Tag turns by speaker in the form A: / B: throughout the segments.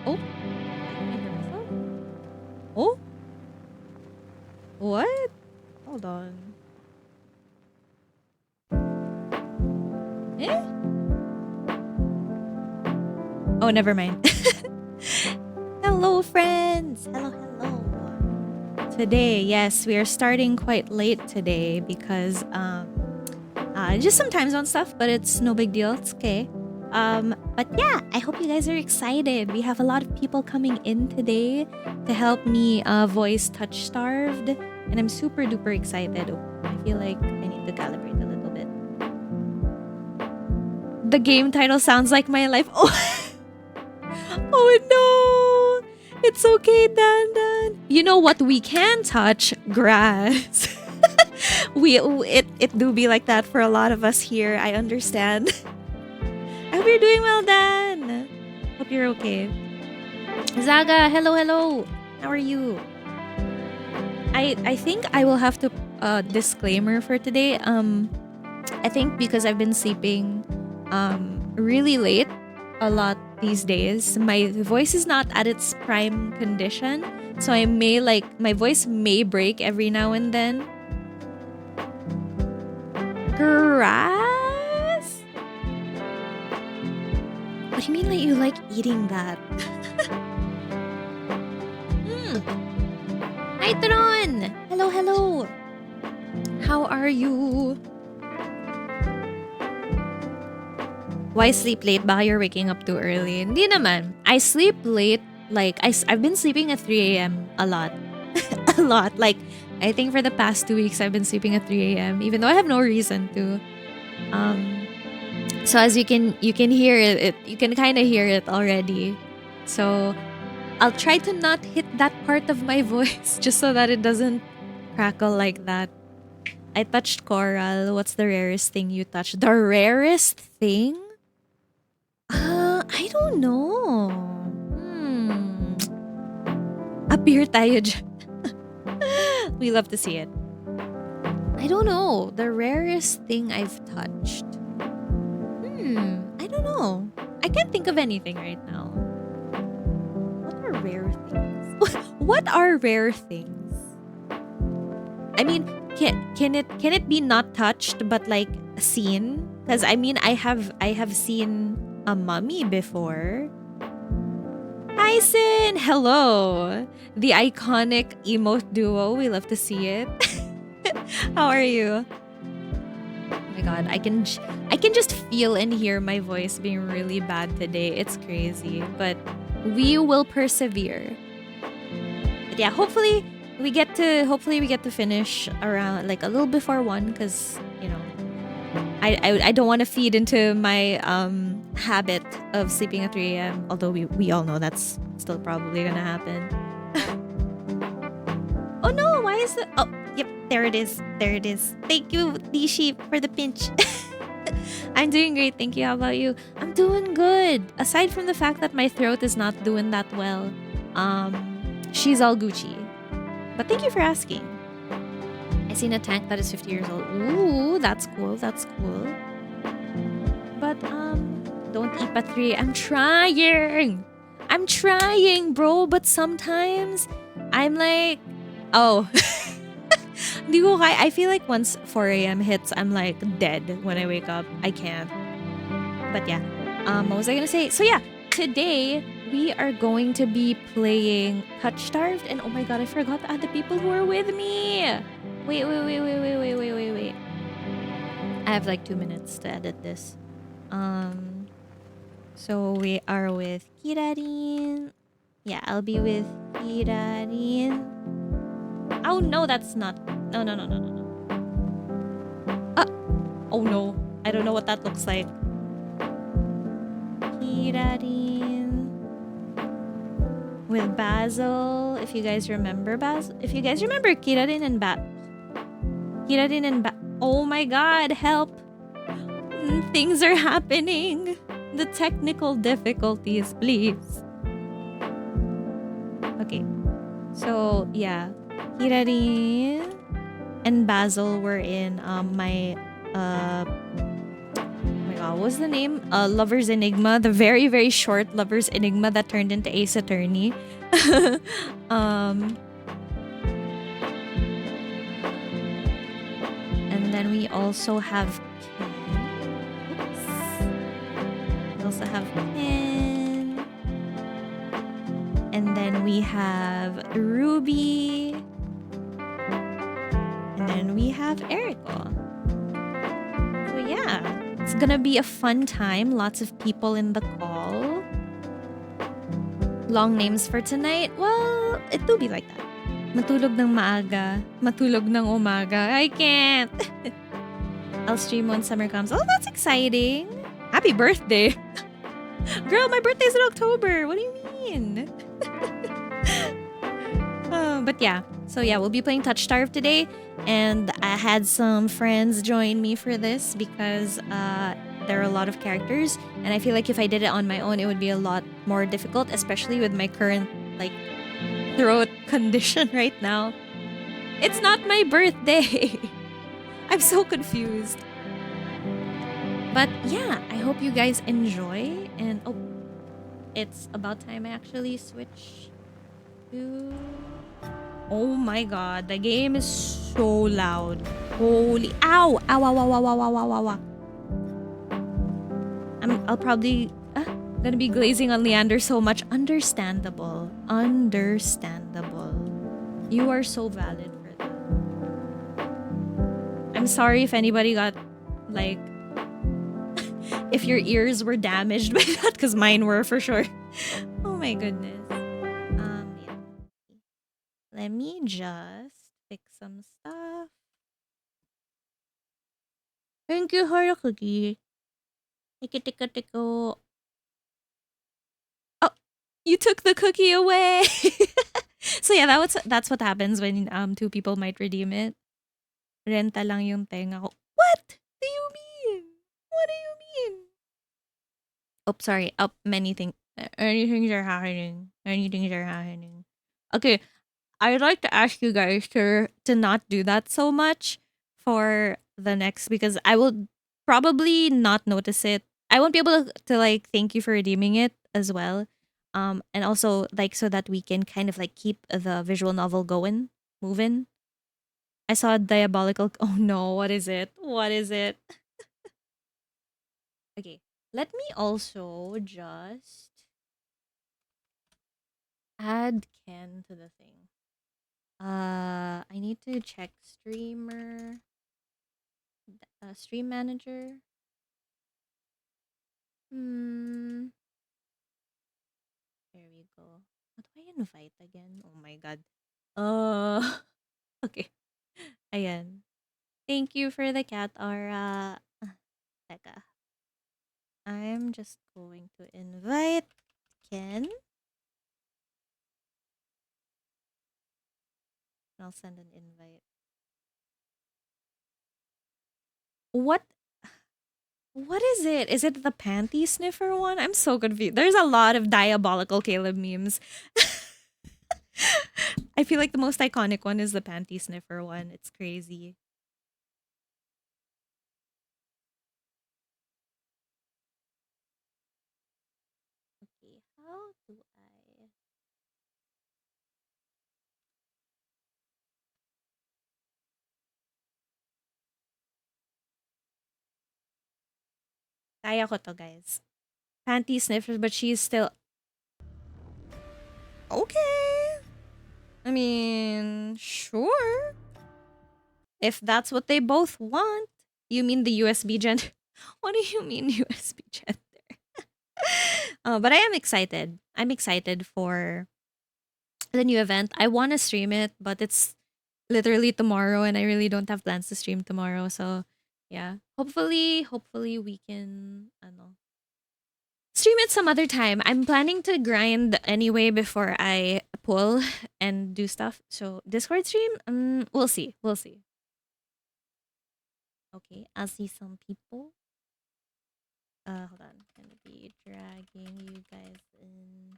A: Oh, did I hear myself? Oh, what? Hold on. Eh? Oh, never mind. Hello, friends. Hello, hello. Today, yes, we are starting quite late today because just some time zone stuff, but it's no big deal. It's okay. But yeah, I hope you guys are excited. We have a lot of people coming in today to help me voice Touch Starved, and I'm super duper excited. I feel like I need to calibrate a little bit. The game title sounds like my life. Oh, oh no! It's okay, Dan Dan. You know what we can touch? Grass. It do be like that for a lot of us here. I understand. I hope you're doing well, Dan. Hope you're okay. Zaga, hello, hello. How are you? I think I will have to disclaimer for today. I think because I've been sleeping really late a lot these days, my voice is not at its prime condition. So I may my voice may break every now and then. Grass? What do you mean you like eating that? Hi, Tron! Hello, hello! How are you? Why sleep late? Baka you're waking up too early. Hindi naman. I sleep late. I've been sleeping at 3 a.m. a lot. A lot. I think for the past 2 weeks, I've been sleeping at 3 a.m. even though I have no reason to. So as you can hear it you can kind of hear it already. So I'll try to not hit that part of my voice just so that it doesn't crackle like that. I touched coral. What's the rarest thing you touched? The rarest thing? I don't know. Appear tayo dyan. We love to see it. I don't know. The rarest thing I've touched. I don't know. I can't think of anything right now. What are rare things? What are rare things? I mean, can it be not touched but seen? Because I mean, I have seen a mummy before. Hi, Sin. Hello. The iconic emote duo. We love to see it. How are you? Oh my god, I can just feel and hear my voice being really bad today. It's crazy, but we will persevere. But yeah, hopefully we get to finish around a little before 1 cuz I don't want to feed into my habit of sleeping at 3 a.m. although we all know that's still probably going to happen. Oh no, why is it? Oh, yep, there it is. There it is. Thank you, Dishi, for the pinch. I'm doing great, thank you. How about you? I'm doing good. Aside from the fact that my throat is not doing that well, she's all Gucci. But thank you for asking. I seen a tank that is 50 years old. Ooh, that's cool. That's cool. But don't eat at 3. I'm trying, bro. But sometimes I'm like, oh. I feel like once 4 a.m. hits, I'm dead when I wake up. I can't. But yeah. What was I gonna say? So yeah, today we are going to be playing TOUCHSTARVED, and oh my god, I forgot to add the people who are with me. Wait. I have 2 minutes to edit this. So we are with Kirarin. Yeah, I'll be with Kirarin. Oh no, that's not. No. Oh no, I don't know what that looks like. Kirarin. With Basil, if you guys remember Basil. If you guys remember Kirarin and oh my god, help. Things are happening. The technical difficulties, please. Okay. So, yeah. Kirarin and Basil were in my god, what was the name? Lover's Enigma, the very very short Lover's Enigma that turned into Ace Attorney. um, and then we also have Ken. Oops. We also have Ken. And then we have Ruby. And then we have Erico. So yeah, it's gonna be a fun time. Lots of people in the call. Long names for tonight? Well, it do be like that. Matulog ng maaga, matulog ng umaga. I can't. I'll stream when summer comes. Oh, that's exciting. Happy birthday. Girl, my birthday's in October. What do you mean? But yeah. So yeah, we'll be playing TOUCHSTARVED today. And I had some friends join me for this because there are a lot of characters. And I feel like if I did it on my own, it would be a lot more difficult, especially with my current like throat condition right now. It's not my birthday. I'm so confused. But yeah, I hope you guys enjoy. And oh, it's about time I actually switch to... Oh my god, the game is so loud. Holy... Ow! Ow, ow, ow, ow, ow, ow, ow, ow. I'll probably... gonna be glazing on Leander so much. Understandable. Understandable. You are so valid for that. I'm sorry if anybody got, like... if your ears were damaged by that, because mine were for sure. Oh my goodness. Yeah. Let me just fix some stuff. Thank you for the cookie. Tiko. Oh, you took the cookie away. So yeah, that's what happens when two people might redeem it. Renta lang yung tenga ko. What do you mean? What do you mean? Oh, sorry. Many things. Anything are happening. Anything are happening. Okay, I'd like to ask you guys to not do that so much for the next, because I will probably not notice it. I won't be able to like thank you for redeeming it as well. And also like so that we can kind of like keep the visual novel going, moving. I saw a diabolical. Oh no, what is it? What is it? Okay, let me also just add Ken to the thing. I need to check stream manager. Hmm. There we go. How do I invite again? Oh my god. Okay. Ayan. Thank you for the cat aura. Teka. I'm just going to invite Ken. I'll send an invite. What? What is it? Is it the panty sniffer one? I'm so confused. There's a lot of diabolical Caleb memes. I feel like the most iconic one is the panty sniffer one. It's crazy. Okay, how do I... Kaya ko to, guys. Panty sniffer, but she's still... Okay. I mean, sure. If that's what they both want. You mean the USB gender? What do you mean USB gender? But I am excited. I'm excited for the new event. I want to stream it, but it's literally tomorrow and I really don't have plans to stream tomorrow. So, yeah. Hopefully we can stream it some other time. I'm planning to grind anyway before I pull and do stuff. So, Discord stream, we'll see. We'll see. Okay, I'll see some people. Hold on. I'm gonna be dragging you guys in.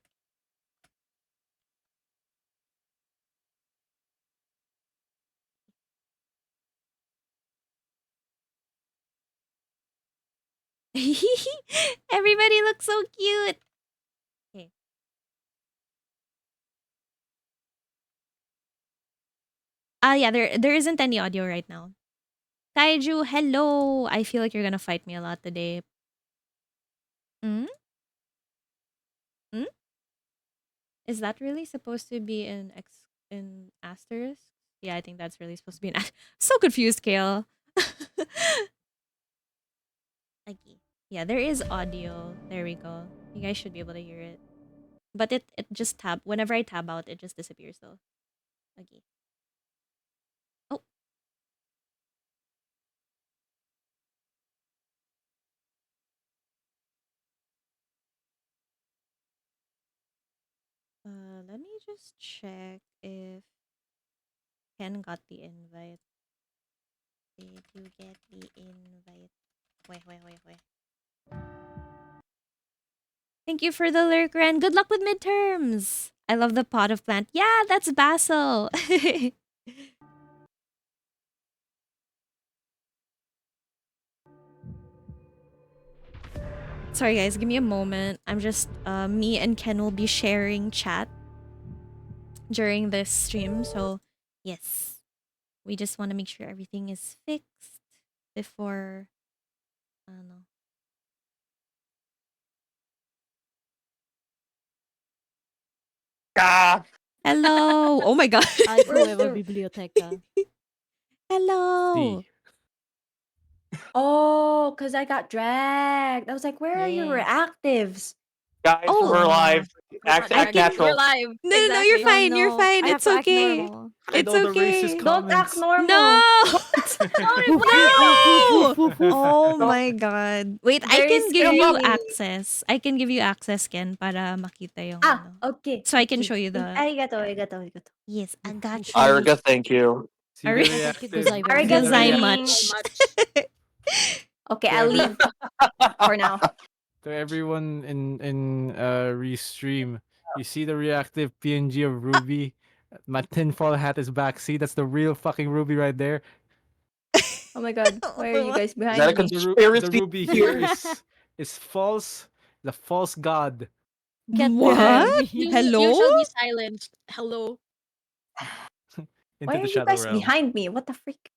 A: Everybody looks so cute. Okay. Yeah, there isn't any audio right now. Kaiju, hello. I feel like you're gonna fight me a lot today. Hmm? Hmm? Is that really supposed to be in asterisk? Yeah, I think that's really supposed to be an so confused, Kale. Okay. Yeah, there is audio. There we go. You guys should be able to hear it. But it just whenever I tab out, it just disappears though. Okay. Oh, let me just check if Ken got the invite. Did you get the invite? Wait. Thank you for the lurk, Ren. Good luck with midterms. I love the pot of plant. Yeah, that's Basil. Sorry, guys. Give me a moment. I'm just, me and Ken will be sharing chat during this stream. So, yes. We just want to make sure everything is fixed before, I don't know.
B: Ah,
A: Hello. Oh my god.
C: Ay,
D: Where's
C: nueva
D: the-
C: biblioteca.
A: Hello.
D: Oh, because I got dragged. I was like, where are your
C: Yes.
D: reactives?
B: guys,
A: Oh.
B: we're live. Act
A: I can-
B: natural.
E: We're live.
A: No,
E: exactly.
A: no, you're
C: Oh,
A: fine. You're
C: no.
A: fine.
C: I have
A: It's
C: to act
A: okay.
C: normal.
A: It's
F: all the
A: okay.
F: racist
D: Don't act
F: comments.
D: normal.
A: No.
C: No!
A: Oh my god. Wait, I
D: Very
A: can give you
D: scary.
A: access. I can give you access, Ken, para makita yung
D: Ah,
A: ano.
D: okay.
A: So I can
D: okay.
A: show you the...
D: Arigato.
A: Yes, I got you.
B: Ariga, thank you.
F: See the
A: Ari-
F: reactive.
C: Gozaimasu.
D: Arigato.
A: Gozaimasu.
D: Okay, I'll leave for now.
F: To everyone in restream, you see the reactive PNG of Ruby. My tinfoil hat is back. See, that's the real fucking Ruby right there.
D: Oh my god, why are you guys
B: Is that a
D: behind me?
B: conspiracy?
F: The Ruby here is false. The false god.
C: Get
A: What?
C: behind me.
A: Hello?
E: You shall be silenced. Hello.
F: Into
D: Why
F: the
D: are you
F: shadow
D: guys
F: realm.
D: behind me? What the freak?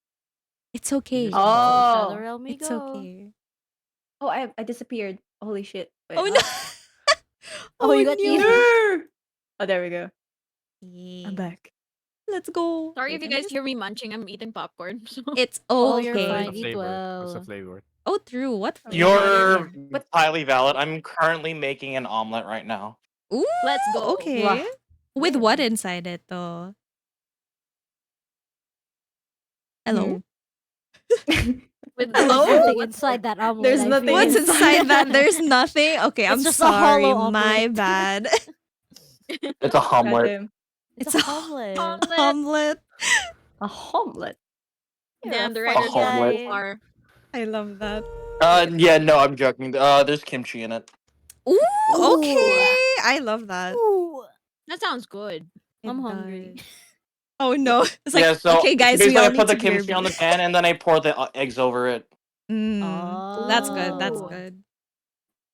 A: It's okay.
C: Into the Shadow
D: Oh.
C: Realm we
A: It's
C: go.
A: okay.
D: Oh, I disappeared. Holy shit. Wait,
A: Oh no.
C: Oh, you got
A: no.
C: eaten.
D: Oh, there we go.
A: Yeah.
D: I'm back.
A: Let's go.
E: Sorry
A: Wait,
E: if you
A: let me
E: guys
A: just-
E: hear me munching. I'm eating popcorn. So.
A: It's
C: Oh, you're
A: okay.
C: fine.
F: What's the
C: Eat
F: flavor? What's the
C: well.
F: flavor?
A: Oh, true. What?
D: Oh,
B: You're
D: What?
B: highly valid. I'm currently making an omelet right now.
A: Ooh,
E: Let's go.
A: okay.
D: Wow.
A: With
C: Yeah.
A: what inside it, though? Hello?
E: With
D: Hello?
C: There's nothing inside that omelet.
D: There's
C: I
D: nothing
C: feel.
A: What's
D: inside.
A: inside that? There's nothing? Okay, I'm
C: It's just a hollow
A: sorry.
C: omelet.
A: My bad.
B: It's a omelet.
D: Goddamn.
C: It's
A: It's
C: a omelet.
E: omelet.
A: Omelet.
D: A omelet.
E: Damn, the
C: You're a
E: writers
C: funny
B: omelet.
E: went so
C: guy.
E: far.
A: I love that.
B: Yeah, no, I'm joking. There's kimchi in it.
A: Ooh,
C: Ooh.
A: okay. I love that.
C: Ooh.
E: That sounds good.
A: It
C: I'm hungry.
A: does. Oh no. It's like,
B: Yeah, so
A: okay, guys, we
B: basically
A: all
B: I
A: need
B: put
A: to
B: the kimchi on the
A: BRB.
B: pan and then I pour the eggs over it.
A: That's good. That's
C: Oh.
A: good.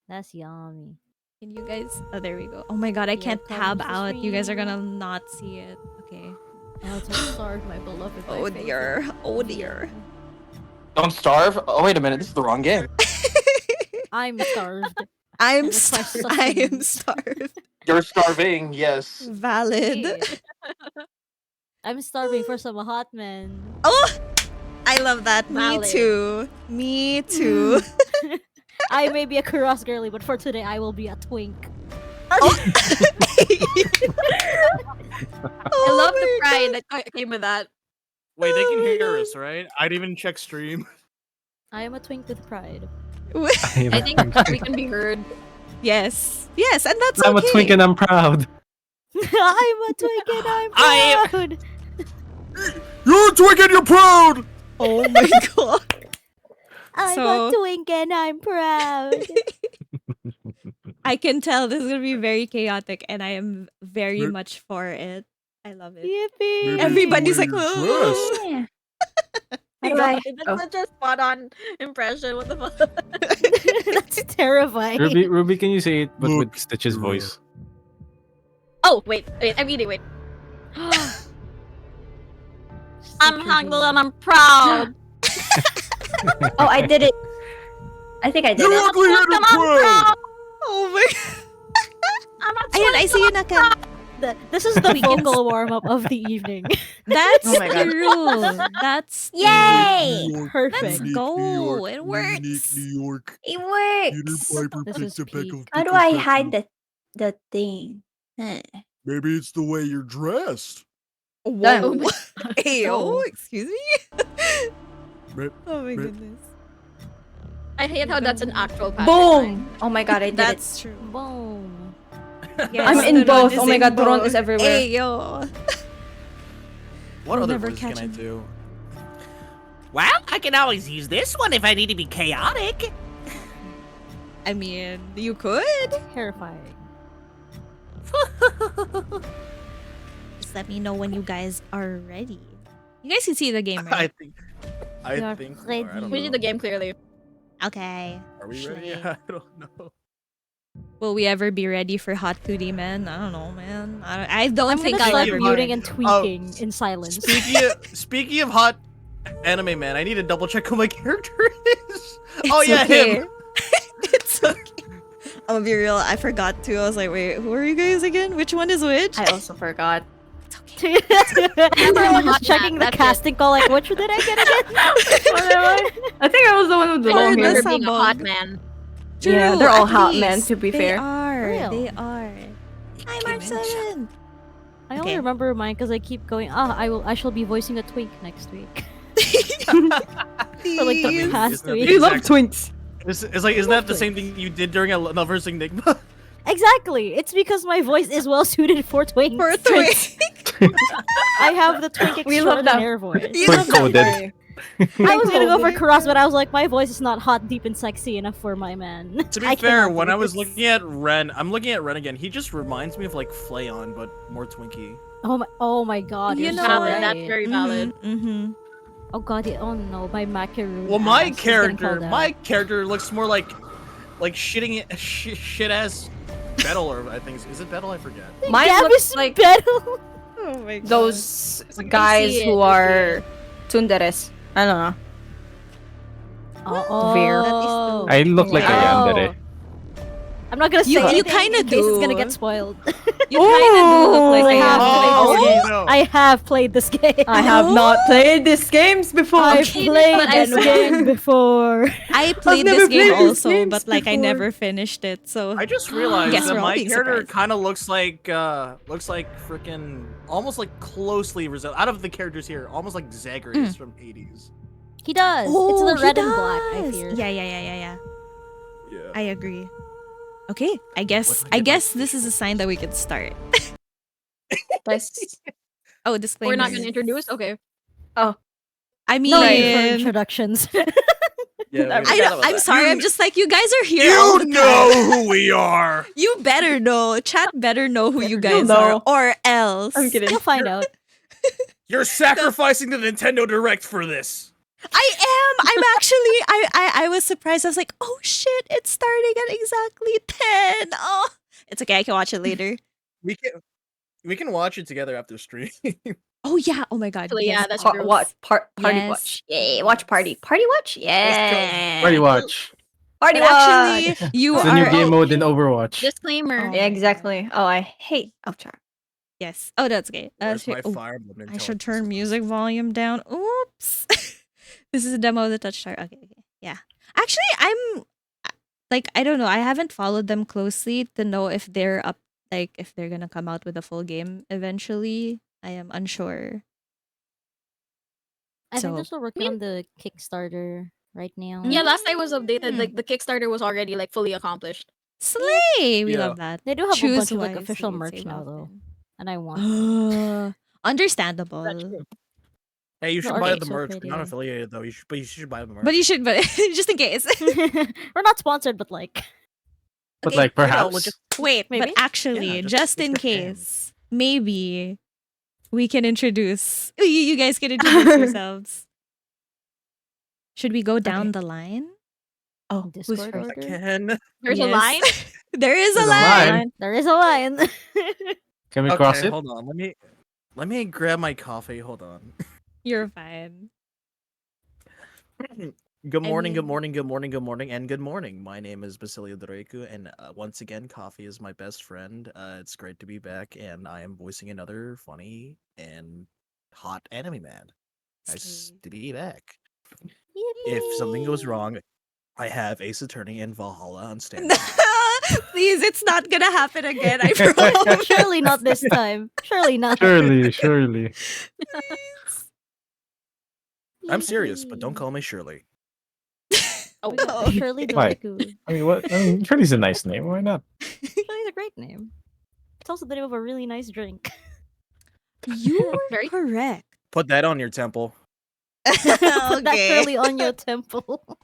C: That's yummy.
A: Can you guys? Oh, there we go. Oh my god, I
C: Here
A: can't tab
C: comes the
A: out. You guys are
C: stream.
A: gonna not see it. Okay.
C: Oh, to starve my beloved. my
A: Oh
C: favorite.
A: dear. Oh dear.
B: Don't starve. Oh wait a minute, this is the wrong game.
C: I'm starved.
A: I'm
C: It requires
A: I am
C: sustenance.
A: starved.
B: You're starving. Yes.
A: Valid.
C: Hey. I'm starving for some hot men.
A: Oh, I love that.
E: Valid.
A: Me too. Me too.
C: I may be a Kuros girly, but for today I will be a twink.
E: I love the pride that came with that.
G: Wait, they can
A: Oh my
G: hear
A: God.
G: us, right? I didn't even check stream.
C: I am a twink with pride.
E: I think we can be heard.
A: Yes. Yes, and that's
F: I'm
A: okay.
F: a twink and I'm proud.
C: I'm a twink and I'm
G: I-
C: proud.
G: You're a twink and you're proud!
A: Oh my god.
C: I'm
A: So-
C: a twink and I'm proud.
A: I can tell this is gonna be very chaotic, and I am very
G: We're-
A: much for it. I love it.
C: Yippee!
G: Maybe
A: Everybody's like,
G: we're
A: "Oh."
G: impressed.
D: Yeah. How do
E: God,
D: I?
E: that's
D: Oh.
E: such a spot on impression. What the fuck?
C: That's terrifying.
F: Ruby, can you say it but
G: Look,
F: with Stitch's
G: girl.
F: voice?
E: Oh, wait. I'm eating. Wait. I'm humble and I'm proud.
D: Oh, I did it. I think I did
G: You
D: it.
G: ugly headed
E: I'm
G: proud!
E: proud.
A: Oh my god.
E: I'm a
A: Ayun, I see you, Naka.
C: This is the vocal warm-up of the evening.
A: That's
D: Oh my God.
A: true. That's
D: Yay!
G: New York,
C: Perfect.
A: Let's
G: unique
A: go.
G: New York,
A: It
G: unique
A: works.
G: New York.
D: It
G: Peter
D: works.
G: Piper
C: This
G: picked
C: is
G: a peck
C: peak.
G: of
D: How do
G: pickled
D: I
G: pepper.
D: hide the thing? Huh.
G: Maybe it's the way you're dressed.
A: Whoa.
D: Done.
A: Ayo,
D: Oh.
A: excuse me?
G: Maybe,
A: Oh my
G: Maybe-
A: goodness.
E: I hate how that's an actual pattern.
D: Boom! Oh my god, I did it.
A: That's true.
C: Boom.
A: Yes,
D: I'm in
A: Turon
D: both.
A: is
D: Oh my
A: in
D: god, Turon
A: both.
D: is everywhere.
A: Ayo.
H: What
A: We'll
H: other
A: never
H: voice can
A: catch
H: I
A: him.
H: do? Well, I can always use this one if I need to be chaotic.
A: I mean, you could.
C: Terrifying.
A: Just let me know when you guys are ready. You guys can see the game,
H: I
A: right?
H: think.
C: We are
H: I think.
C: ready.
H: I don't
E: We see
H: know.
E: the game clearly.
A: Okay.
H: Are we ready?
A: Shit.
H: I don't know.
A: Will we ever be ready for Hot 2D, man? I don't know, man. I don't
C: I'm
A: think
C: gonna
A: I'll
C: start
A: ever be
C: muting
A: ready.
C: and tweaking in silence.
H: Speaking of hot anime man, I need to double check who my character is.
A: It's
H: Oh yeah,
A: okay.
H: him.
A: It's okay. I'm gonna be real. I forgot to. I was like, wait, who are you guys again? Which one is which?
D: I also forgot.
A: It's okay.
C: Everyone
E: Hot
C: just checking the
E: man, that's it.
C: casting call, like, which did I get again?
D: What am I? I think I was the one with the
A: Or
D: long
A: the
D: hair.
E: Remember being a
A: sabog.
E: hot man.
D: Yeah,
A: True,
D: they're all
A: at
D: hot men,
A: least.
D: to be
A: They
D: fair.
A: are.
C: Real.
A: They are. Hi, Mark 7.
C: I only
A: Okay.
C: remember mine because I keep going. I shall be voicing a twink next week. For like the
A: Please.
C: past
H: Isn't that
C: week.
H: the
D: You love
H: exact-
D: twinks.
H: It's like, isn't that the same thing you did during a Lover's Enigma?
C: Exactly. It's because my voice is well suited for twinks.
A: For twink.
C: I have the twink
D: We love that.
C: extraordinaire voice.
A: You
F: Twink
A: love that
F: coded.
C: I was gonna go for
A: Twink.
C: Karas, but I was like, my voice is not hot, deep, and sexy enough for my man.
H: To be
C: I
H: fair,
C: cannot
H: when
C: do
H: I was
C: this.
H: looking at Ren, I'm looking at Ren again. He just reminds me of like Flayon, but more twinky.
C: Oh my god,
A: You
C: you're
A: know
C: so
E: Valid.
C: right.
E: That's very valid.
A: Mm-hmm.
C: Oh god, oh no, my macaroon.
H: Well, my
C: ass is getting called
H: character looks more like shit ass Betel, or I think is it Betel? I forget.
C: out.
D: Mine
C: Gab
D: looks
C: is
D: like
C: Betel.
A: Oh my god.
D: those guys
E: see it,
D: who
E: I
D: are tunderes. I don't know. Veer.
C: Oh.
F: I look like a
C: Oh.
F: yandere.
C: I'm not gonna say
A: You
C: anything
A: kinda
C: in case it's gonna
A: do.
C: get spoiled.
A: You kind of do look like
C: I
A: a
C: have
A: yandere.
C: played this game.
H: no.
C: I have played this game.
D: I have not played these games before.
C: I've played
E: but I
C: this
E: saw-
C: game before.
A: I played
D: never
A: this game
D: played these
A: also,
D: games
A: but like I
D: before.
A: never finished it. So
H: I just realized
A: Guess
H: that
A: we're all
H: my
A: being
H: character
A: surprised.
H: kind of looks like freaking almost like closely out of the characters here, almost like Zagreus from Hades.
C: He does.
A: Oh,
C: it's the
A: he
C: red and black, I
A: does.
C: fear.
A: Yeah.
H: Yeah.
A: I agree. Okay, I guess
H: What do I get my
A: this is a sign that we could start.
D: Nice.
A: Oh, disclaimer.
E: We're not gonna introduce. Okay.
A: I mean,
C: No need for introductions.
H: Yeah.
A: I'm sorry. I'm just like you guys are here. all
G: You
A: the time.
G: know who we are.
A: You better know. Chat better know who you guys
D: know.
A: are, or else.
D: I'm kidding.
C: You'll find out.
G: You're sacrificing the Nintendo Direct for this.
A: I am. I'm actually. I was surprised. I was like, oh shit! It's starting at exactly 10. Oh, it's okay. I can watch it later.
H: We can watch it together after stream.
A: Oh yeah. Oh my god.
E: Actually,
A: yes.
E: yeah, that's
D: Pa-
E: true.
D: what? Party
A: Yes.
D: watch. Yay. Watch party. Party watch? Yeah.
F: Party watch.
D: Party
A: But
D: watch.
A: actually, you
F: It's
A: are.
F: a new game mode in Overwatch.
E: Disclaimer.
D: Yeah, exactly. Oh, I hate Ultra.
A: Yes. Oh, that's okay.
H: Where's my
A: oh,
H: Fire Emblem
A: I should
H: intelligence?
A: turn music volume down. Oops. This is a demo of the TouchStar. Okay. Yeah. Actually, I'm like I don't know. I haven't followed them closely to know if they're up, like if they're gonna come out with a full game eventually. I am unsure.
C: I think
A: So-
C: they're still working on the Kickstarter right now.
E: Yeah, last time was updated.
A: Mm.
E: Like the Kickstarter was already like fully accomplished.
A: Slay! We
H: Yeah.
A: love that.
C: They do have a
A: Choose
C: bunch of like
A: wisely,
C: official
A: say
C: merch now though,
A: often.
C: and I want.
A: Understandable.
E: That's true.
H: Hey, you should
C: No,
H: buy
C: okay,
H: the
C: so
H: merch. We're not
C: pretty.
H: affiliated though. You should buy the merch.
A: But you should, but just in case.
C: We're not sponsored, but like.
F: But
A: Okay,
F: like
H: You know,
F: perhaps
H: just-
A: Wait, but
C: Maybe?
A: actually,
H: Yeah,
A: just in
H: expand.
A: case, maybe we can introduce. You guys can introduce yourselves. Should we go down the line?
D: Oh, who's
C: Discord
D: first?
C: order?
H: Again.
E: There's a
A: Yes.
E: line.
A: There is a
F: There's a
A: line.
F: line.
C: There is a line.
F: Can we cross
H: Okay,
F: it?
H: hold on. Let me grab my coffee. Hold on.
A: You're fine.
H: Good morning, good
A: mean-
H: morning, good morning, good morning, and good morning. My name is Basil, and once again, coffee is my best friend. It's great to be back, and I am voicing another funny and hot anime man. Nice to be back. If something goes wrong, I have Ace Attorney and Valhalla on stand.
A: Please, it's not gonna happen again. I promise.
C: Surely not this time. Surely not.
F: Surely.
H: I'm serious, but don't call me Shirley.
C: Oh, no. Shirley
F: Why?
C: Doku.
F: I mean, what? I mean, Shirley's a nice name. Why not?
C: Shirley's a great name. It's also the name of a really nice drink.
A: You're
E: Very-
A: correct.
H: Put that on your temple.
C: Put that
A: Okay.
C: Shirley on your temple.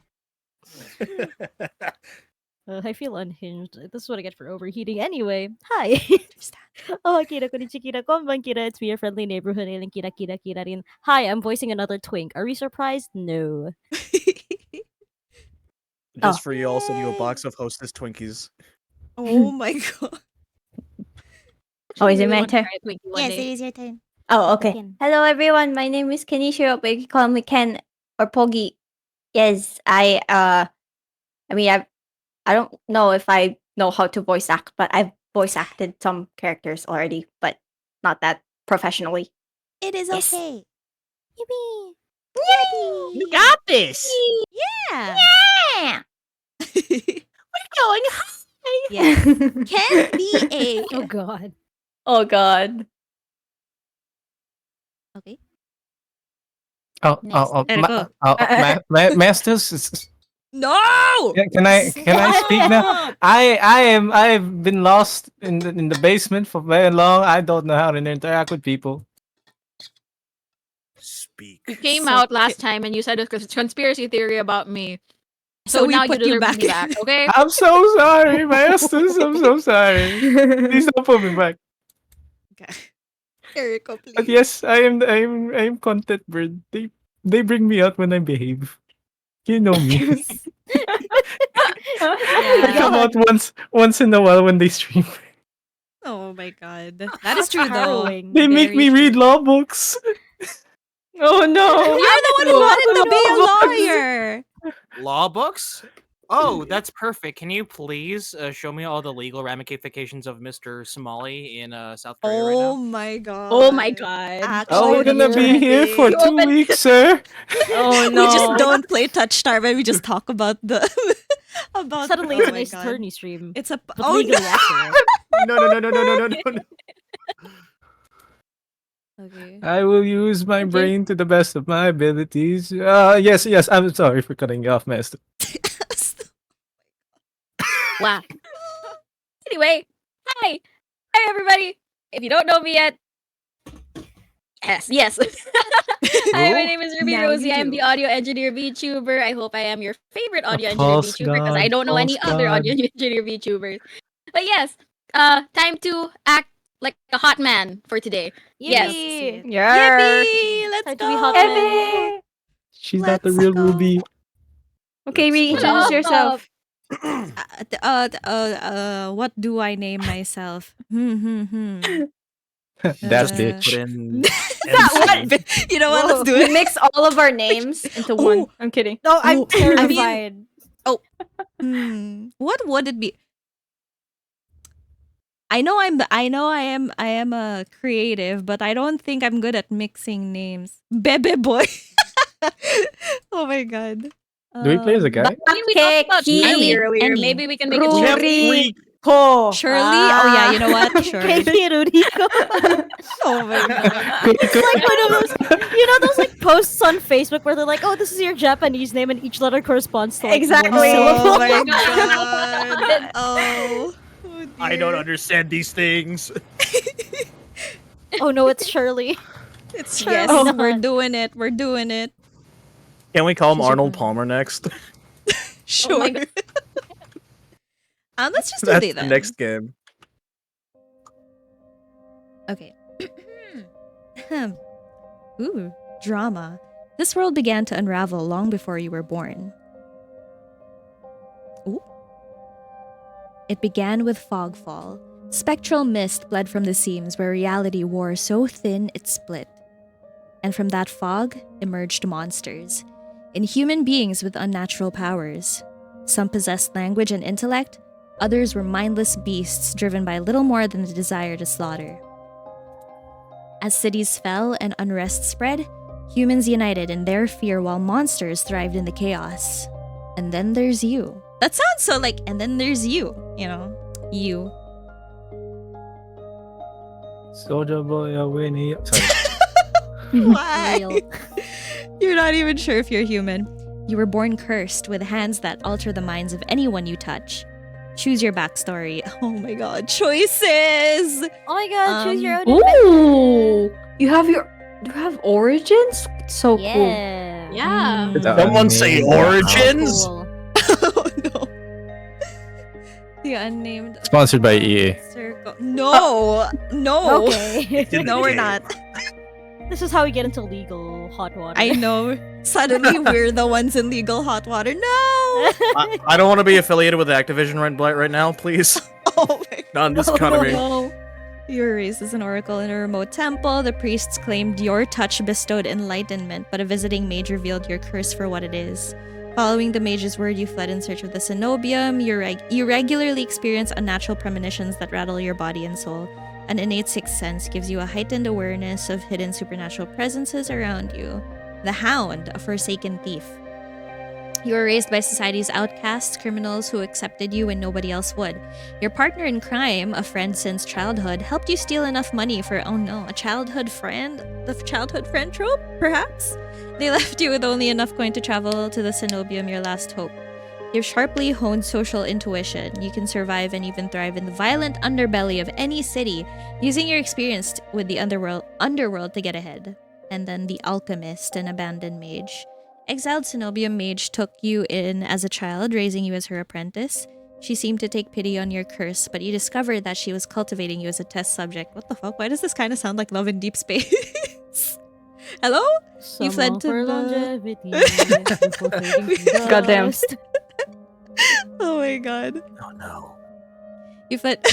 C: I feel unhinged. This is what I get for overheating. Anyway, hi. Oh, kira konnichiwa, kira konban, kira. It's me, your friendly neighborhood alien, kira kira kira rin. Hi, I'm voicing another twink. Are we surprised? No.
H: Just for you, I'll send you a box of Hostess Twinkies.
A: Oh my god.
D: Oh, is it
E: Really
D: my
E: want to
D: turn?
E: try a Twinkie one day.
A: is your turn.
D: Oh, okay.
C: Ken.
D: Hello, everyone. My name is Kenishiro, but you can call me Ken or Pogi. Yes, I mean, I don't know if I know how to voice act, but I've voice acted some characters already, but not that professionally.
A: It is
D: Yes.
A: okay.
C: Yippee!
H: You got this.
A: Yeah.
D: Yeah.
A: Going high. Yeah. Can be a.
C: Oh god.
D: Oh God.
A: Okay.
C: Next.
F: Masters.
A: No.
F: Can I speak now? I've been lost in the basement for very long. I don't know how to interact with people.
H: Speak.
E: You came
A: So
E: out last time and you said it's conspiracy theory about me.
A: So
E: So,
A: we
E: now
A: put
E: you
A: you
E: deserve me
A: back.
E: back, okay?
F: I'm so sorry, Masters. I'm so sorry. Please don't put me back.
A: Okay. Erico, please.
F: But yes, I am content bird. They bring me out when I behave. You know me. I come out once in a while when they stream.
A: Oh my god. That is true though.
C: Harrowing.
F: They make
A: Very
F: me read
A: true.
F: law books.
D: Oh no.
A: You're the one who wanted to be a lawyer.
I: Law books? Oh, that's perfect. Can you please show me all the legal ramifications of Mr. Somali in South Korea right
A: Oh
I: now?
A: my god.
E: Oh my god.
F: Oh, we're gonna be here for
E: You
F: 2
E: open-
F: weeks, sir.
D: Oh
A: We just
D: no.
A: don't play touch star, but we just talk about the about
C: Suddenly
A: oh
C: it's a
A: my
C: nice
A: God.
C: tourney stream.
A: It's a
C: But
A: oh
C: legally
A: no.
C: accurate.
H: No.
A: Okay.
F: I will use my
C: Okay.
F: brain to the best of my abilities. Yes. I'm sorry for cutting you off, Master.
E: Wow. Anyway, hi. Hi, everybody. If you don't know me yet, yes. Hi, my name is Ruby
A: Now
E: Rosie.
A: you
E: I'm
A: do.
E: the audio engineer VTuber. I hope I am your favorite audio engineer
F: false
E: VTuber because I
F: god,
E: don't know any
F: false
E: other
F: god.
E: audio engineer VTubers. But yes, time to act like a hot man for today. Yes.
C: Yippee!
D: Yeah.
A: Yippee! Let's
C: Time
A: go.
C: to be hot men.
F: She's not the
A: Let's
F: real
A: go.
F: Ruby.
D: Okay,
H: Let's go.
D: reintroduce yourself.
A: What do I name myself?
F: That's
A: Uh,
F: bitch.
H: Put in.
D: What?
A: You know what? Let's do
D: We
A: it.
D: mix all of our names into one.
A: Oh.
D: I'm kidding.
C: No, I'm
A: Oh, I mean-
C: terrified.
A: What would it be? I know I am a creative, but I don't think I'm good at mixing names. Bebe boy. Oh my god.
F: Do we play as a guy?
E: I mean, we talked about
D: Keki.
E: Shirley earlier.
A: Any.
E: Maybe we can make it
H: We have
E: Shirley.
H: three.
D: Ko.
A: Shirley? Oh yeah, you know what? Sure.
C: Keki Ruriko.
A: Oh my god.
C: It's like one of those, you know, those like posts on Facebook where they're like, "Oh, this is your Japanese name," and each letter corresponds to like
D: Exactly.
C: one syllable.
A: Oh my god. Oh.
H: I don't understand these things.
C: Oh no, it's Shirley.
A: It's
C: Shirley.
A: yes,
C: Oh.
A: we're doing it. We're doing it.
H: Can we call him
C: She's
H: Arnold
C: a-
H: Palmer next?
A: Sure.
E: my God.
A: Let's just do
H: That's
A: the
H: the next game.
A: Okay. Ooh, drama. This world began to unravel long before you were born. Ooh. It began with fogfall. Spectral mist bled from the seams where reality wore so thin it split. And from that fog emerged monsters, inhuman beings with unnatural powers. Some possessed language and intellect, others were mindless beasts driven by little more than the desire to slaughter. As cities fell and unrest spread, humans united in their fear while monsters thrived in the chaos. And then there's you. That sounds so like, and then there's you, you.
F: Soldier boy, Winnie. Sorry.
A: Why?
C: Real.
A: You're not even sure if you're human. You were born cursed with hands that alter the minds of anyone you touch. Choose your backstory. Oh my god, choices!
C: Oh my god, choose your own
D: Ooh, you have origins. It's so
C: Yeah.
E: Yeah.
H: Someone say origins.
C: Cool.
A: Oh no. The unnamed
F: Sponsored by EA.
A: circle. No! No!
C: Okay.
A: No, we're not.
C: This is how we get into legal hot water.
A: I know. Suddenly we're the ones in legal hot water. No!
H: I don't want to be affiliated with Activision right now, please.
A: Oh my
H: Not in this economy.
A: You were raised as an oracle in a remote temple. The priests claimed your touch bestowed enlightenment, but a visiting mage revealed your curse for what it is. Following the mage's word, you fled in search of the cenobium. You regularly experience unnatural premonitions that rattle your body and soul. An innate sixth sense gives you a heightened awareness of hidden supernatural presences around you. The Hound, a forsaken thief. You were raised by society's outcasts, criminals who accepted you when nobody else would. Your partner in crime, a friend since childhood, helped you steal enough money for, oh no, a childhood friend? The childhood friend trope, perhaps? They left you with only enough coin to travel to the cenobium, your last hope. You've sharply honed social intuition. You can survive and even thrive in the violent underbelly of any city, using your experience with the underworld to get ahead. And then the alchemist, an abandoned mage. Exiled cenobium mage took you in as a child, raising you as her apprentice. She seemed to take pity on your curse, but you discovered that she was cultivating you as a test subject. What the fuck? Why does this kind of sound like Love in Deep Space? Hello? You fled to
C: for
A: the-
C: longevity. before fading to
D: Goddamn.
C: dust.
A: Oh my god.
H: Oh no.
A: You fled.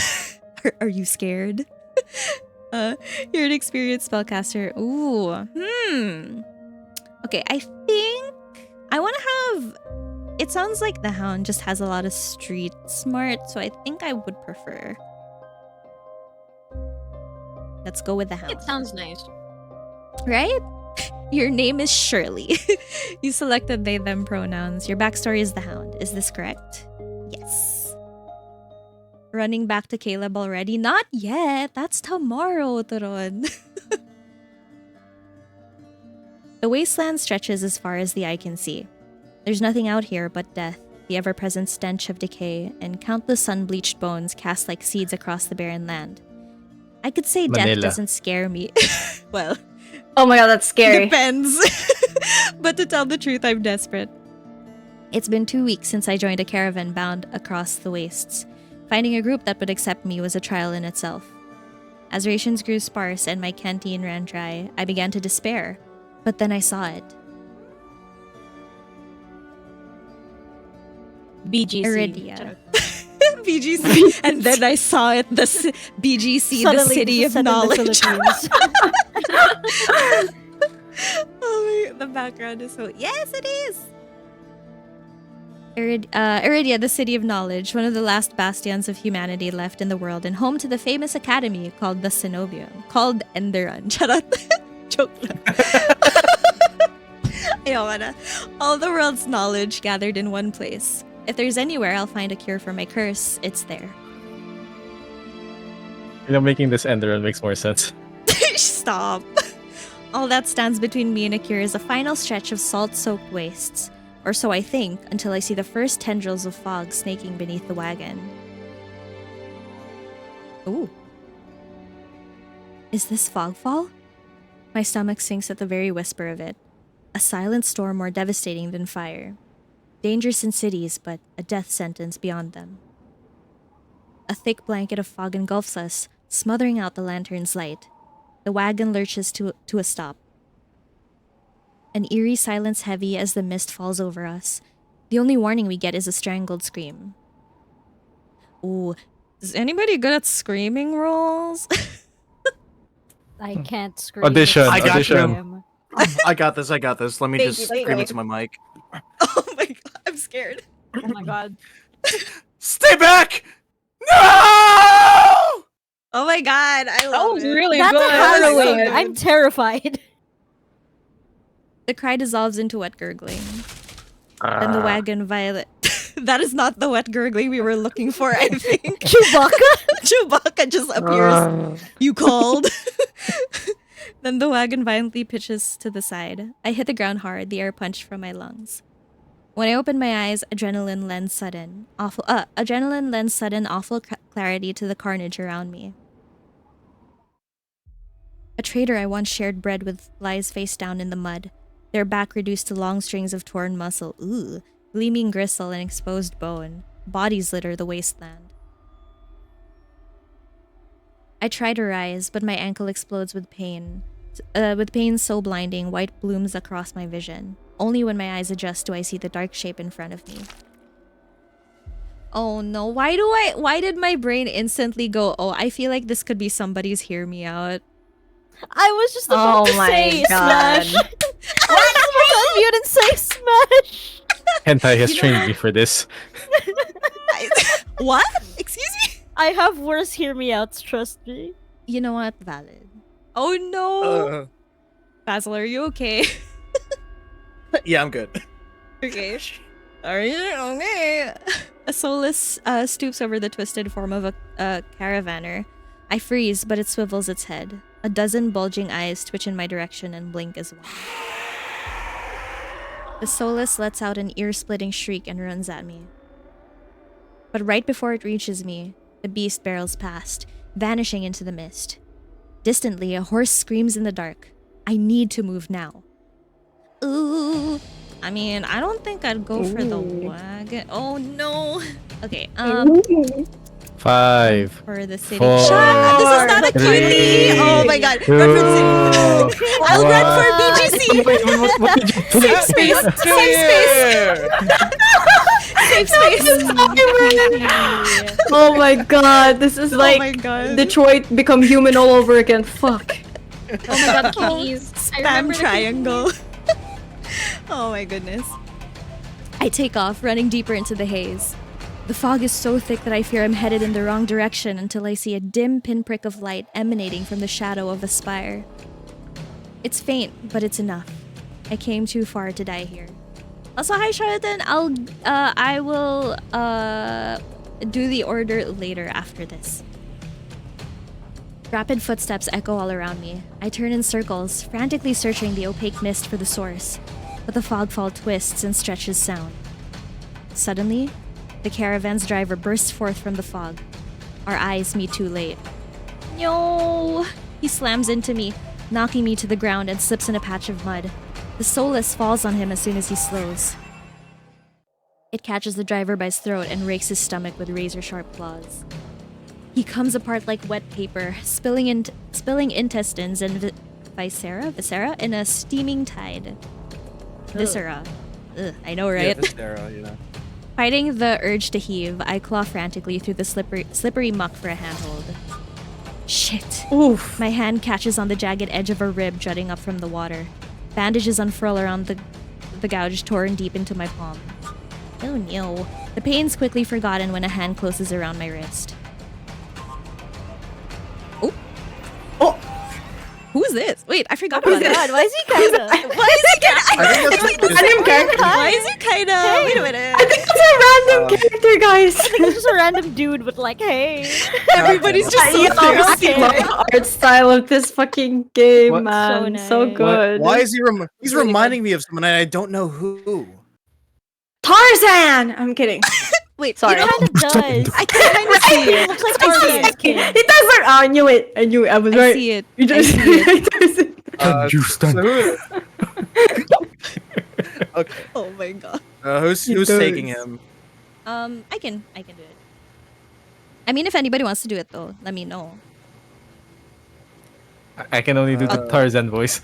A: Are you scared? You're an experienced spellcaster. Ooh. Okay, I think I want to have. It sounds like the Hound just has a lot of street smart, so I think I would prefer. Let's go with the Hound.
E: It sounds nice.
A: Right? Your name is Shirley. You selected they, them pronouns. Your backstory is the Hound. Is this correct? Yes. Running back to Caleb already? Not yet. That's tomorrow, Turon. The wasteland stretches as far as the eye can see. There's nothing out here but death, the ever-present stench of decay, and countless sun-bleached bones cast like seeds across the barren land. I could say death
F: Manila.
A: doesn't scare me. Well,
D: Oh my god, that's scary.
A: depends. But to tell the truth, I'm desperate. It's been 2 weeks since I joined a caravan bound across the wastes. Finding a group that would accept me was a trial in itself. As rations grew sparse and my canteen ran dry, I began to despair. But then I saw it.
E: BGC.
A: Iridia. BGC. And then I saw it, BGC, the
C: Suddenly,
A: city
C: this
A: of
C: is set in the
A: knowledge.
C: Philippines.
A: Oh my, the background is so... Yes, it is! Iridia, the city of knowledge, one of the last bastions of humanity left in the world, and home to the famous academy called the Cenobium, called Enderan. Charot. Joke lang. Ayoko na. All the world's knowledge gathered in one place. If there's anywhere I'll find a cure for my curse, it's there.
F: Making this Enderon makes more sense.
A: Stop. All that stands between me and a cure is a final stretch of salt-soaked wastes. Or so I think, until I see the first tendrils of fog snaking beneath the wagon. Ooh. Is this fogfall? My stomach sinks at the very whisper of it. A silent storm more devastating than fire. Dangerous in cities, but a death sentence beyond them. A thick blanket of fog engulfs us, smothering out the lantern's light. The wagon lurches to a stop. an eerie silence heavy as the mist falls over us. The only warning we get is a strangled scream. Ooh, is anybody good at screaming rolls?
C: I can't scream.
F: Audition,
C: it's
H: I got
F: audition.
C: him.
H: I got this. I got this. Let me
D: Thank
H: just
D: you, thank
H: scream
D: you.
H: into my mic.
A: Oh my god, I'm scared.
C: Oh my god.
H: Stay back! No!
A: Oh my god, I love
E: was
A: it.
E: really
C: That's
E: good.
C: harrowing.
A: good.
C: I'm terrified.
A: The cry dissolves into wet gurgling. Then the wagon violet. That is not the wet gurgling we were looking for, I think.
C: Chewbacca?
A: Chewbacca just appears. You called. Then the wagon violently pitches to the side. I hit the ground hard, the air punched from my lungs. When I opened my eyes, adrenaline lends sudden, awful clarity to the carnage around me. A trader I once shared bread with lies face down in the mud, their back reduced to long strings of torn muscle, gleaming gristle and exposed bone. Bodies litter the wasteland. I try to rise, but my ankle explodes with pain. With pain so blinding, white blooms across my vision. Only when my eyes adjust do I see the dark shape in front of me. Oh no, why did my brain instantly go, oh, I feel like this could be somebody's Hear Me Out.
C: I was just about to
D: my
C: say
D: god.
C: Smash. I was about to unmute and say Smash.
F: Hentai has trained me for this.
A: What? Excuse me?
C: I have worse Hear Me Outs, trust me.
A: You know what? Valid. Oh no! Basil, are you okay?
H: Yeah, I'm good.
A: Okay. Are you okay? A soulless stoops over the twisted form of a caravaner. I freeze, but it swivels its head. A dozen bulging eyes twitch in my direction and blink as one. The soulless lets out an ear-splitting shriek and runs at me. But right before it reaches me, the beast barrels past, vanishing into the mist. Distantly, a horse screams in the dark. I need to move now. Ooh. I mean, I don't think I'd go for the wagon. Oh no. Okay,
F: 5,
A: for the city.
F: 4,
A: Shut up! This is not a cutie! Oh my god. Run for the city. I'll run for BGC!
F: What did you do?
A: Safe space! Safe space! Safe space!
D: Oh my god, this is
A: Oh my
D: like
A: god.
D: Detroit become human all over again. Fuck.
E: Oh my god, kitties. I
A: Spam
E: remember the
A: triangle. Oh my goodness. I take off, running deeper into the haze. The fog is so thick that I fear I'm headed in the wrong direction until I see a dim pinprick of light emanating from the shadow of a spire. It's faint, but it's enough. I came too far to die here. Also, hi Charlatan. I will do the order later after this. Rapid footsteps echo all around me. I turn in circles, frantically searching the opaque mist for the source, but the fogfall twists and stretches sound. Suddenly, the caravan's driver bursts forth from the fog. Our eyes meet too late. No! He slams into me, knocking me to the ground and slips in a patch of mud. The soulless falls on him as soon as he slows. It catches the driver by his throat and rakes his stomach with razor-sharp claws. He comes apart like wet paper, spilling intestines and viscera in a steaming tide. Viscera. Ugh, I know, right?
H: Yeah, Viscera, you know.
A: Fighting the urge to heave, I claw frantically through the slippery muck for a handhold. Shit.
D: Oof.
A: My hand catches on the jagged edge of a rib jutting up from the water. Bandages unfurl around the gouge torn deep into my palm. Oh no. The pain's quickly forgotten when a hand closes around my wrist. Oh! Who's this? Wait, I forgot about that.
C: Why is he kind of?
A: Why is he kinda...
D: Random character.
A: Why is he kinda... Wait a minute.
D: I think it's a random character, guys.
C: I think it's just a random dude, but like, hey.
A: Everybody's just so
D: I
A: thirsty.
D: love the art style of this fucking game,
F: What?
D: man.
C: So
D: So
C: nice.
D: good.
H: Why is he? He's
C: Really
H: reminding me of someone, and I don't know who.
D: Tarzan? I'm kidding.
A: Wait,
D: Sorry.
A: you know,
C: Kind of does.
A: I kind of see
C: It
A: it.
C: looks like
A: I see
C: Tarzan's
A: it.
C: kid.
D: It does work. Oh, I knew it. I knew it. I was
A: I
D: right.
A: see it.
D: You just.
F: Can you stand?
H: Okay.
A: Oh my god.
H: Who's
D: He
H: taking
D: does.
H: him?
A: I can do it. I mean, if anybody wants to do it though, let me know.
F: I can only do the Tarzan voice.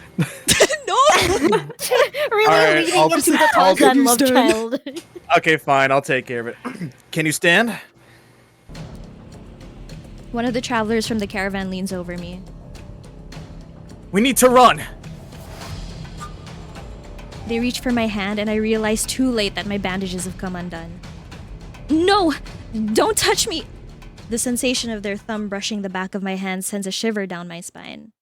A: No!
C: Really
G: Alright,
C: leading
G: I'll-
C: into the
G: I'll-
C: Tarzan love child.
G: Okay, fine. I'll take care of it. Can you stand?
A: One of the travelers from the caravan leans over me.
G: We need to run.
A: They reach for my hand, and I realize too late that my bandages have come undone. No! Don't touch me! The sensation of their thumb brushing the back of my hand sends a shiver down my spine.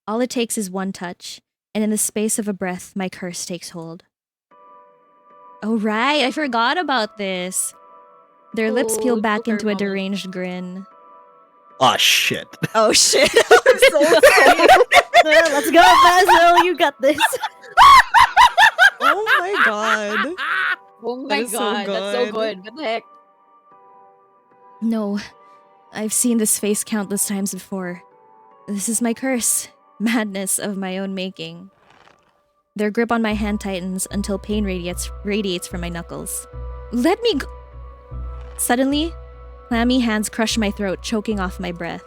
A: All it takes is one touch, and in the space of a breath, my curse takes hold. Oh right, I forgot about this. Their lips peel
E: Oh,
A: back
E: Joker
A: into a
E: moment.
A: deranged grin.
H: Ah, shit.
A: Oh shit.
C: Let's go, Basil. You got this.
A: Oh my god.
E: Oh
A: That
E: my
A: is so
E: god, that's so
A: good.
E: good. What the heck?
A: No, I've seen this face countless times before. This is my curse. Madness of my own making. Their grip on my hand tightens until pain radiates from my knuckles. Let me go! Suddenly, clammy hands crush my throat, choking off my breath.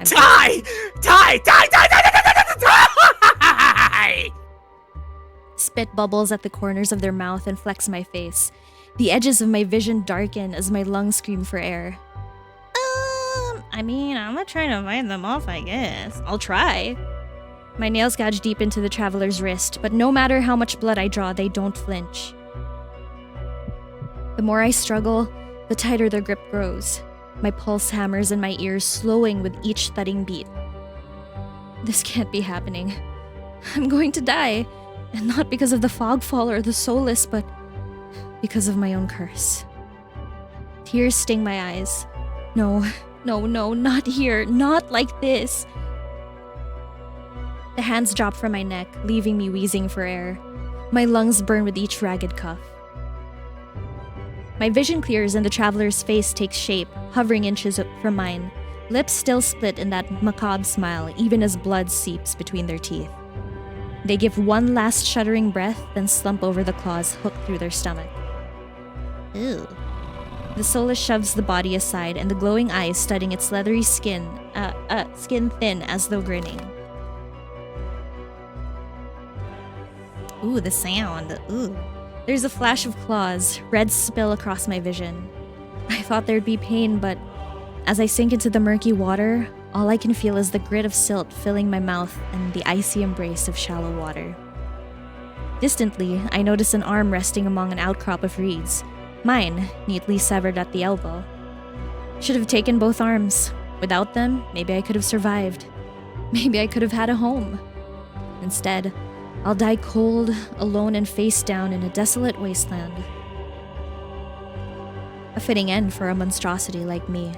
G: Tie!
A: Spit bubbles at the corners of their mouth and flecks my face. The edges of my vision darken as my lungs scream for air. I'm gonna try to bite them off, I guess. I'll try. My nails gouge deep into the traveler's wrist, but no matter how much blood I draw, they don't flinch. The more I struggle, the tighter their grip grows. My pulse hammers in my ears, slowing with each thudding beat. This can't be happening. I'm going to die. And not because of the fogfall or the soulless, but because of my own curse. Tears sting my eyes. No, not here. Not like this. The hands drop from my neck, leaving me wheezing for air. My lungs burn with each ragged cuff. My vision clears and the traveler's face takes shape, hovering inches from mine. Lips still split in that macabre smile, even as blood seeps between their teeth. They give one last shuddering breath, then slump over the claws hooked through their stomach. Ew. The soulless shoves the body aside, and the glowing eyes studying its leathery skin thin as though grinning. Ooh, the sound. Ooh. There's a flash of claws, red spill across my vision. I thought there'd be pain, but as I sink into the murky water, all I can feel is the grit of silt filling my mouth and the icy embrace of shallow water. Distantly, I notice an arm resting among an outcrop of reeds, mine neatly severed at the elbow. Should have taken both arms. Without them, maybe I could have survived. Maybe I could have had a home. Instead, I'll die cold, alone and face down in a desolate wasteland. A fitting end for a monstrosity like me.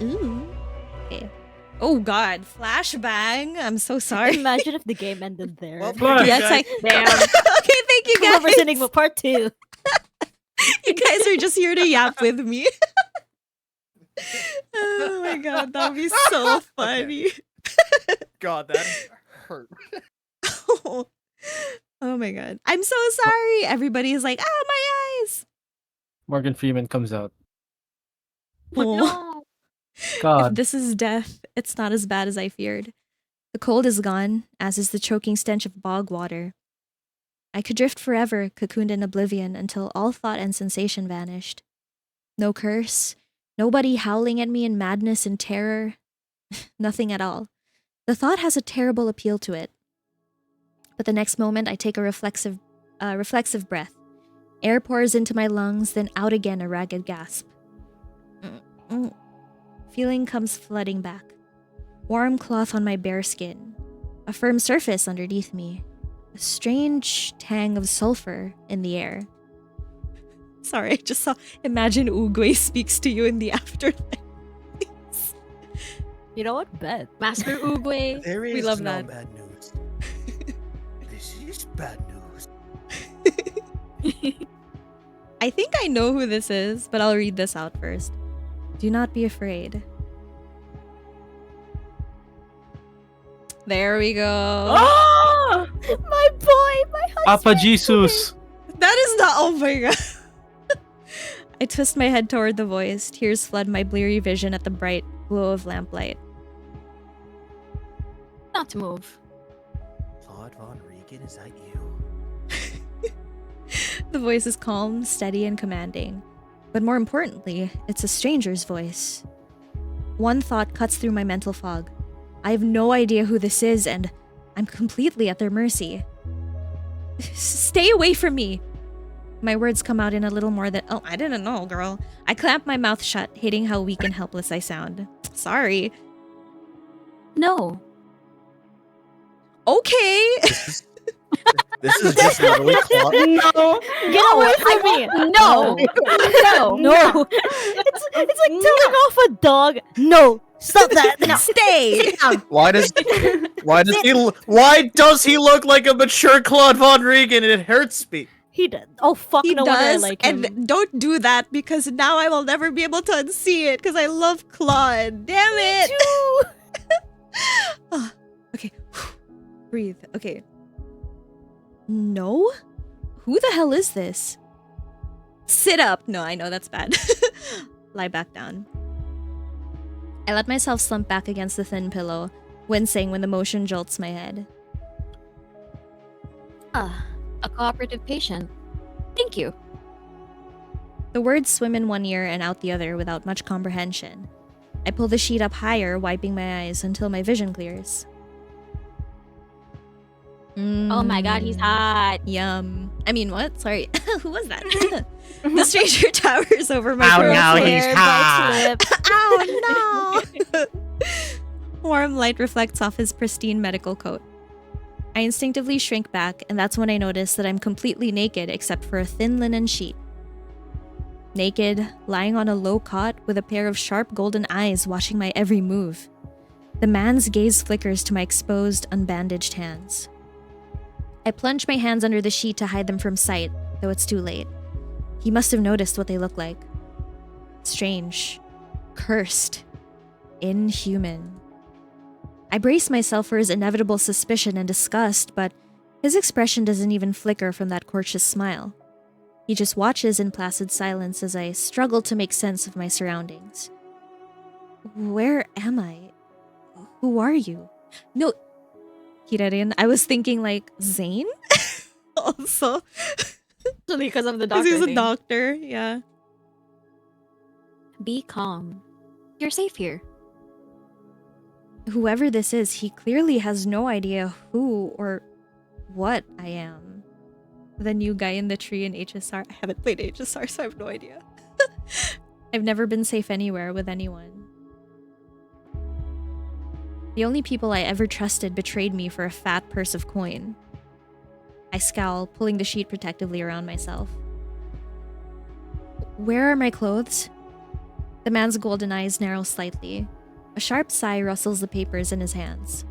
A: Ooh. Okay. Oh god, flashbang. I'm so sorry.
C: Imagine if the game ended there.
G: Well,
F: Flash.
A: Yes, I.
E: Damn.
A: Okay, thank you guys.
C: Clover's Enigma Part 2.
A: You guys are just here to yap with me. Oh my god, that'd be so funny.
G: God, that hurt.
A: Oh my god. I'm so sorry. Everybody's like, my eyes.
F: Morgan Freeman comes out.
A: Oh.
E: No.
A: If
F: God.
A: this is death, it's not as bad as I feared. The cold is gone, as is the choking stench of bog water. I could drift forever, cocooned in oblivion, until all thought and sensation vanished. No curse, nobody howling at me in madness and terror. Nothing at all. The thought has a terrible appeal to it. But the next moment, I take a reflexive breath. Air pours into my lungs, then out again a ragged gasp. Feeling comes flooding back. Warm cloth on my bare skin. A firm surface underneath me. A strange tang of sulfur in the air. Sorry, I just saw. Imagine Uguay speaks to you in the afterlife.
C: You know what? Bet.
E: Master Uguay.
H: There is
A: We love
H: no
A: that.
H: bad news. This is bad news.
A: I think I know who this is, but I'll read this out first. Do not be afraid. There we go.
C: Oh! My boy! My husband!
F: Papa Jesus.
A: That is not. Oh my god. I twist my head toward the voice. Tears flood my bleary vision at the bright glow of lamplight.
E: Not to move.
H: Claude Von Regan, is that you?
A: The voice is calm, steady, and commanding. But more importantly, it's a stranger's voice. One thought cuts through my mental fog. I have no idea who this is, and I'm completely at their mercy. Stay away from me! My words come out in a little more than, oh, I didn't know, girl. I clamp my mouth shut, hating how weak and helpless I sound. Sorry.
E: No.
A: Okay!
H: This is just literally Claude.
C: No, get away from me!
E: No. No.
C: No, it's like telling off a dog. No, stop that. No.
A: Stay!
H: Why does he look like a mature Claude Von Regan? It hurts me.
C: He does. Oh fuck!
A: He
C: No wonder I
A: does,
C: like him.
A: and don't do that because now I will never be able to unsee it because I love Claude. Damn it! Ah, okay, breathe. Okay. No? Who the hell is this? Sit up. No, I know that's bad. Lie back down. I let myself slump back against the thin pillow, wincing when the motion jolts my head.
E: A cooperative patient. Thank you.
A: The words swim in one ear and out the other without much comprehension. I pull the sheet up higher, wiping my eyes until my vision clears.
E: Oh my god, he's hot.
A: Yum. I mean, what? Sorry. Who was that? The stranger towers over my
I: Oh
A: throat.
I: no, he's
C: Hair,
I: hot.
C: butt slip.
A: Oh no! Warm light reflects off his pristine medical coat. I instinctively shrink back, and that's when I notice that I'm completely naked except for a thin linen sheet. Naked, lying on a low cot with a pair of sharp golden eyes watching my every move. The man's gaze flickers to my exposed, unbandaged hands. I plunge my hands under the sheet to hide them from sight, though it's too late. He must have noticed what they look like. Strange. Cursed. Inhuman. I brace myself for his inevitable suspicion and disgust, but his expression doesn't even flicker from that courteous smile. He just watches in placid silence as I struggle to make sense of my surroundings. Where am I? Who are you? No, Kirarin, I was thinking like Zane? Also.
E: Actually, because of the
A: Because
E: doctor
A: he's a
E: thing.
A: doctor, yeah.
E: Be calm. You're safe here.
A: Whoever this is, he clearly has no idea who or what I am. The new guy in the tree in HSR. I haven't played HSR, so I have no idea. I've never been safe anywhere with anyone. The only people I ever trusted betrayed me for a fat purse of coin. I scowl, pulling the sheet protectively around myself. Where are my clothes? The man's golden eyes narrow slightly. A sharp sigh rustles the papers in his hands.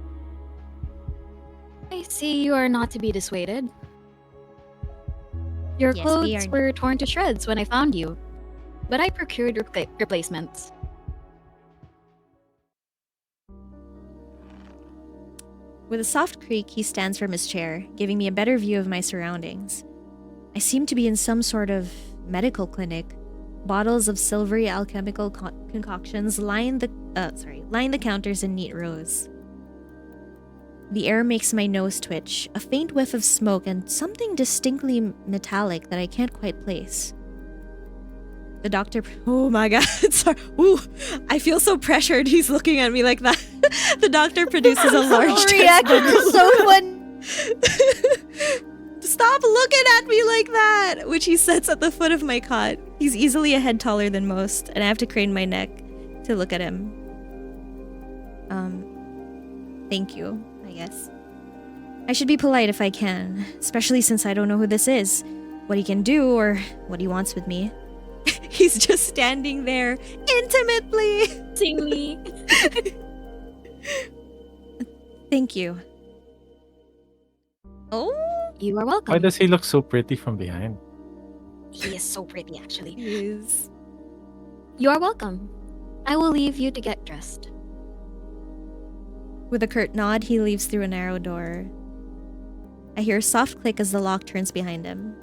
E: I see you are not to be dissuaded. Your
A: Yes, we
E: clothes
A: are.
E: were torn to shreds when I found you, but I procured replacements.
A: With a soft creak, he stands from his chair, giving me a better view of my surroundings. I seem to be in some sort of medical clinic. Bottles of silvery alchemical concoctions line the counters in neat rows. The air makes my nose twitch, a faint whiff of smoke and something distinctly metallic that I can't quite place. The doctor... Oh my god, sorry. Ooh, I feel so pressured. He's looking at me like that. The doctor produces a large...
C: reaction is so fun.
A: Stop looking at me like that! Which he sets at the foot of my cot. He's easily a head taller than most, and I have to crane my neck to look at him. Thank you, I guess. I should be polite if I can, especially since I don't know who this is, what he can do, or what he wants with me. He's just standing there, intimately!
E: Sing me.
A: Thank you. Oh?
E: You are welcome.
F: Why does he look so pretty from behind?
E: He is so pretty, actually.
A: He is.
E: You are welcome. I will leave you to get dressed.
A: With a curt nod, he leaves through a narrow door. I hear a soft click as the lock turns behind him.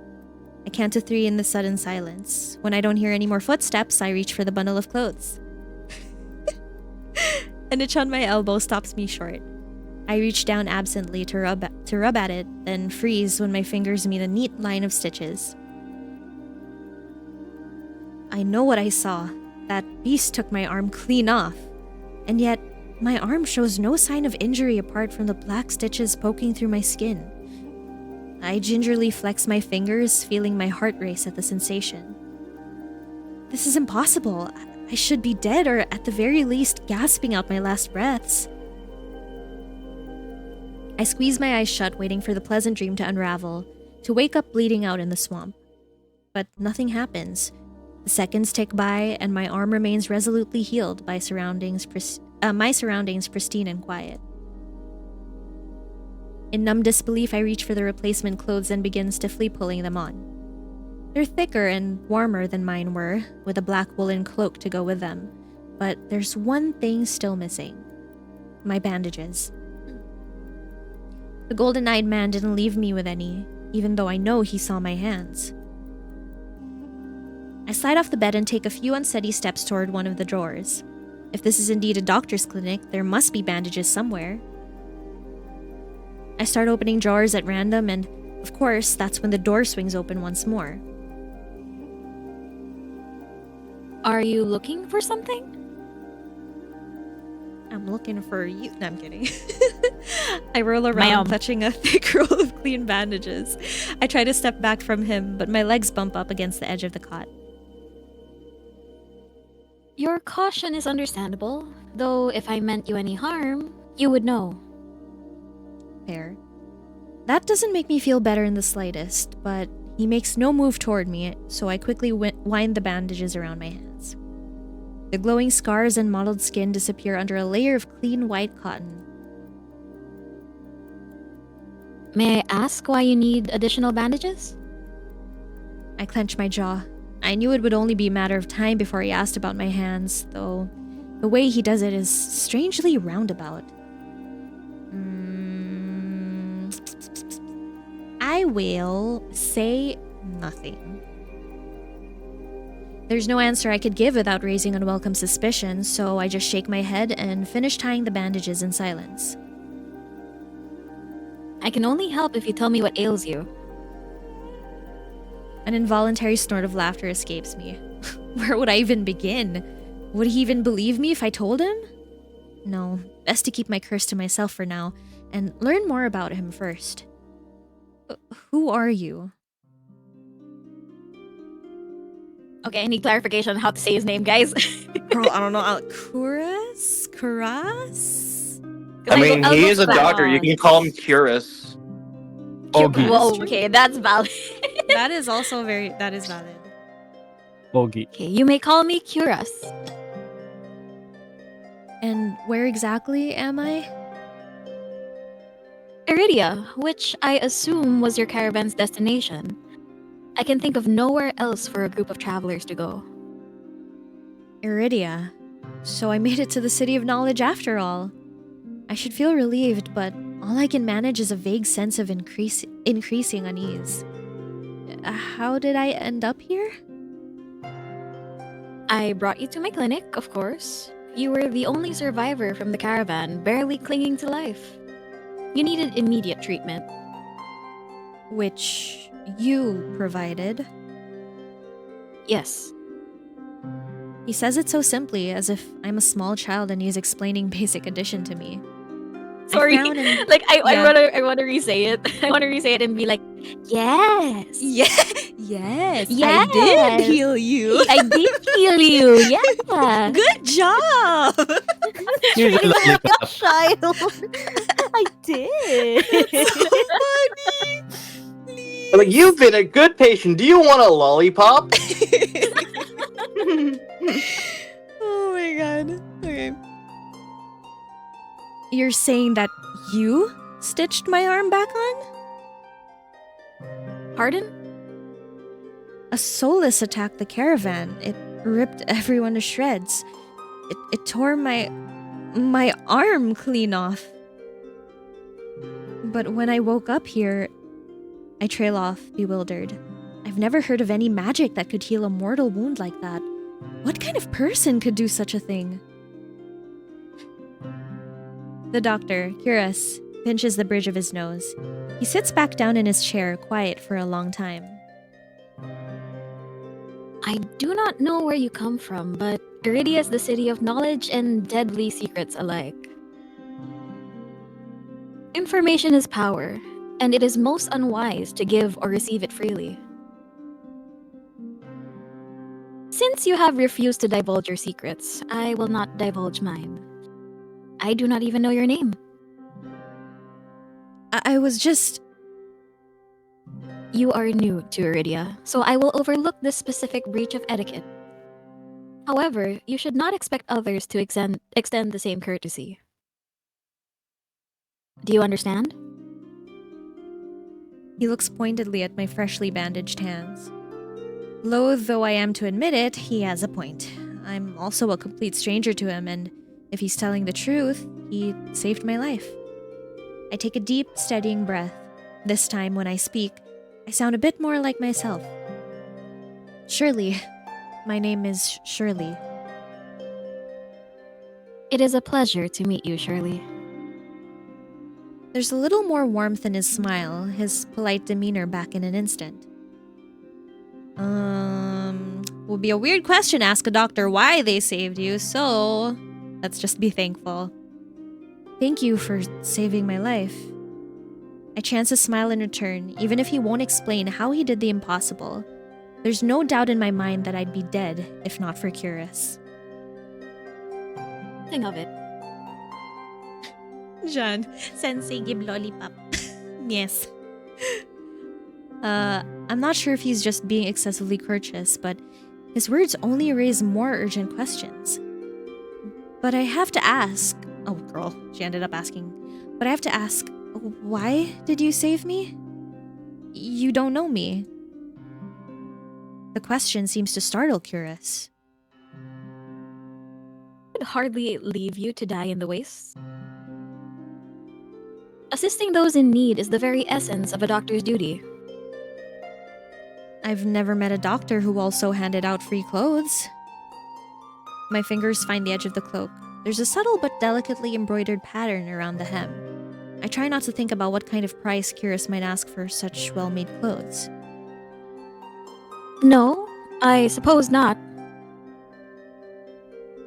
A: I count to 3 in the sudden silence. When I don't hear any more footsteps, I reach for the bundle of clothes. An itch on my elbow stops me short. I reach down absently to rub at it, then freeze when my fingers meet a neat line of stitches. I know what I saw. That beast took my arm clean off. And yet, my arm shows no sign of injury apart from the black stitches poking through my skin. I gingerly flex my fingers, feeling my heart race at the sensation. This is impossible. I should be dead, or at the very least, gasping out my last breaths. I squeeze my eyes shut, waiting for the pleasant dream to unravel, to wake up bleeding out in the swamp. But nothing happens. The seconds tick by, and my arm remains resolutely healed by my surroundings pristine and quiet. In numb disbelief, I reach for the replacement clothes and begin stiffly pulling them on. They're thicker and warmer than mine were, with a black woolen cloak to go with them. But there's one thing still missing. My bandages. The golden-eyed man didn't leave me with any, even though I know he saw my hands. I slide off the bed and take a few unsteady steps toward one of the drawers. If this is indeed a doctor's clinic, there must be bandages somewhere. I start opening drawers at random, and of course, that's when the door swings open once more.
E: Are you looking for something?
A: I'm looking for you. No, I'm kidding. I roll around, clutching a thick roll of clean bandages. I try to step back from him, but my legs bump up against the edge of the cot.
E: Your caution is understandable, though if I meant you any harm, you would know.
A: Fair. That doesn't make me feel better in the slightest, but he makes no move toward me, so I quickly wind the bandages around my hands. The glowing scars and mottled skin disappear under a layer of clean white cotton.
E: May I ask why you need additional bandages?
A: I clench my jaw. I knew it would only be a matter of time before he asked about my hands, though the way he does it is strangely roundabout. I will say nothing. There's no answer I could give without raising unwelcome suspicion, so I just shake my head and finish tying the bandages in silence.
E: I can only help if you tell me what ails you.
A: An involuntary snort of laughter escapes me. Where would I even begin? Would he even believe me if I told him? No, best to keep my curse to myself for now, and learn more about him first. Who are you?
E: Okay, I need clarification on how to say his name, guys.
A: Girl, I don't know. Kuras? Kuras?
B: I mean, he is a doctor. You can call him Curus.
F: Bogi.
E: Whoa, okay, that's valid.
A: That is also that is valid.
F: Bogi.
E: Okay, you may call me Curas.
A: And where exactly am I?
E: Iridia, which I assume was your caravan's destination. I can think of nowhere else for a group of travelers to go.
A: Iridia. So I made it to the City of Knowledge after all. I should feel relieved, but all I can manage is a vague sense of increasing unease. How did I end up here?
E: I brought you to my clinic, of course. You were the only survivor from the caravan, barely clinging to life. You needed immediate treatment.
A: Which you provided.
E: Yes.
A: He says it so simply, as if I'm a small child and he's explaining basic addition to me.
E: Sorry,
A: and,
E: like I want to re-say it. I want to re-say it and be like, yes,
A: yes,
E: yes,
A: I did heal you.
E: I did heal you. Yeah,
A: Good job.
F: You're just like a
C: Child. I did.
A: So funny.
B: Like, you've been a good patient. Do you want a lollipop?
A: Oh my god. Okay. You're saying that you stitched my arm back on?
E: Pardon?
A: A soulless attacked the caravan. It ripped everyone to shreds. It tore my arm clean off. But when I woke up here, I trail off, bewildered. I've never heard of any magic that could heal a mortal wound like that. What kind of person could do such a thing? The doctor, curious, pinches the bridge of his nose. He sits back down in his chair, quiet for a long time.
E: I do not know where you come from, but Iridia is the city of knowledge and deadly secrets alike. Information is power, and it is most unwise to give or receive it freely. Since you have refused to divulge your secrets, I will not divulge mine. I do not even know your name.
A: I was just...
E: You are new to Iridia, so I will overlook this specific breach of etiquette. However, you should not expect others to extend the same courtesy. Do you understand?
A: He looks pointedly at my freshly bandaged hands. Loath though I am to admit it, he has a point. I'm also a complete stranger to him, and if he's telling the truth, he saved my life. I take a deep, steadying breath. This time, when I speak, I sound a bit more like myself. Shirley. My name is Shirley.
E: It is a pleasure to meet you, Shirley.
A: There's a little more warmth in his smile, his polite demeanor back in an instant. Would be a weird question to ask a doctor why they saved you, so let's just be thankful. Thank you for saving my life. I chance a smile in return, even if he won't explain how he did the impossible. There's no doubt in my mind that I'd be dead if not for Curious.
E: Think of it.
A: Jean, sensei give lollipop. Yes. I'm not sure if he's just being excessively courteous, but his words only raise more urgent questions. But I have to ask... Oh, girl, she ended up asking. But I have to ask, why did you save me? You don't know me. The question seems to startle Curious.
E: I would hardly leave you to die in the wastes. Assisting those in need is the very essence of a doctor's duty.
A: I've never met a doctor who also handed out free clothes. My fingers find the edge of the cloak. There's a subtle but delicately embroidered pattern around the hem. I try not to think about what kind of price Curious might ask for such well-made clothes.
E: No, I suppose not.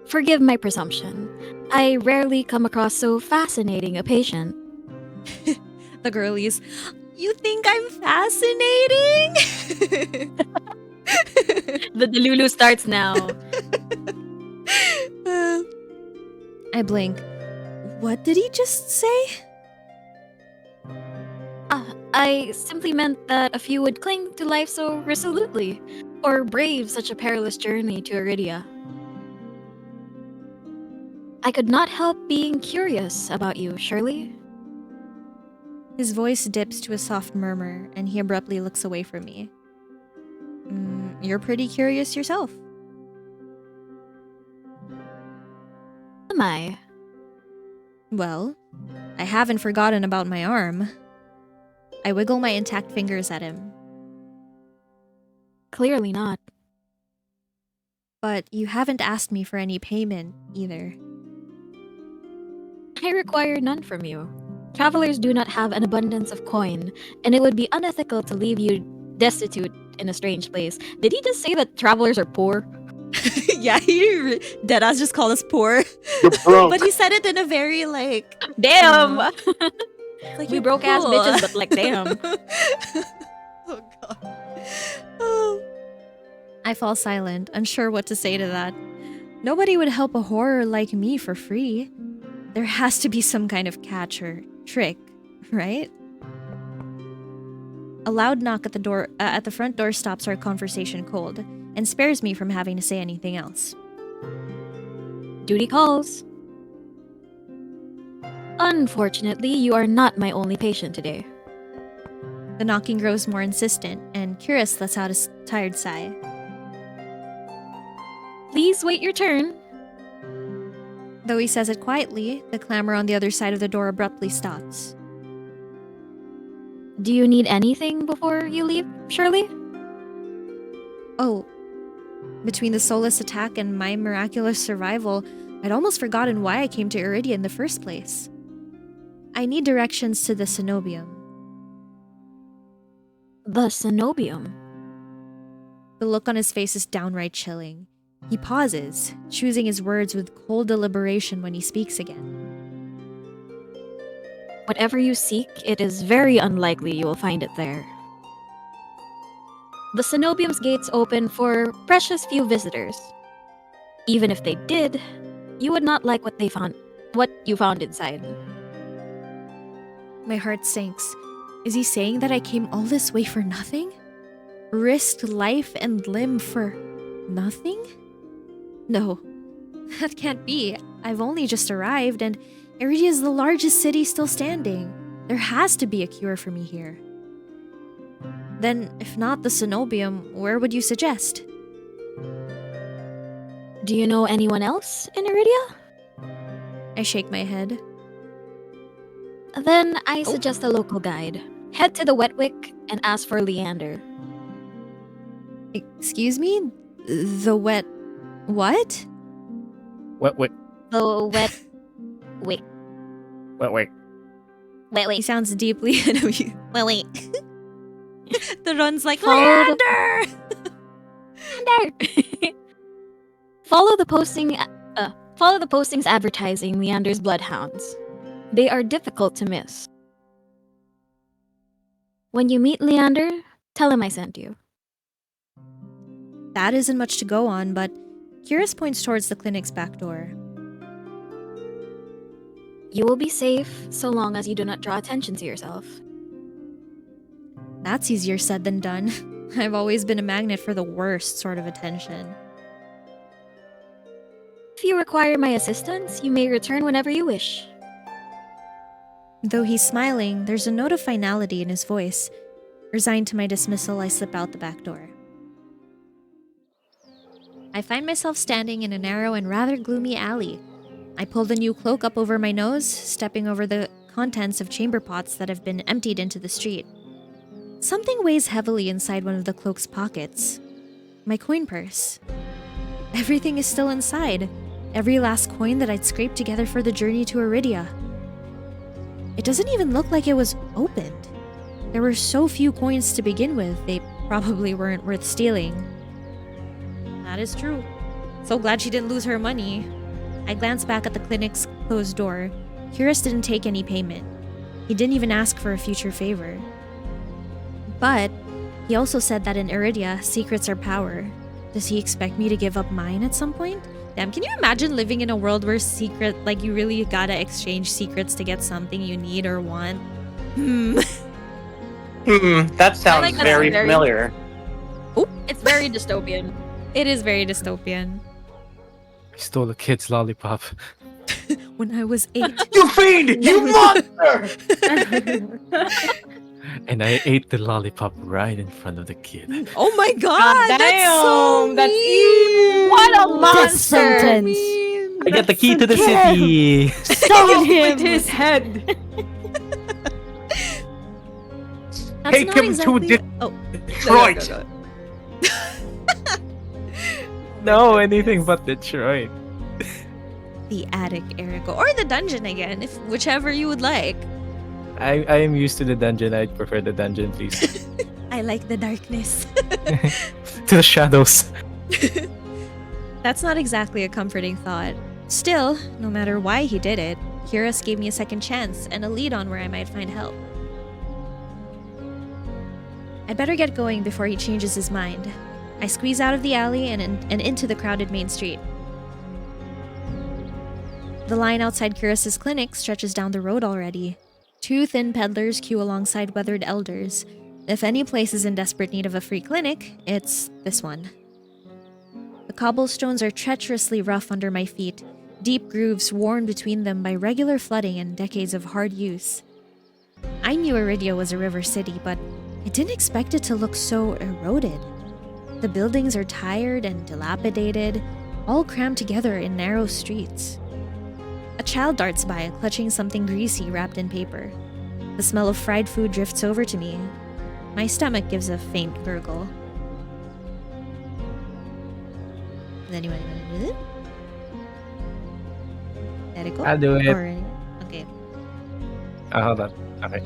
E: Forgive my presumption. I rarely come across so fascinating a patient.
A: The girlies, you think I'm fascinating?
E: The Delulu starts now.
A: I blink. What did he just say?
E: I simply meant that a few would cling to life so resolutely, or brave such a perilous journey to Iridia. I could not help being curious about you, Shirley.
A: His voice dips to a soft murmur, and he abruptly looks away from me. You're pretty curious yourself.
E: Am I?
A: Well, I haven't forgotten about my arm. I wiggle my intact fingers at him.
E: Clearly not.
A: But you haven't asked me for any payment, either.
E: I require none from you. Travelers do not have an abundance of coin, and it would be unethical to leave you destitute in a strange place. Did he just say that travelers are poor?
A: Yeah, he deadass just called us poor.
B: You're broke.
A: But he said it in a very, like...
E: Damn!
A: like
E: We
A: you're
E: broke ass
A: cool.
E: bitches, but like, damn.
A: Oh, God. Oh. I fall silent, unsure what to say to that. Nobody would help a horror like me for free. There has to be some kind of catch or trick, right? A loud knock at the door, at the front door stops our conversation cold and spares me from having to say anything else.
E: Duty calls. Unfortunately, you are not my only patient today.
A: The knocking grows more insistent, and Curious lets out a tired sigh.
E: Please wait your turn.
A: Though he says it quietly, the clamor on the other side of the door abruptly stops.
E: Do you need anything before you leave, Shirley?
A: Oh, between the soulless attack and my miraculous survival, I'd almost forgotten why I came to Iridia in the first place. I need directions to the cenobium.
E: The cenobium.
A: The look on his face is downright chilling. He pauses, choosing his words with cold deliberation when he speaks again.
E: Whatever you seek, it is very unlikely you will find it there. The cenobium's gates open for precious few visitors. Even if they did, you would not like what you found inside.
A: My heart sinks. Is he saying that I came all this way for nothing? Risked life and limb for nothing? No, that can't be. I've only just arrived, and Iridia is the largest city still standing. There has to be a cure for me here. Then, if not the cenobium, where would you suggest?
E: Do you know anyone else in Iridia?
A: I shake my head.
E: Then I suggest a local guide. Head to the Wetwick and ask for Leander.
A: Excuse me? The wet... what?
F: Wait.
E: The Wetwick.
F: Wait.
A: He sounds deeply annoyed. Wait. The run's like,
E: Follow
A: Leander!
E: Follow the postings advertising Leander's bloodhounds. They are difficult to miss. When you meet Leander, tell him I sent you.
A: That isn't much to go on, but Curious points towards the clinic's back door.
E: You will be safe so long as you do not draw attention to yourself.
A: That's easier said than done. I've always been a magnet for the worst sort of attention.
E: If you require my assistance, you may return whenever you wish.
A: Though he's smiling, there's a note of finality in his voice. Resigned to my dismissal, I slip out the back door. I find myself standing in a narrow and rather gloomy alley. I pull the new cloak up over my nose, stepping over the contents of chamber pots that have been emptied into the street. Something weighs heavily inside one of the cloak's pockets. My coin purse. Everything is still inside. Every last coin that I'd scraped together for the journey to Iridia. It doesn't even look like it was opened. There were so few coins to begin with, they probably weren't worth stealing. That is true. So glad she didn't lose her money. I glanced back at the clinic's closed door. Curious didn't take any payment. He didn't even ask for a future favor. But he also said that in Iridia, secrets are power. Does he expect me to give up mine at some point? Damn, can you imagine living in a world where you really gotta exchange secrets to get something you need or want?
B: That sounds
C: like that
B: very
C: very-
B: familiar.
C: It's very dystopian.
A: It is very dystopian.
F: I stole a kid's lollipop.
A: When I was 8.
B: You fiend! You monster!
F: And I ate the lollipop right in front of the kid.
A: Oh my god! That's so
J: that's
A: mean!
C: What a
D: Death
C: monster!
D: sentence.
F: I got the key to the city.
J: Stone him with his head.
A: That's
B: Take
A: not
B: him to
A: exactly... Oh,
B: Detroit!
A: go.
F: No, anything but Detroit.
A: The attic, Erico. Or the dungeon again, if whichever you would like.
F: I am used to the dungeon. I'd prefer the dungeon, please.
A: I like the darkness.
F: To the shadows.
A: That's not exactly a comforting thought. Still, no matter why he did it, Curious gave me a second chance and a lead on where I might find help. I'd better get going before he changes his mind. I squeeze out of the alley and into the crowded main street. The line outside Curious's clinic stretches down the road already. 2 thin peddlers queue alongside weathered elders. If any place is in desperate need of a free clinic, it's this one. The cobblestones are treacherously rough under my feet, deep grooves worn between them by regular flooding and decades of hard use. I knew Iridia was a river city, but I didn't expect it to look so eroded. The buildings are tired and dilapidated, all crammed together in narrow streets. A child darts by, clutching something greasy wrapped in paper. The smell of fried food drifts over to me. My stomach gives a faint gurgle. Does anyone want to do it? Erico?
F: I'll do it.
A: Or, okay.
F: Hold on. Okay.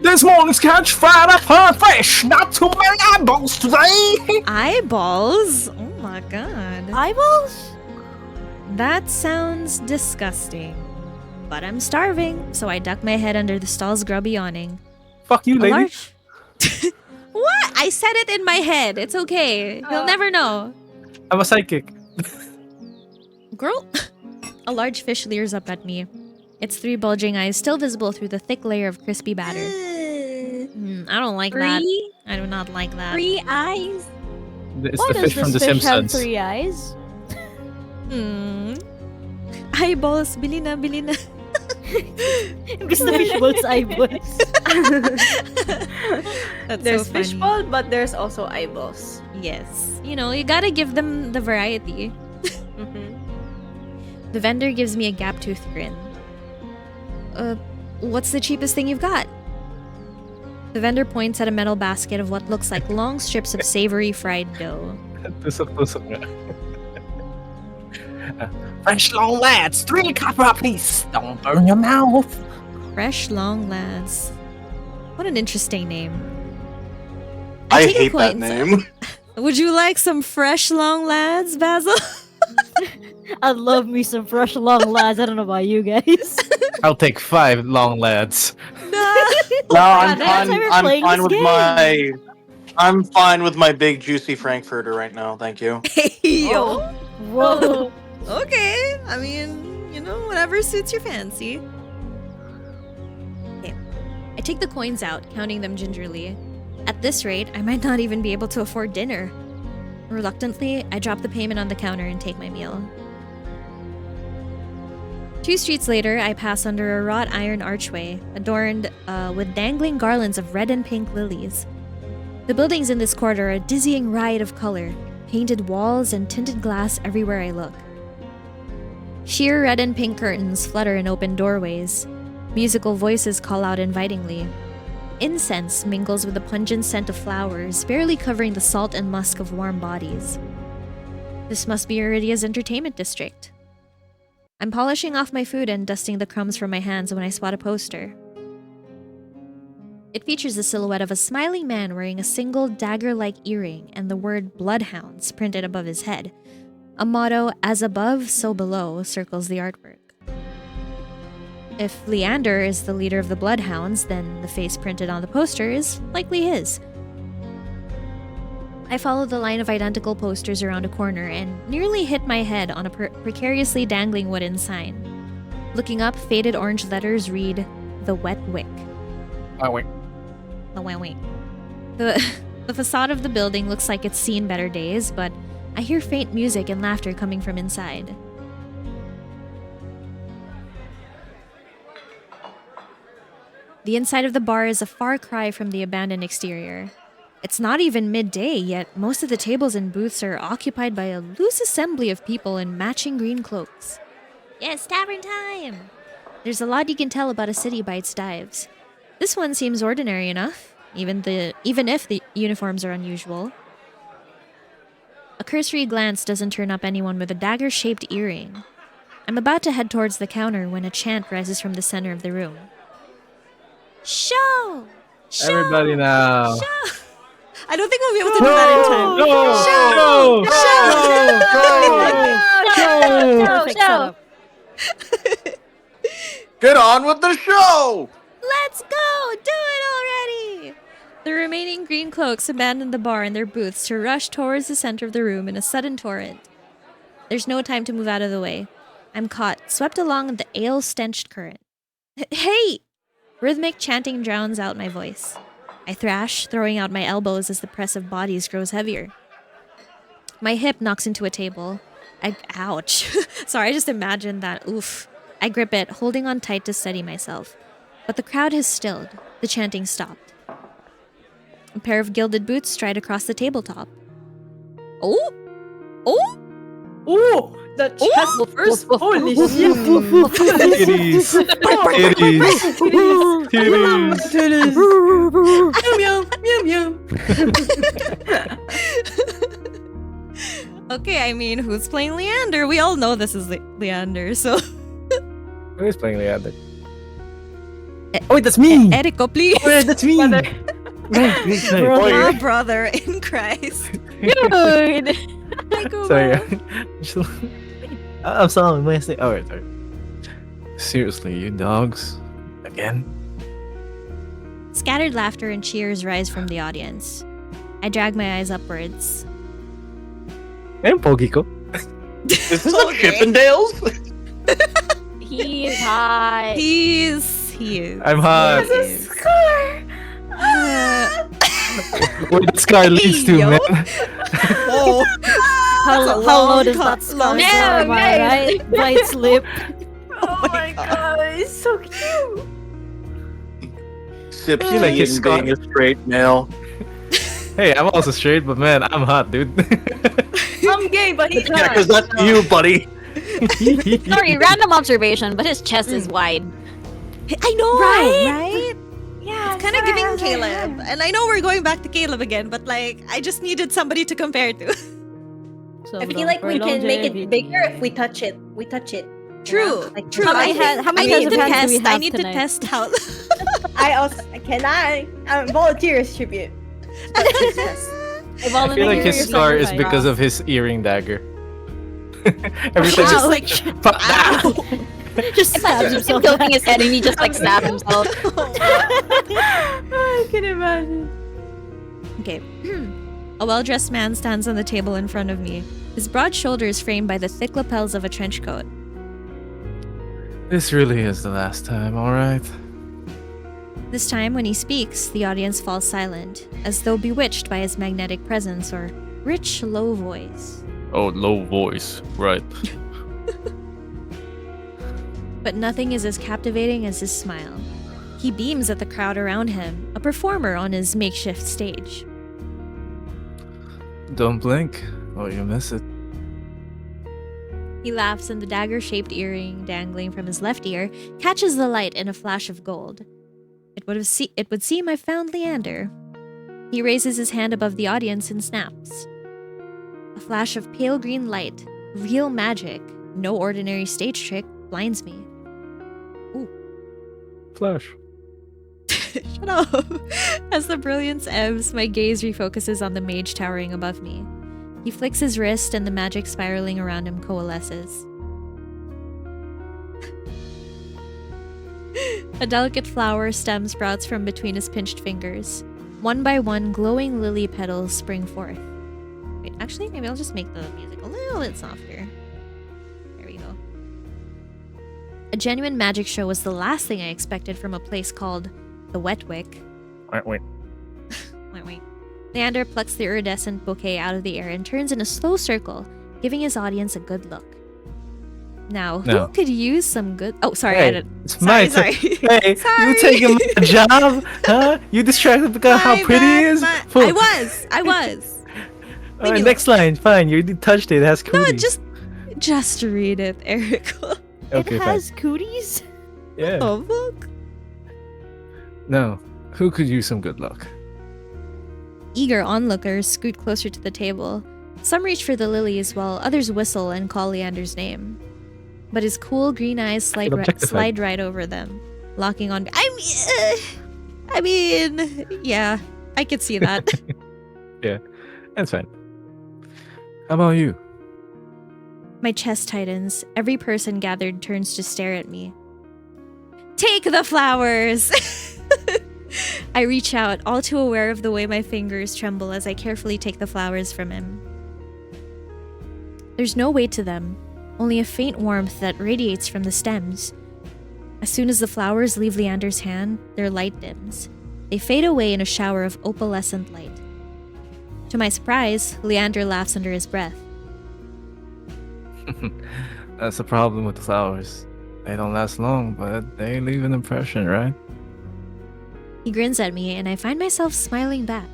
G: This morning's catch fat up her fish. Not too many eyeballs today.
A: Eyeballs? Oh my god.
C: Eyeballs?
A: That sounds disgusting. But I'm starving, so I duck my head under the stall's grubby awning.
F: Fuck you,
A: A
F: lady.
A: large... What? I said it in my head. It's okay. He'll never know.
F: I'm a psychic.
A: Girl. A large fish leers up at me. Its 3 bulging eyes still visible through the thick layer of crispy batter. I don't like that. I do not like that.
E: 3 eyes?
F: It's
C: Why
F: the
C: does
F: fish from The
C: this fish have
F: Simpsons.
C: 3 eyes?
A: Eyeballs. Bili na, bili na.
C: Because the fish wants eyeballs.
A: That's
D: There's
A: so funny.
D: fishbowl, but there's also eyeballs.
A: Yes. You know, you gotta give them the variety. The vendor gives me a gap-toothed grin. What's the cheapest thing you've got? The vendor points at a metal basket of what looks like long strips of savory fried dough.
F: Tusok-tusok nga.
G: Fresh long lads, 3 copper apiece. Don't burn your mouth.
A: Fresh Long Lads. What an interesting name.
B: I
A: take a
B: hate that
A: coin.
B: name.
A: Would you like some Fresh Long Lads, Basil?
C: I love me some fresh long lads. I don't know about you guys.
F: I'll take 5 long lads.
B: No, I'm
C: that's
B: fine.
C: why we're
B: I'm
C: playing
B: fine
C: this
B: with
C: game.
B: my. I'm fine with my big juicy frankfurter right now. Thank you.
A: Yo.
C: Whoa.
A: Okay. I mean, you know, whatever suits your fancy. Okay. I take the coins out, counting them gingerly. At this rate, I might not even be able to afford dinner. Reluctantly, I drop the payment on the counter and take my meal. 2 streets later, I pass under a wrought iron archway, adorned with dangling garlands of red and pink lilies. The buildings in this quarter are a dizzying riot of color, painted walls and tinted glass everywhere I look. Sheer red and pink curtains flutter in open doorways. Musical voices call out invitingly. Incense mingles with the pungent scent of flowers, barely covering the salt and musk of warm bodies. This must be Iridia's entertainment district. I'm polishing off my food and dusting the crumbs from my hands when I spot a poster. It features the silhouette of a smiling man wearing a single dagger-like earring and the word Bloodhounds printed above his head. A motto, as above, so below, circles the artwork. If Leander is the leader of the Bloodhounds, then the face printed on the poster is likely his. I follow the line of identical posters around a corner and nearly hit my head on a precariously dangling wooden sign. Looking up, faded orange letters read, The Wet Wick.
F: Oh, wait.
A: The Wet Wick. The facade of the building looks like it's seen better days, but I hear faint music and laughter coming from inside. The inside of the bar is a far cry from the abandoned exterior. It's not even midday, yet most of the tables and booths are occupied by a loose assembly of people in matching green cloaks. Yes, tavern time! There's a lot you can tell about a city by its dives. This one seems ordinary enough, even if the uniforms are unusual. A cursory glance doesn't turn up anyone with a dagger-shaped earring. I'm about to head towards the counter when a chant rises from the center of the room. Show! Show!
F: Everybody now.
A: Show! I don't think we'll be able to do that in time.
C: Perfect setup.
B: Get on with the show!
A: Let's go! Do it already! The remaining green cloaks abandon the bar and their booths to rush towards the center of the room in a sudden torrent. There's no time to move out of the way. I'm caught, swept along the ale-stenched current. Hey! Rhythmic chanting drowns out my voice. I thrash, throwing out my elbows as the press of bodies grows heavier. My hip knocks into a table. Ouch. Sorry, I just imagined that. Oof. I grip it, holding on tight to steady myself. But the crowd has stilled. The chanting stopped. A pair of gilded boots stride across the tabletop. Oh! Oh!
J: Oh, the chest first. Holy shit.
F: Titties. Titties. Titties.
J: Meow, meow, meow.
A: Okay, I mean, who's playing Leander? We all know this is Leander, so...
F: Who's playing Leander?
G: Oh, wait, that's me!
A: Erico, please.
G: Oh, wait, that's me! Right, right, right.
A: My brother in Christ.
E: Dude.
G: Sorry. I'm sorry, my mistake. Alright, sorry. Seriously, you dogs? Again?
A: Scattered laughter and cheers rise from the audience. I drag my eyes upwards.
G: Ayun, pogi ko.
B: Is this like Chippendales?
C: He's hot.
A: He is.
G: I'm hot. Where the scar leads to,
A: Yo.
G: man.
A: Oh.
C: How low does that scar go? Am I right? Right slip.
J: Oh my god, it's so cute.
B: Sips
G: You like his
B: being a straight male.
G: Hey, I'm also straight, but man, I'm hot, dude.
J: I'm gay, but he's
B: Yeah,
J: not.
B: because that's you, buddy.
E: Sorry, random observation, but his chest is wide.
A: I know, right?
J: Yeah,
A: Kind of giving Caleb. And I know we're going back to Caleb again, but like, I just needed somebody to compare to.
D: I feel like we can make it bigger if we touch it. We touch it.
A: True.
D: Like,
A: True.
C: How many
A: I
C: pairs
A: need
C: of
A: to
C: hands do we
A: test. I
C: have
A: need
C: tonight?
A: to test how.
D: I also volunteers tribute.
C: I
G: I feel like his scar is because of his earring dagger. Every time
A: Just
G: just
A: like,
G: fuck
A: ow.
C: Just stabs
E: Him
C: himself.
E: tilting his head and he just like stabbed himself.
J: I can imagine.
A: Okay. A well-dressed man stands on the table in front of me, his broad shoulders framed by the thick lapels of a trench coat.
G: This really is the last time, alright?
A: This time, when he speaks, the audience falls silent, as though bewitched by his magnetic presence or rich, low voice.
G: Oh, low voice, right.
A: But nothing is as captivating as his smile. He beams at the crowd around him, a performer on his makeshift stage.
G: Don't blink, or you miss it.
A: He laughs, and the dagger-shaped earring dangling from his left ear catches the light in a flash of gold. It would seem I found Leander. He raises his hand above the audience and snaps. A flash of pale green light, real magic, no ordinary stage trick, blinds me.
G: Flash.
A: Shut up! As the brilliance ebbs, my gaze refocuses on the mage towering above me. He flicks his wrist and the magic spiraling around him coalesces. A delicate flower stem sprouts from between his pinched fingers. One by one, glowing lily petals spring forth. Wait, actually, maybe I'll just make the music a little bit softer. There we go. A genuine magic show was the last thing I expected from a place called the Wet Wick.
G: Wait.
A: Wait. Leander plucks the iridescent bouquet out of the air and turns in a slow circle, giving his audience a good look. Now, who could use some good... Oh, sorry,
G: Hey,
A: I didn't...
G: it's my
A: Sorry.
G: Hey,
A: Sorry.
G: you taking my job? Huh? You distracted because of how
A: My
G: pretty
A: bad,
G: it is?
A: my-
G: Fool.
A: I was.
G: Alright, next line, fine. You already touched it. It has
A: No,
G: cooties.
A: just read it, Erico.
G: Okay,
C: It has cooties?
G: fine. Yeah.
A: Oh, fuck.
G: No. Who could use some good luck?
A: Eager onlookers scoot closer to the table. Some reach for the lilies while others whistle and call Leander's name. But his cool green eyes slide right over them, locking on... I mean, yeah, I could see that.
G: Yeah, that's fine. How about you?
A: My chest tightens. Every person gathered turns to stare at me. Take the flowers! I reach out, all too aware of the way my fingers tremble as I carefully take the flowers from him. There's no weight to them, only a faint warmth that radiates from the stems. As soon as the flowers leave Leander's hand, their light dims. They fade away in a shower of opalescent light. To my surprise, Leander laughs under his breath.
G: That's the problem with the flowers. They don't last long, but they leave an impression, right?
A: He grins at me, and I find myself smiling back.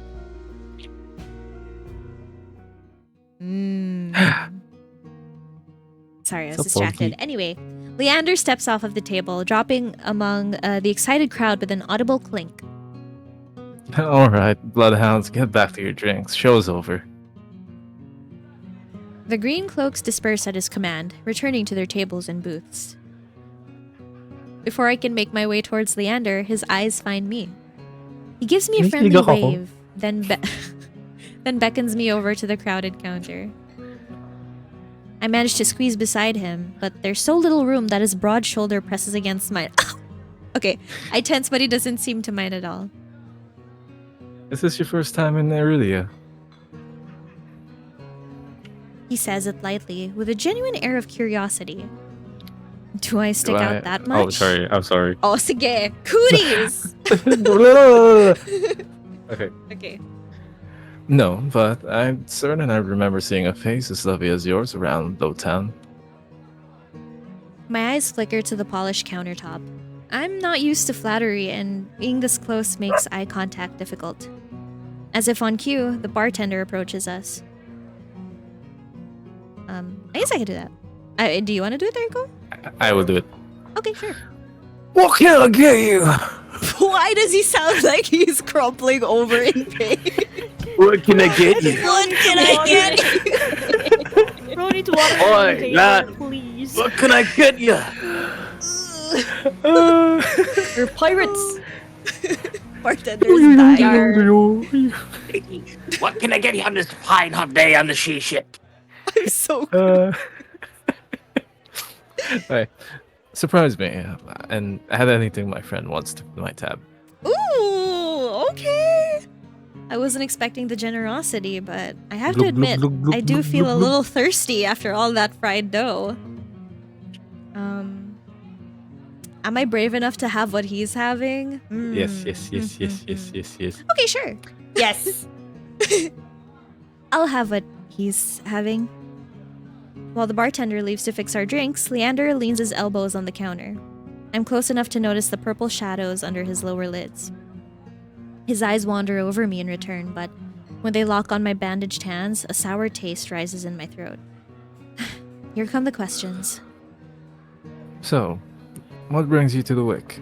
A: Sorry, I was distracted. Anyway, Leander steps off of the table, dropping among the excited crowd with an audible clink.
G: Alright, bloodhounds, get back to your drinks. Show's over.
A: The green cloaks disperse at his command, returning to their tables and booths. Before I can make my way towards Leander, his eyes find me. He gives me a
G: May
A: friendly
G: kinilig ako.
A: wave, then beckons me over to the crowded counter. I manage to squeeze beside him, but there's so little room that his broad shoulder presses against mine. Okay, I tense, but he doesn't seem to mind at all.
G: Is this your first time in Aurelia?
A: He says it lightly, with a genuine air of curiosity. Do I stick out that much?
G: Oh, sorry. I'm sorry.
A: Oh, sige! Cooties!
G: Okay.
A: Okay.
G: No, but I'm certain I remember seeing a face as lovely as yours around Lowtown.
A: My eyes flicker to the polished countertop. I'm not used to flattery, and being this close makes eye contact difficult. As if on cue, the bartender approaches us. I guess I can do that. Do you want to do it, Erico?
G: I will do it.
A: Okay, sure.
G: What can I get you?
A: Why does he sound like he's crumpling over in pain?
G: What can I get you?
A: What can I get you?
C: Bro, need to water
G: Oi,
C: container,
G: lad.
C: please.
G: What can I get you?
J: We're pirates.
A: Bartender's dying.
K: What can I get you on this fine hot day on the she ship?
A: I'm so cool.
G: Right. Surprise me and add anything my friend wants to my tab.
A: Ooh, okay. I wasn't expecting the generosity, but I have to
G: Glug, glug,
A: admit,
G: glug, glug,
A: I do
G: glug,
A: feel a
G: glug,
A: little thirsty after all that fried dough. Am I brave enough to have what he's having?
G: Yes.
A: Okay, sure.
D: Yes.
A: I'll have what he's having. While the bartender leaves to fix our drinks, Leander leans his elbows on the counter. I'm close enough to notice the purple shadows under his lower lids. His eyes wander over me in return, but when they lock on my bandaged hands, a sour taste rises in my throat. Here come the questions.
G: So, what brings you to the Wick?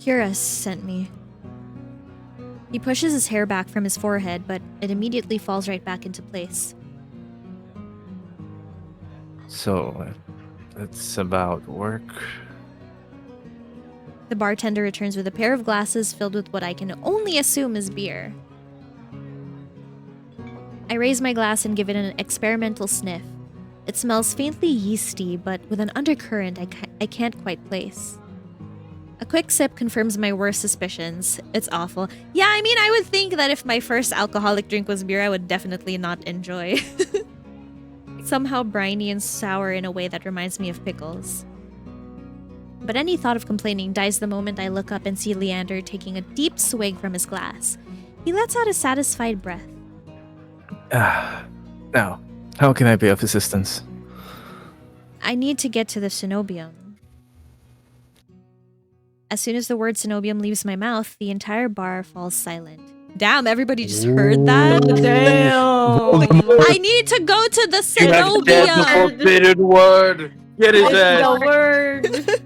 A: Eurus sent me. He pushes his hair back from his forehead, but it immediately falls right back into place.
G: So, it's about work.
A: The bartender returns with a pair of glasses filled with what I can only assume is beer. I raise my glass and give it an experimental sniff. It smells faintly yeasty, but with an undercurrent I can't quite place. A quick sip confirms my worst suspicions. It's awful. Yeah, I mean, I would think that if my first alcoholic drink was beer, I would definitely not enjoy. Somehow briny and sour in a way that reminds me of pickles. But any thought of complaining dies the moment I look up and see Leander taking a deep swig from his glass. He lets out a satisfied breath.
G: Now, how can I be of assistance?
A: I need to get to the cenobium. As soon as the word cenobium leaves my mouth, the entire bar falls silent. Damn, everybody just heard that?
J: Damn.
A: I need to go to the
B: You have said the
A: cenobium!
B: forbidden word. Get his
J: The
B: ass.
J: word.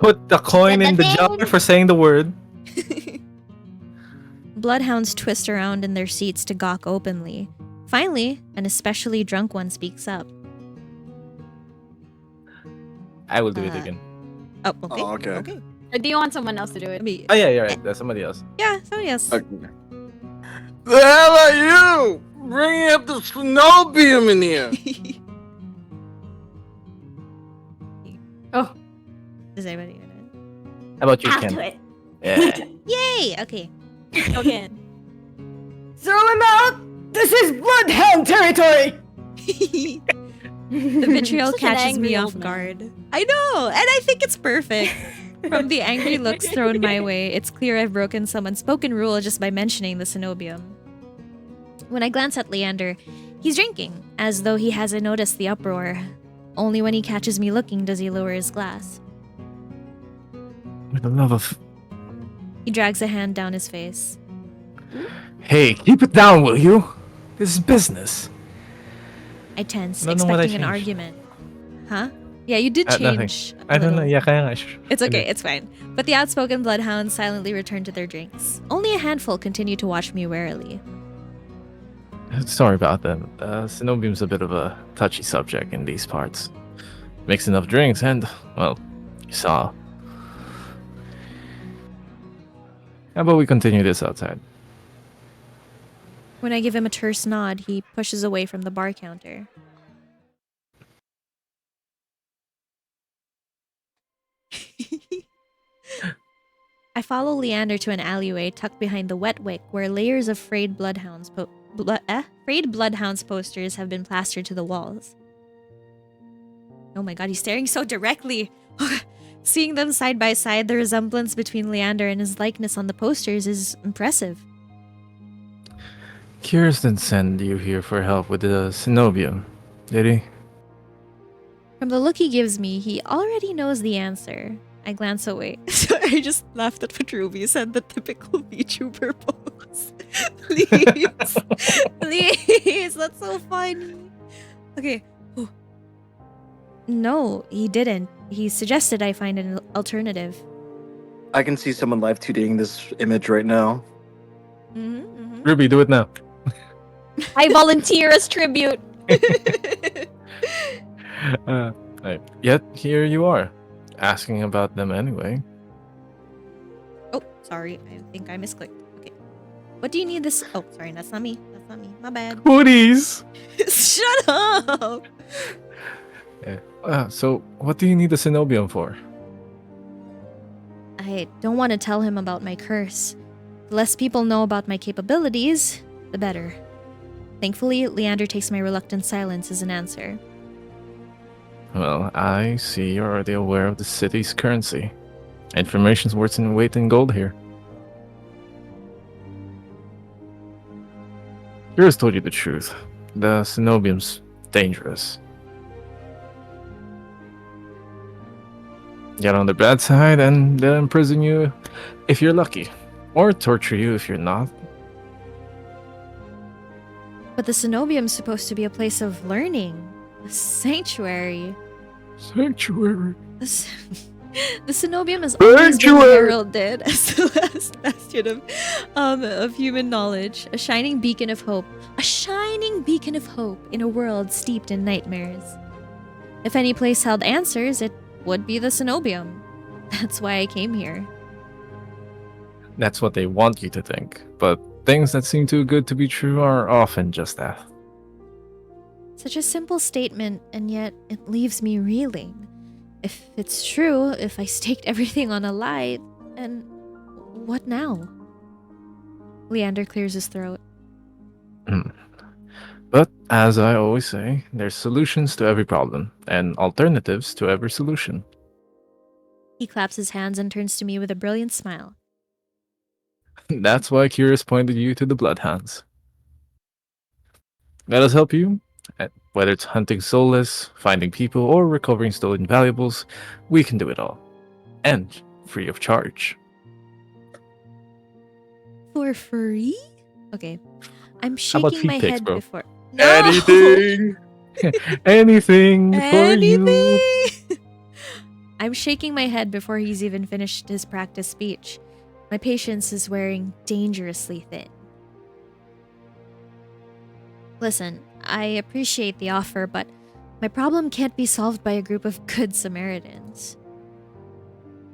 G: Put the coin in the jar for saying the word.
A: Bloodhounds twist around in their seats to gawk openly. Finally, an especially drunk one speaks up.
G: I will do it again.
A: Oh, okay.
B: Oh, okay.
E: Or do you want someone else to do it?
G: Oh yeah, you're right. That's somebody else.
A: Yeah, somebody else.
B: The hell are you? Bringing up the cenobium in here.
J: Oh.
A: Does anybody get it?
G: How about you,
D: I'll
G: Ken?
D: do it.
G: Yeah.
A: Yay! Okay.
C: Okay.
J: Throw him out! This is bloodhound territory!
A: The vitriol
C: Such an
A: catches
C: angry
A: me
C: old
A: off
C: man.
A: guard. I know, and I think it's perfect. From the angry looks thrown my way, it's clear I've broken some unspoken rule just by mentioning the cenobium. When I glance at Leander, he's drinking, as though he hasn't noticed the uproar. Only when he catches me looking does he lower his glass.
G: With the love of...
A: He drags a hand down his face.
G: Hey, keep it down, will you? This is business.
A: I tense,
G: I don't know what I
A: expecting an
G: changed.
A: argument. Huh? Yeah, you did
G: Nothing.
A: change. a
G: I don't know.
A: little.
G: Yeah, kaya nga.
A: It's okay, it's fine. But the outspoken bloodhounds silently return to their drinks. Only a handful continue to watch me warily.
G: Sorry about them. Cenobium's a bit of a touchy subject in these parts.
F: mix enough drinks, and, well, you saw. How about we continue this outside?
A: When I give him a terse nod, he pushes away from the bar counter. I follow Leander to an alleyway tucked behind the wet wick where layers of frayed bloodhounds posters have been plastered to the walls. Oh my god, he's staring so directly. Seeing them side by side, the resemblance between Leander and his likeness on the posters is impressive.
F: Curious didn't send you here for help with the Cenobium, did he?
A: From the look he gives me, he already knows the answer. I glance away. I just laughed at what Ruby said, the typical VTuber pose. Please. Please, that's so funny. Okay. Oh. No, he didn't. He suggested I find an alternative.
H: I can see someone live 2Ding this image right now.
F: Ruby, do it now.
D: I volunteer as tribute.
F: Yet here you are, asking about them anyway.
A: Oh, sorry. I think I misclicked. Okay. What do you need this? Oh, sorry. That's not me. That's not me. My bad.
F: Hoodies!
A: Shut up!
F: So, what do you need the Cenobium for?
A: I don't want to tell him about my curse. The less people know about my capabilities, the better. Thankfully, Leander takes my reluctant silence as an answer.
F: Well, I see you're already aware of the city's currency. Information's worth in weight in gold here. Curious told you the truth. The Cenobium's dangerous. Get on the bad side and they'll imprison you if you're lucky. Or torture you if you're not.
A: But the Cenobium's supposed to be a place of learning. A sanctuary.
F: Sanctuary.
A: The Cenobium has always been heralded as the last bastion of human knowledge. A shining beacon of hope. A shining beacon of hope in a world steeped in nightmares. If any place held answers, it would be the Cenobium. That's why I came here.
F: That's what they want you to think. But things that seem too good to be true are often just that.
A: Such a simple statement, and yet it leaves me reeling. If it's true, if I staked everything on a lie, and what now? Leander clears his throat.
F: But, as I always say, there's solutions to every problem, and alternatives to every solution.
A: He claps his hands and turns to me with a brilliant smile.
F: That's why Curious pointed you to the Bloodhounds. Let us help you. Whether it's hunting soulless, finding people, or recovering stolen valuables, we can do it all. And free of charge.
A: For free? Okay. I'm
F: How about
A: shaking
F: feet
A: my
F: pics,
A: head
F: bro?
A: before.
F: Anything! Anything for you!
A: I'm shaking my head before he's even finished his practice speech. My patience is wearing dangerously thin. Listen, I appreciate the offer, but my problem can't be solved by a group of good Samaritans.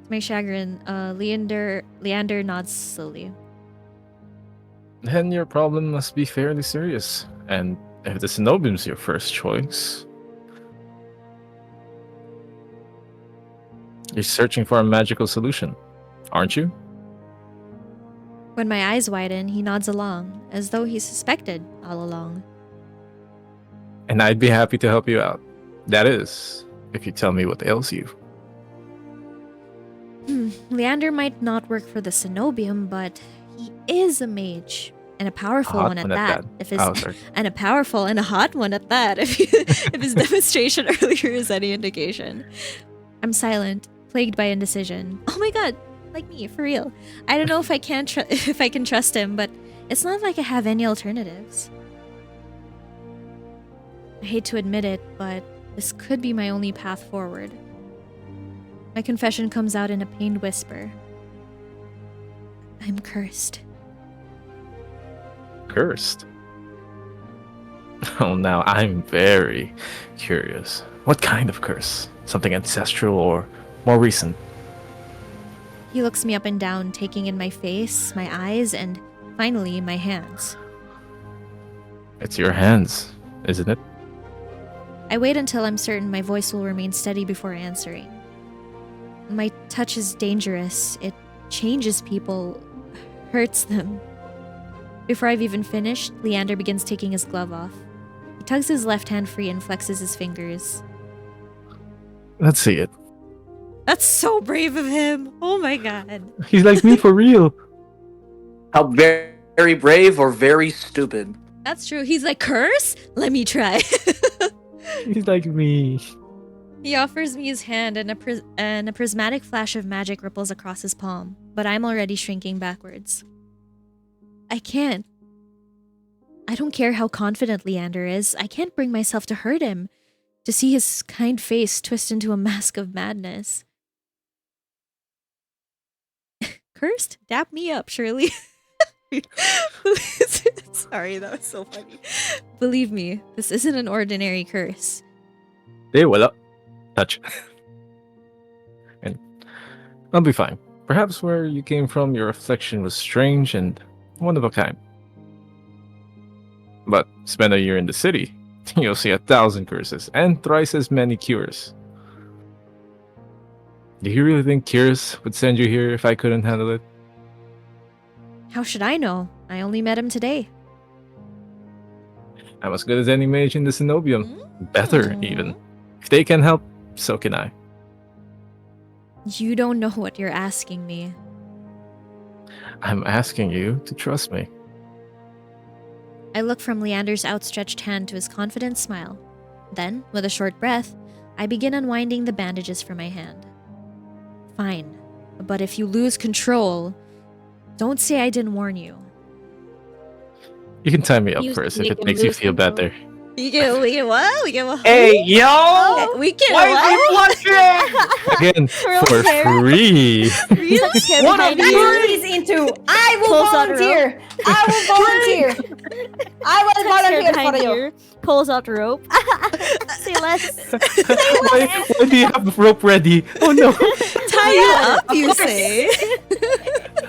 A: To my chagrin, Leander nods slowly.
F: Then your problem must be fairly serious. And if the Cenobium's your first choice, you're searching for a magical solution, aren't you?
A: When my eyes widen, he nods along, as though he suspected all along.
F: And I'd be happy to help you out. That is, if you tell me what ails you.
A: Leander might not work for the Cenobium, but he is a mage. And a powerful one at that. And a powerful and a hot one at that, if his demonstration earlier is any indication. I'm silent, plagued by indecision. Oh my god, like me, for real. I don't know if I can trust him, but it's not like I have any alternatives. I hate to admit it, but this could be my only path forward. My confession comes out in a pained whisper. I'm cursed.
F: Cursed? Oh, now I'm very curious. What kind of curse?
G: Something ancestral or more recent?
A: He looks me up and down, taking in my face, my eyes, and finally my hands.
G: It's your hands, isn't it?
A: I wait until I'm certain my voice will remain steady before answering. My touch is dangerous. It changes people, hurts them. Before I've even finished, Leander begins taking his glove off. He tugs his left hand free and flexes his fingers.
G: Let's see it.
A: That's so brave of him. Oh my god.
G: He's like me for real.
L: How very brave or very stupid.
A: That's true. He's like, curse? Let me try.
G: He's like me.
A: He offers me his hand and a prismatic flash of magic ripples across his palm, but I'm already shrinking backwards. I can't. I don't care how confident Leander is. I can't bring myself to hurt him, to see his kind face twist into a mask of madness. Cursed? Dap me up, Shirley. Sorry, that was so funny. Believe me, this isn't an ordinary curse.
G: Hey, wala. Touch. And I'll be fine. Perhaps where you came from, your affliction was strange and one of a kind. But spend a year in the city, you'll see 1,000 curses and thrice as many cures. Do you really think cures would send you here if I couldn't handle it?
A: How should I know? I only met him today.
G: I'm as good as any mage in the Cenobium. Better, even. If they can help, so can I.
A: You don't know what you're asking me.
G: I'm asking you to trust me.
A: I look from Leander's outstretched hand to his confident smile. Then, with a short breath, I begin unwinding the bandages from my hand. Fine, but if you lose control, don't say I didn't warn you.
G: You can tie me up
E: You
G: first if
E: make
G: it
E: him
G: makes you
E: lose
G: feel
E: control.
G: better.
A: We can what? We can what?
L: Hey, yo!
A: We can
L: Why
A: what?
L: is he blushing?
G: Again,
C: Twirl
G: for
C: hair.
G: free.
L: What a
J: That's what he's into. I will
C: Pulls out a
J: volunteer. I will volunteer. I will volunteer for you.
C: Pulls out rope. Say less.
G: Why do you have the rope ready? Oh no.
A: Tie you up, you say?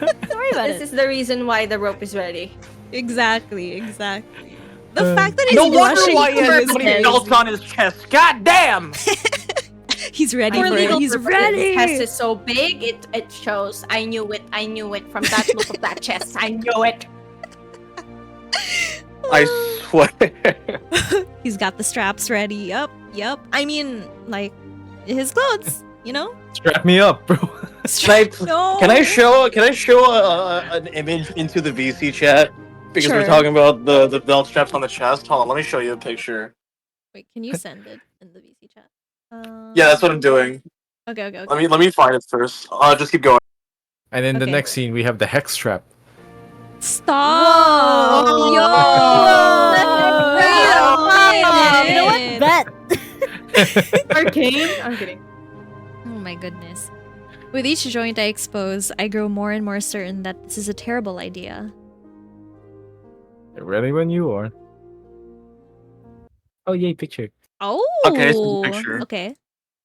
C: Don't worry about
D: This
C: it.
D: is the reason why the rope is ready.
A: Exactly. The fact that he's
L: No wonder
A: blushing
L: why he has so
A: for
L: many belts on his chest. God damn!
A: He's ready
D: For
A: for it.
D: legal
A: He's
D: purposes,
A: ready.
D: His chest is so big, it shows. I knew it from that look of that chest. I knew it.
L: I swear.
A: He's got the straps ready. Yup. I mean, like, his clothes, you know?
G: Strap me up, bro.
A: No.
L: Can I show an image into the VC chat? Because we're
A: Sure.
L: talking about the belt straps on the chest. Hold on, let me show you a picture.
A: Wait, can you send it in the VC chat?
L: Yeah, that's what I'm doing.
A: Okay.
L: Let me find it first. Just keep going.
G: And in the
A: Okay.
G: next scene, we have the hex trap.
A: Stop!
C: Whoa.
A: Yo!
C: You know what? Bet.
D: Arcane? I'm kidding.
A: Oh my goodness. With each joint I expose, I grow more and more certain that this is a terrible idea.
G: Ready when you are. Oh, yay, picture.
A: Oh!
L: Okay, this is a picture.
A: Okay.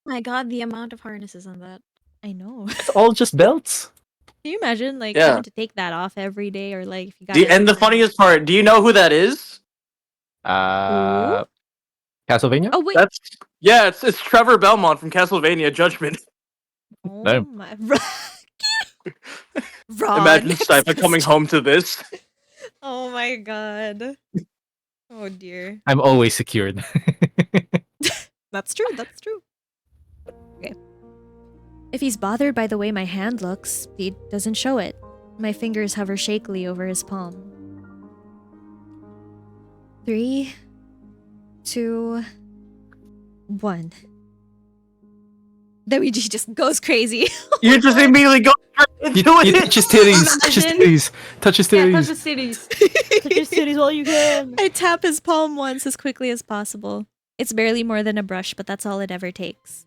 E: My god, the amount of harnesses on that.
A: I know.
G: It's all just belts.
A: Can you imagine, like,
L: Yeah.
A: having to take that off every day, or like, if you got
L: And the funniest part, do you know who that is?
G: Castlevania?
A: Oh wait.
L: It's Trevor Belmont from Castlevania Judgment.
A: Oh
G: No.
A: my. Ron.
L: Imagine Stipe coming home to this.
A: Oh my god. Oh dear.
G: I'm always secured.
A: That's true. Okay. If he's bothered by the way my hand looks, he doesn't show it. My fingers hover shakily over his palm. 3, 2, 1. Then he just goes crazy.
L: You just immediately go straight into
G: You
L: it.
G: touch his titties. Touch his titties. Touch his
D: Yeah, touch
G: titties.
D: the cities.
C: Touch your cities while you can.
A: I tap his palm once as quickly as possible. It's barely more than a brush, but that's all it ever takes.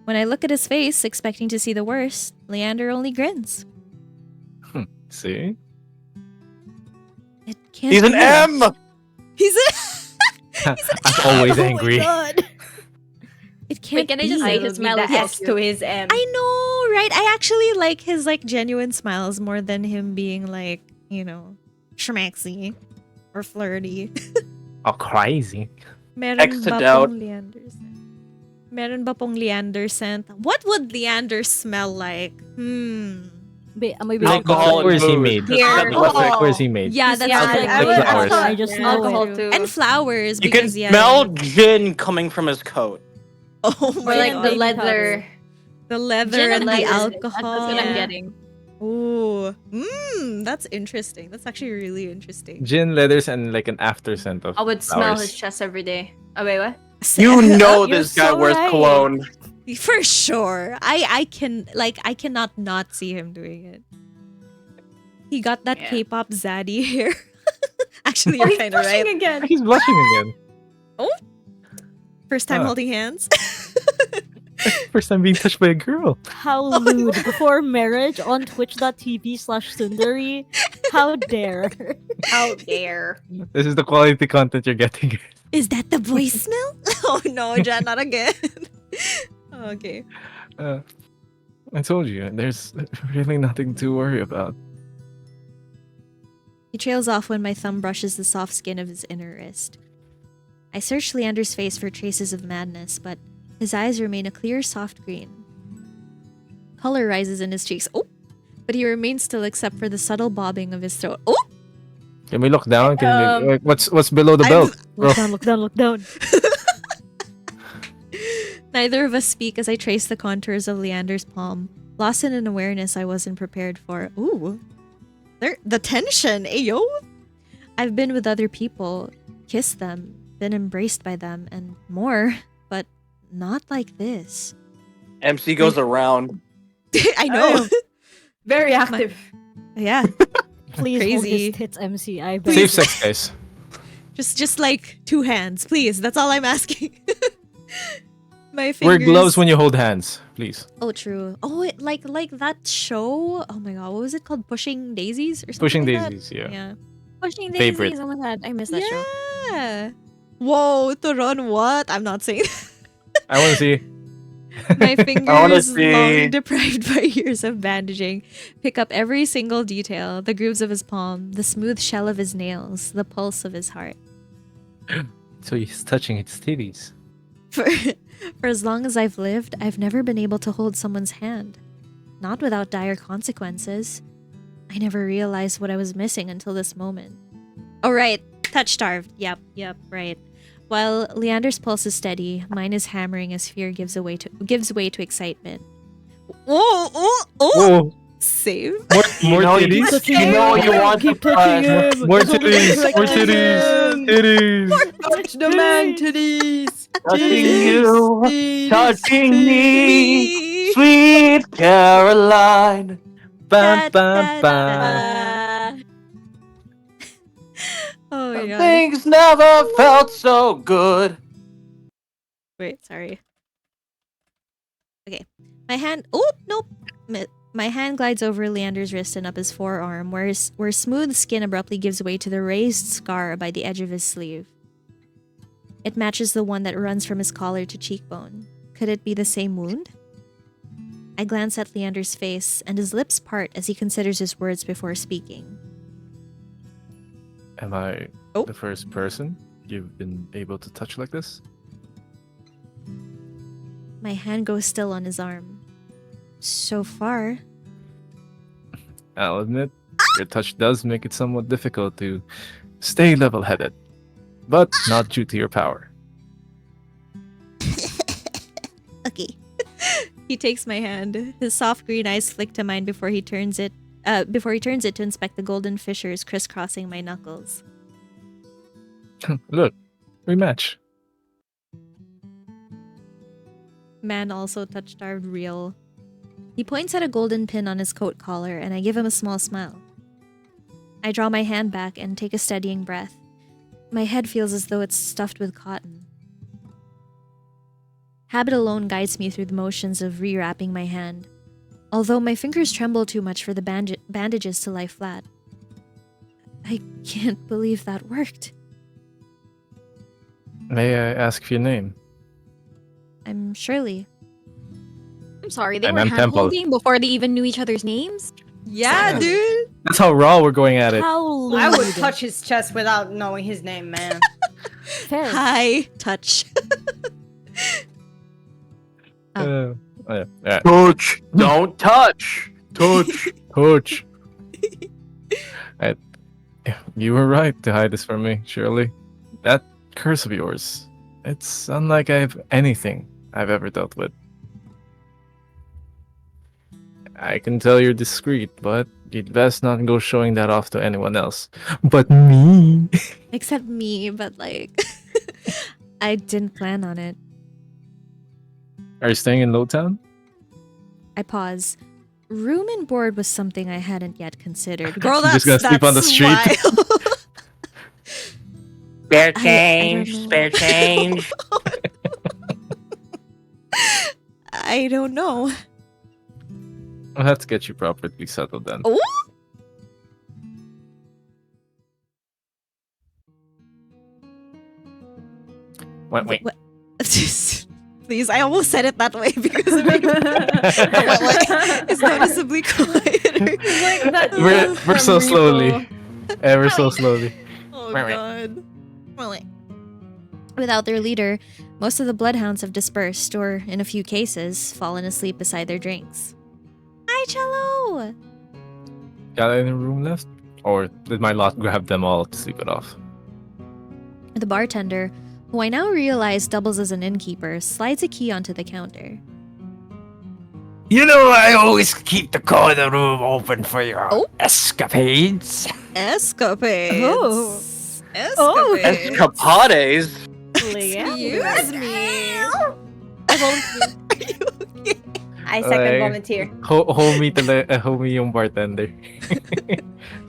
A: When I look at his face, expecting to see the worst, Leander only grins.
G: See?
A: It can't
L: He's an
A: be.
L: M.
A: He's a...
G: I'm always
C: Oh my
G: angry.
C: god.
A: It can't
E: can I
A: be.
E: just say
D: It'll
E: his
D: be
E: smile
D: the
E: is so
D: S
E: cute.
D: to his M.
A: I know, right? I actually like his like genuine smiles more than him being like, schmaxy or flirty.
G: Oh, crazy.
A: Meron
L: Exit
A: ba
L: out.
A: pong Leander scent? Meron ba pong Leander scent? What would Leander smell like?
C: Maybe
G: Like, what
L: Alcohol and
G: flowers he
L: booze.
G: made?
L: That's
D: Beer.
L: the
G: What
L: liquid.
G: flowers he made?
A: Yeah, that's
C: Yeah,
A: true.
C: I
G: would-
C: flowers.
G: I
C: I just know
D: alcohol
C: it.
D: too.
A: And flowers
L: You can
A: because
L: smell gin coming from his coat.
A: Oh
D: Or
A: my
D: like
A: god.
D: the
C: baby
D: leather.
A: The leather
E: Gin
A: and the
E: leather.
A: alcohol.
E: That's what I'm
D: Yeah.
E: getting.
A: Ooh. That's interesting. That's actually really interesting.
G: Gin, leathers, and like an after scent of
D: I would smell
G: flowers.
D: his chest every day. Oh wait, what?
L: You know
C: You're
L: this guy
C: so
L: wears
C: right.
L: cologne.
A: For sure. I cannot not see him doing it. He got that
D: Yeah.
A: K-pop zaddy hair. Actually,
D: Oh,
A: you're
D: he's
A: kind of
D: blushing
A: right.
D: again.
G: He's blushing again.
A: First time
G: Huh.
A: holding hands.
G: First time being touched by a girl.
C: How lewd. Before marriage on twitch.tv/Sundari. How dare.
D: How dare.
G: This is the quality content you're getting.
A: Is that the voicemail? Oh no, Jan, not again. Okay.
G: I told you, there's really nothing to worry about.
A: He trails off when my thumb brushes the soft skin of his inner wrist. I search Leander's face for traces of madness, but his eyes remain a clear, soft green. Color rises in his cheeks. Oh! But he remains still except for the subtle bobbing of his throat. Oh!
G: Can we look down? Can we, like, what's below the belt? Bro.
C: Look down, look down, look down.
A: Neither of us speak as I trace the contours of Leander's palm, lost in an awareness I wasn't prepared for. Ooh. The tension, ayo! I've been with other people, kissed them, been embraced by them, and more, but not like this.
L: MC goes around.
A: I know.
D: Very active.
A: Yeah.
C: Please hold
A: Crazy.
C: his tits, MC. I beg.
G: Safe sex, guys.
A: Just like 2 hands, please. That's all I'm asking. My
G: Wear
A: fingers.
G: gloves when you hold hands, please.
A: Oh, true. Oh, like that show. Oh my god, what was it called? Pushing Daisies or something?
G: Pushing
A: like that?
G: Daisies, yeah.
A: Yeah.
E: Pushing
G: Favorite.
E: daisies. Oh my god, I miss that show.
A: Yeah. Whoa, Turon, what? I'm not saying.
G: I want to see.
A: My
L: wanna
A: fingers,
L: see.
A: long deprived by years of bandaging, pick up every single detail: the grooves of his palm, the smooth shell of his nails, the pulse of his heart.
G: So he's touching its titties.
A: For as long as I've lived, I've never been able to hold someone's hand. Not without dire consequences. I never realized what I was missing until this moment. Oh, right. Touch-starved. Yep, right. While Leander's pulse is steady, mine is hammering as fear gives way to excitement. Oh!
G: Whoa!
A: Save.
G: More titties?
L: You want
C: Keep touching him.
G: More titties! More titties! Titties!
J: Touch the man titties.
L: Touching you, touching me, sweet Caroline.
G: Bam, bam, bam.
A: Oh my god.
L: Things never felt so good.
A: Wait, sorry. Okay. My hand. Oh, nope. My hand glides over Leander's wrist and up his forearm, where smooth skin abruptly gives way to the raised scar by the edge of his sleeve. It matches the one that runs from his collar to cheekbone. Could it be the same wound? I glance at Leander's face, and his lips part as he considers his words before speaking.
G: Am I
A: Oh.
G: the first person you've been able to touch like this?
A: My hand goes still on his arm. So far.
G: I'll admit, your touch does make it somewhat difficult to stay level-headed, but not due to your power.
A: Okay. He takes my hand. His soft green eyes flick to mine before he turns it to inspect the golden fissures crisscrossing my knuckles.
G: Look, we match.
A: Man also touch-starved real. He points at a golden pin on his coat collar, and I give him a small smile. I draw my hand back and take a steadying breath. My head feels as though it's stuffed with cotton. Habit alone guides me through the motions of rewrapping my hand, although my fingers tremble too much for the bandages to lie flat. I can't believe that worked.
G: May I ask your name?
A: I'm Shirley.
E: I'm sorry, they
G: And
E: were
G: I'm Temple.
E: hand-holding before they even knew each other's names?
A: Yeah, dude.
G: That's how raw we're going at it.
C: How
J: I would
C: lewd.
J: touch his chest without knowing his name, man.
C: Fair.
A: Hi, touch.
G: Yeah.
L: Touch. Don't touch. Touch.
G: Coach. You were right to hide this from me, Shirley. That curse of yours, it's unlike anything I've ever dealt with. I can tell you're discreet, but you'd best not go showing that off to anyone else. But me.
A: Except me, but like, I didn't plan on it.
G: Are you staying in Lowtown?
A: I pause. Room and board was something I hadn't yet considered. Girl,
G: You're just gonna sleep on the street?
A: wild.
K: Spare
A: I don't
K: change,
A: know.
K: spare change.
A: I don't know.
G: I'll have to get you properly settled then.
A: Oh?
G: Wait.
A: What? Please, I almost said it that way because it makes it's noticeably quieter.
G: We're so slowly. Ever so slowly.
A: Oh god. Without their leader, most of the bloodhounds have dispersed, or in a few cases, fallen asleep beside their drinks. Hi, Cello!
G: Got any room left? Or did my lot grab them all to sleep it off?
A: The bartender, who I now realize doubles as an innkeeper, slides a key onto the counter.
K: You know, I always keep the corner room open for your
A: Oh.
K: escapades.
A: Escapades!
C: Oh.
A: Escapades!
L: Escapades.
A: Excuse me!
J: I second
G: Okay.
J: volunteer.
G: Homie yung bartender.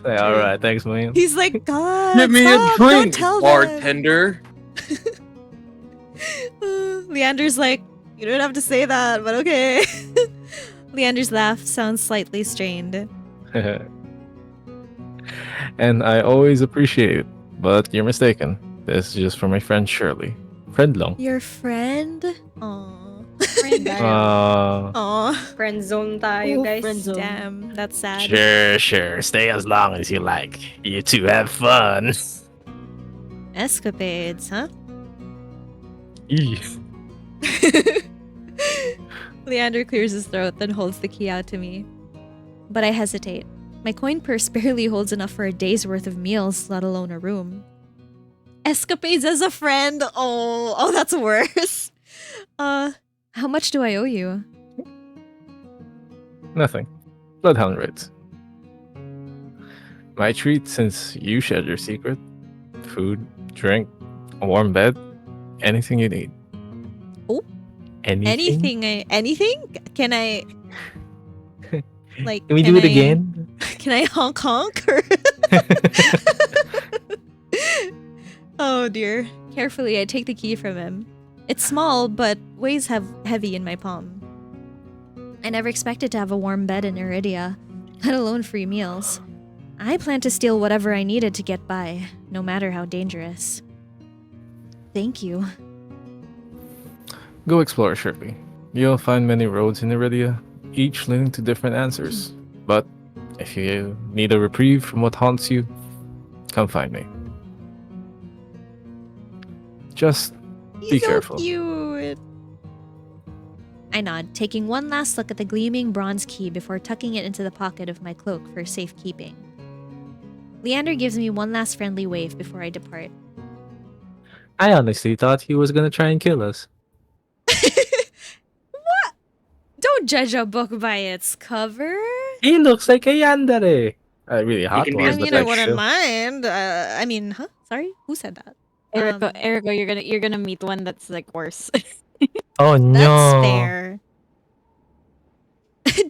G: Say, alright, thanks man.
A: He's like, God,
L: Give me
A: stop,
L: a
A: don't
L: drink,
A: tell them."
L: bartender.
A: Leander's like, you don't have to say that, but okay. Leander's laugh sounds slightly strained.
G: And I always appreciate it, but you're mistaken. This is just for my friend Shirley. Friend long.
A: Your friend? Aww.
G: Uh,
J: Friend zone tayo, guys.
C: friend zone.
A: Damn, that's sad.
K: Sure. Stay as long as you like. You two have fun.
A: Escapades, huh? Leander clears his throat, then holds the key out to me. But I hesitate. My coin purse barely holds enough for a day's worth of meals, let alone a room. Escapades as a friend? Oh, that's worse. How much do I owe you?
G: Nothing. Bloodhound rates. My treat since you shared your secret. Food, drink, a warm bed, anything you need.
A: Oh?
G: Anything?
A: Anything? Can I... Like,
G: Can we do it again?
A: Can I honk? Or... Oh dear. Carefully, I take the key from him. It's small, but weighs heavy in my palm. I never expected to have a warm bed in Iridia, let alone free meals. I planned to steal whatever I needed to get by, no matter how dangerous. Thank you.
G: Go explore, Shirley. You'll find many roads in Iridia, each leading to different answers. But if you need a reprieve from what haunts you, come find me. Just be
A: He's so
G: careful.
A: cute. I nod, taking one last look at the gleaming bronze key before tucking it into the pocket of my cloak for safekeeping. Leander gives me one last friendly wave before I depart.
G: I honestly thought he was gonna try and kill us.
A: What? Don't judge a book by its cover.
G: He looks like a yandere. Really hot
K: can
G: one.
K: be
A: I
K: as
G: but
A: mean, I
G: like,
A: wouldn't
G: still.
A: mind. Huh? Sorry? Who said that?
E: Erico, you're gonna meet one that's like worse.
G: Oh no.
A: That's fair.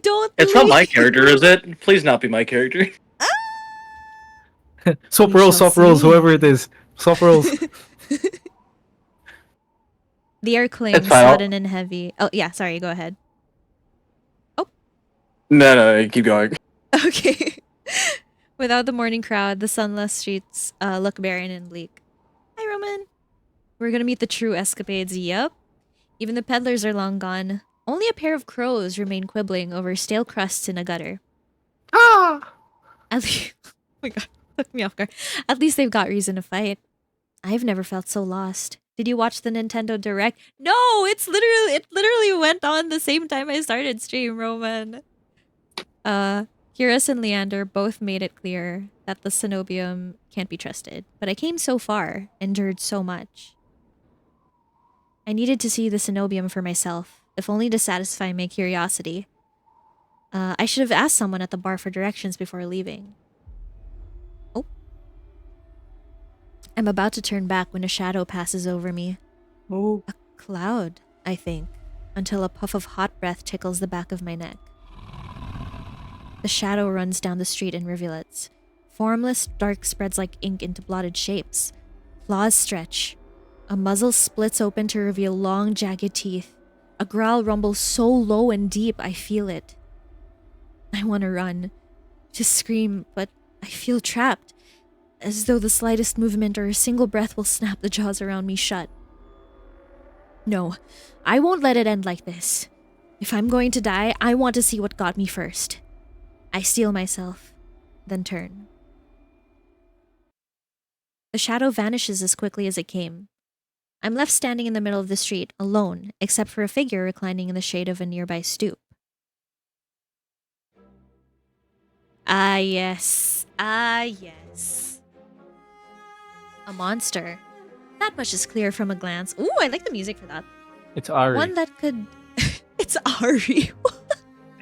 A: Don't
L: It's not my
A: leave.
L: character, is it? Please not be my character.
G: Swap
A: We
G: rolls,
A: shall
G: swap rolls,
A: see.
G: whoever it is. Swap rolls.
A: The air clings
L: It's fine, I'll-
A: sudden and heavy. Oh, yeah, sorry, go ahead.
L: No, keep going.
A: Okay. Without the morning crowd, the sunless streets look barren and bleak. Hi, Roman. We're gonna meet the true escapades, yup. Even the peddlers are long gone. Only a pair of crows remain quibbling over stale crusts in a gutter.
K: Ah!
A: At least, oh my god, took me off guard. At least they've got reason to fight. I've never felt so lost. Did you watch the Nintendo Direct? No, it literally went on the same time I started stream, Roman. Kiris and Leander both made it clear that the Cenobium can't be trusted. But I came so far, endured so much. I needed to see the Cenobium for myself, if only to satisfy my curiosity. I should have asked someone at the bar for directions before leaving. Oh. I'm about to turn back when a shadow passes over me.
J: Oh.
A: A cloud, I think, until a puff of hot breath tickles the back of my neck. The shadow runs down the street in rivulets. Formless, dark spreads like ink into blotted shapes. Claws stretch. A muzzle splits open to reveal long, jagged teeth. A growl rumbles so low and deep, I feel it. I want to run, to scream, but I feel trapped, as though the slightest movement or a single breath will snap the jaws around me shut. No, I won't let it end like this. If I'm going to die, I want to see what got me first. I steel myself, then turn. The shadow vanishes as quickly as it came. I'm left standing in the middle of the street, alone, except for a figure reclining in the shade of a nearby stoop. Ah, yes. Ah, yes. A monster. That much is clear from a glance. Ooh, I like the music for that.
F: It's Ari.
A: One that could... It's Ari.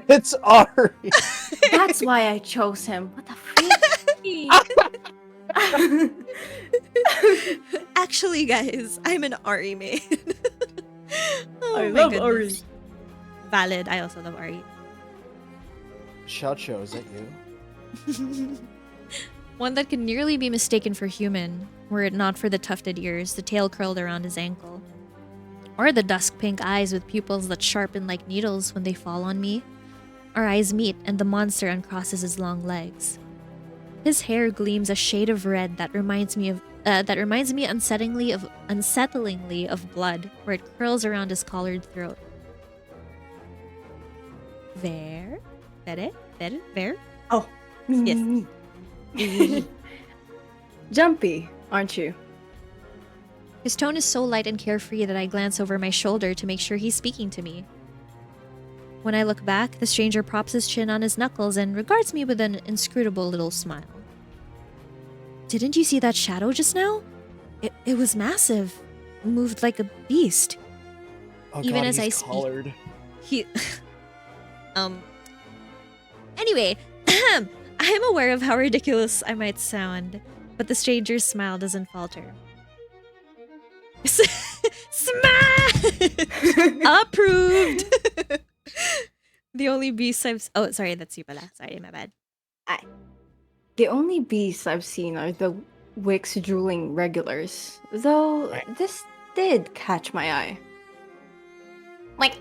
L: It's Ari.
D: That's why I chose him. What the freak?
A: Actually, guys, I'm an Ari main. Oh,
J: I
A: my
J: love
A: goodness. Valid. I also love Ari.
H: Shot show, is that you?
A: One that could nearly be mistaken for human, were it not for the tufted ears, the tail curled around his ankle. Or the dusk pink eyes with pupils that sharpen like needles when they fall on me. Our eyes meet and the monster uncrosses his long legs. His hair gleams a shade of red that reminds me unsettlingly of blood, where it curls around his collared throat. There? There?
J: Oh.
A: Yes.
J: Jumpy, aren't you?
A: His tone is so light and carefree that I glance over my shoulder to make sure he's speaking to me. When I look back, the stranger props his chin on his knuckles and regards me with an inscrutable little smile. Didn't you see that shadow just now? It was massive. Moved like a beast.
H: Oh
A: Even
H: God,
A: as
H: he's
A: I speak.
H: collared.
A: He... Anyway, I'm aware of how ridiculous I might sound, but the stranger's smile doesn't falter. Smash! Approved! The only beast I've... Oh, sorry, that's you pala. Sorry, my bad.
J: The only beasts I've seen are the Wix drooling regulars, though this did catch my eye.
D: Wait.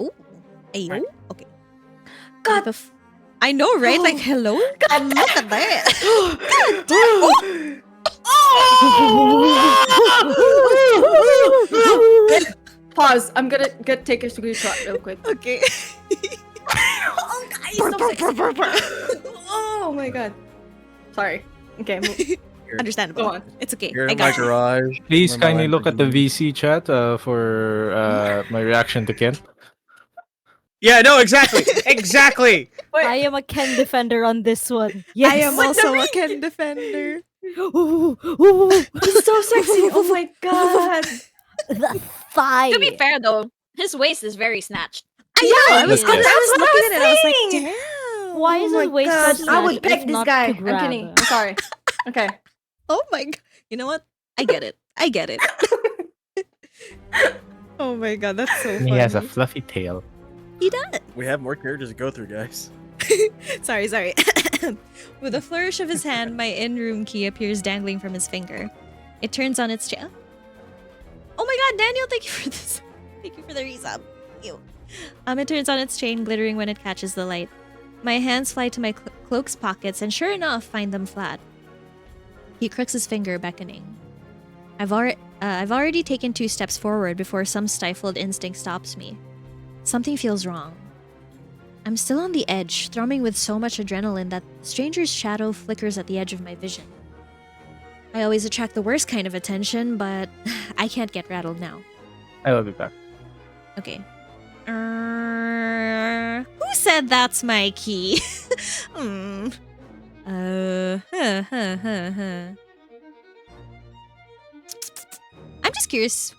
A: Ooh. Ayo? Okay.
J: God.
A: I know, right? Like, hello?
J: God,
A: look at that. God damn.
J: Pause. I'm gonna take a screenshot real quick.
A: Okay.
J: Oh, guys, so sexy. Oh my god. Sorry. Okay.
A: Understandable.
J: Go on.
A: It's okay.
L: You're
A: I
L: in my
A: got you.
L: garage.
F: Please
L: Where my
F: kindly look at the
L: Lamborghini.
F: VC chat for my reaction to Ken.
I: Yeah, no, exactly. Exactly.
C: I am a Ken defender on this one. Yes.
A: I am also a Ken defender.
J: He's so sexy. Oh my god.
C: The thigh.
E: To be fair though, his waist is very snatched.
A: I was
J: looking
A: looking at it. I was like,
J: saying.
A: damn.
C: Why is
J: Oh
C: his
J: my
C: waist
J: God,
C: such
J: I would
C: snatched
J: pick
C: if
J: this
C: not
J: guy.
C: to
J: I'm
C: grab?
J: kidding. I'm sorry. Okay.
A: Oh my god. You know what? I get it. Oh my god, that's so funny.
F: He has a fluffy tail.
A: He does.
H: We have more characters to go through, guys.
A: Sorry. With a flourish of his hand, my in-room key appears dangling from his finger. It turns on its chain. Oh my god, Daniel, thank you for this. Thank you for the resub. Ew. It turns on its chain, glittering when it catches the light. My hands fly to my cloak's pockets and sure enough, find them flat. He crooks his finger, beckoning. I've I've already taken 2 steps forward before some stifled instinct stops me. Something feels wrong. I'm still on the edge, thrumming with so much adrenaline that the stranger's shadow flickers at the edge of my vision. I always attract the worst kind of attention, but I can't get rattled now.
G: I'll be back.
A: Okay. Who said that's my key? Hmm. I'm just curious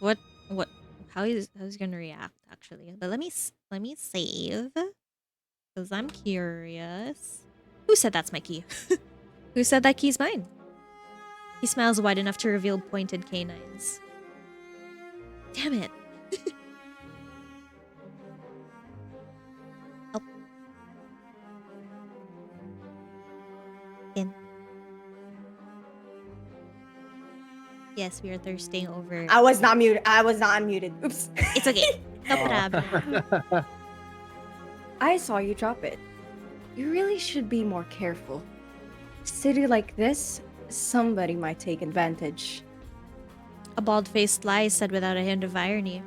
A: how he's gonna react actually. But let me save because I'm curious. Who said that's my key? Who said that key's mine? He smiles wide enough to reveal pointed canines. Damn it. Oh. In. Yes, we are thirsting over.
D: I was not muted. I was not unmuted. Oops.
A: It's okay. No problem.
J: I saw you drop it. You really should be more careful. City like this, somebody might take advantage.
A: A bald-faced lie said without a hint of irony.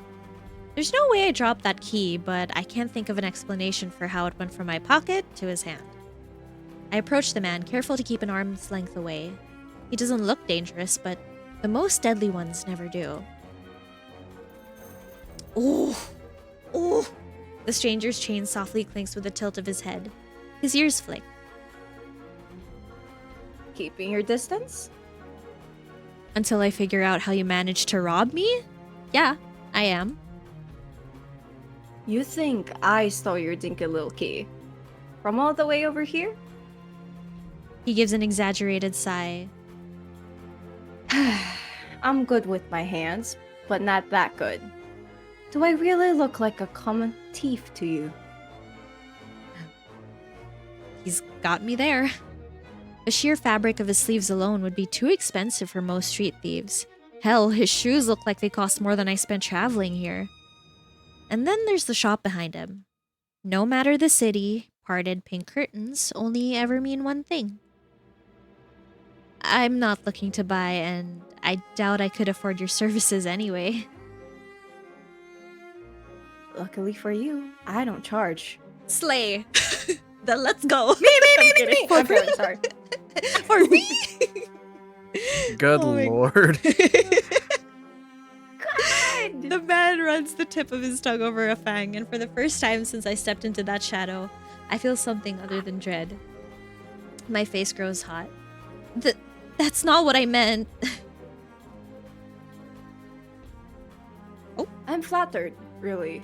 A: There's no way I dropped that key, but I can't think of an explanation for how it went from my pocket to his hand. I approach the man, careful to keep an arm's length away. He doesn't look dangerous, but the most deadly ones never do. Ooh! Ooh! The stranger's chain softly clinks with a tilt of his head. His ears flick.
J: Keeping your distance?
A: Until I figure out how you managed to rob me? Yeah, I am.
J: You think I stole your dinky little key? From all the way over here?
A: He gives an exaggerated sigh.
J: I'm good with my hands, but not that good. Do I really look like a common thief to you?
A: He's got me there. The sheer fabric of his sleeves alone would be too expensive for most street thieves. Hell, his shoes look like they cost more than I spent traveling here. And then there's the shop behind him. No matter the city, parted pink curtains only ever mean one thing. I'm not looking to buy, and I doubt I could afford your services anyway.
J: Luckily for you, I don't charge.
A: Slay! Then let's go!
J: Me!
A: For
J: Okay,
A: me?
J: sorry.
A: For me?
F: Good
A: Oh my-
F: lord.
A: The man runs the tip of his tongue over a fang, and for the first time since I stepped into that shadow, I feel something other than dread. My face grows hot. That's not what I meant.
J: I'm flattered, really.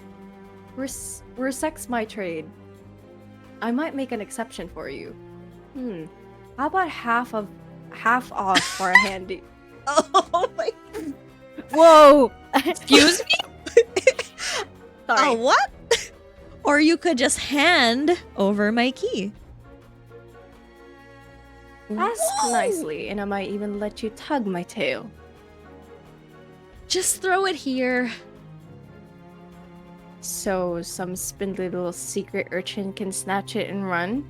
J: We're sex my trade. I might make an exception for you. How about half off for a handy?
A: Oh my...
C: Whoa!
A: Excuse me?
J: Sorry.
A: What? Or you could just hand over my key.
J: Ask
A: Whoa!
J: nicely, and I might even let you tug my tail.
A: Just throw it here.
J: So some spindly little secret urchin can snatch it and run?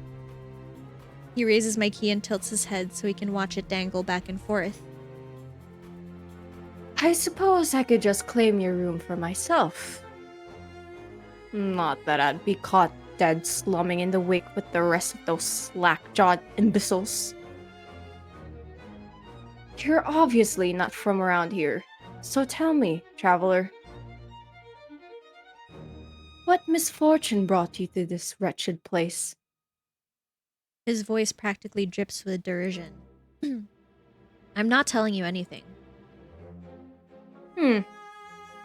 A: He raises my key and tilts his head so he can watch it dangle back and forth.
J: I suppose I could just claim your room for myself. Not that I'd be caught dead slumming in the wake with the rest of those slack-jawed imbeciles. You're obviously not from around here, so tell me, traveler. What misfortune brought you to this wretched place?
A: His voice practically drips with derision. I'm not telling you anything.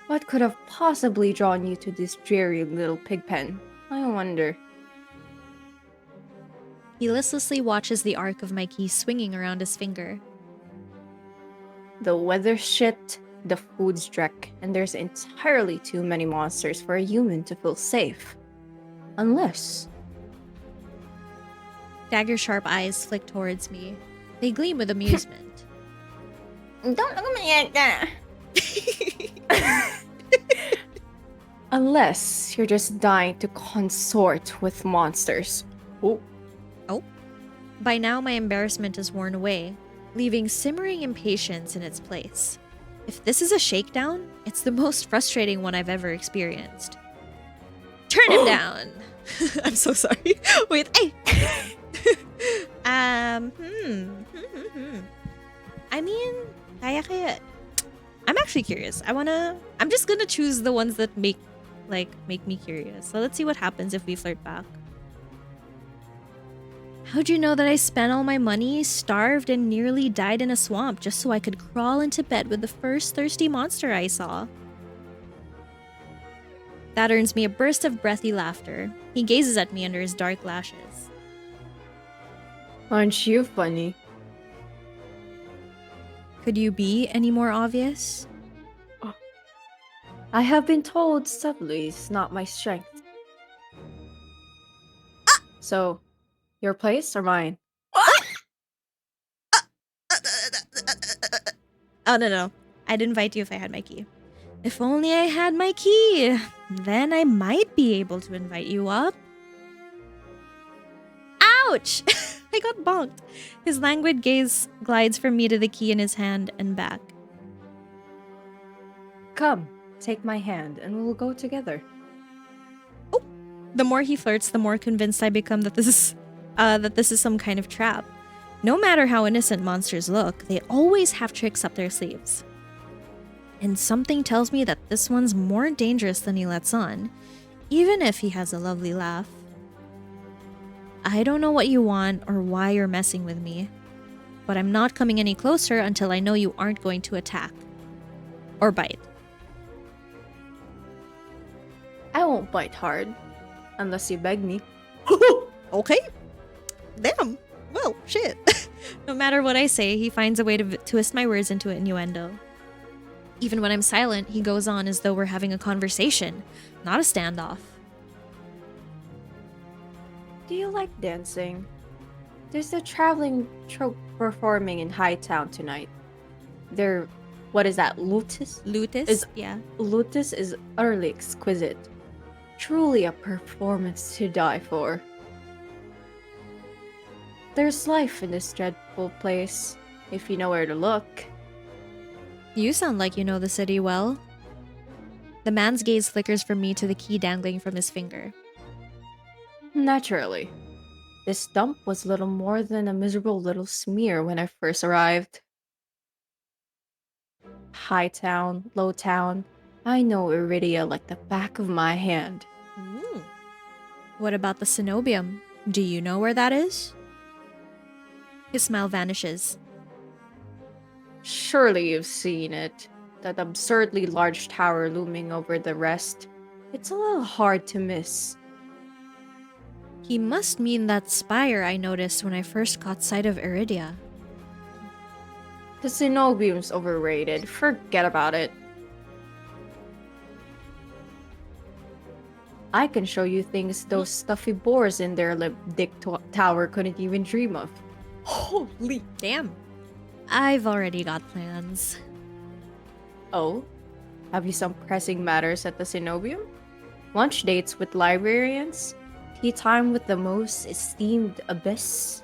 J: What could have possibly drawn you to this dreary little pigpen? I wonder.
A: He listlessly watches the arc of my key swinging around his finger.
J: The weather's shit, the food's dreck, and there's entirely too many monsters for a human to feel safe. Unless...
A: Dagger-sharp eyes flick towards me. They gleam with amusement.
D: Don't look at me like that.
J: Unless you're just dying to consort with monsters. Oh.
A: By now, my embarrassment is worn away, leaving simmering impatience in its place. If this is a shakedown, it's the most frustrating one I've ever experienced. Turn him down. I'm so sorry. Wait, hey. I mean, kaya. I'm actually curious. I'm just gonna choose the ones that make me curious. So let's see what happens if we flirt back. How'd you know that I spent all my money, starved, and nearly died in a swamp just so I could crawl into bed with the first thirsty monster I saw? That earns me a burst of breathy laughter. He gazes at me under his dark lashes.
J: Aren't you funny?
A: Could you be any more obvious?
J: I have been told subtly is not my strength. So, your place or mine?
A: Oh, no. I'd invite you if I had my key. If only I had my key. Then I might be able to invite you up. Ouch! I got bonked. His languid gaze glides from me to the key in his hand and back.
J: Come, take my hand and we'll go together.
A: Oh! The more he flirts, the more convinced I become that this is some kind of trap. No matter how innocent monsters look, they always have tricks up their sleeves. And something tells me that this one's more dangerous than he lets on, even if he has a lovely laugh. I don't know what you want or why you're messing with me, but I'm not coming any closer until I know you aren't going to attack. Or bite.
J: I won't bite hard, unless you beg me.
A: Okay. Damn. Well, shit. No matter what I say, he finds a way to twist my words into innuendo. Even when I'm silent, he goes on as though we're having a conversation, not a standoff.
J: Do you like dancing? There's a traveling troupe performing in Hightown tonight. What is that, Lutus?
A: Lutus? Yeah.
J: Lutus is utterly exquisite. Truly a performance to die for. There's life in this dreadful place, if you know where to look.
A: You sound like you know the city well. The man's gaze flickers from me to the key dangling from his finger.
J: Naturally. This dump was little more than a miserable little smear when I first arrived. Hightown, Lowtown, I know Iridia like the back of my hand.
A: Ooh. What about the cenobium? Do you know where that is? His smile vanishes.
J: Surely you've seen it. That absurdly large tower looming over the rest. It's a little hard to miss.
A: He must mean that spire I noticed when I first caught sight of Iridia.
J: The cenobium's overrated. Forget about it. I can show you things those stuffy boars in their dick tower couldn't even dream of.
A: Holy damn. I've already got plans.
J: Oh? Have you some pressing matters at the cenobium? Lunch dates with librarians? Tea time with the most esteemed abyss?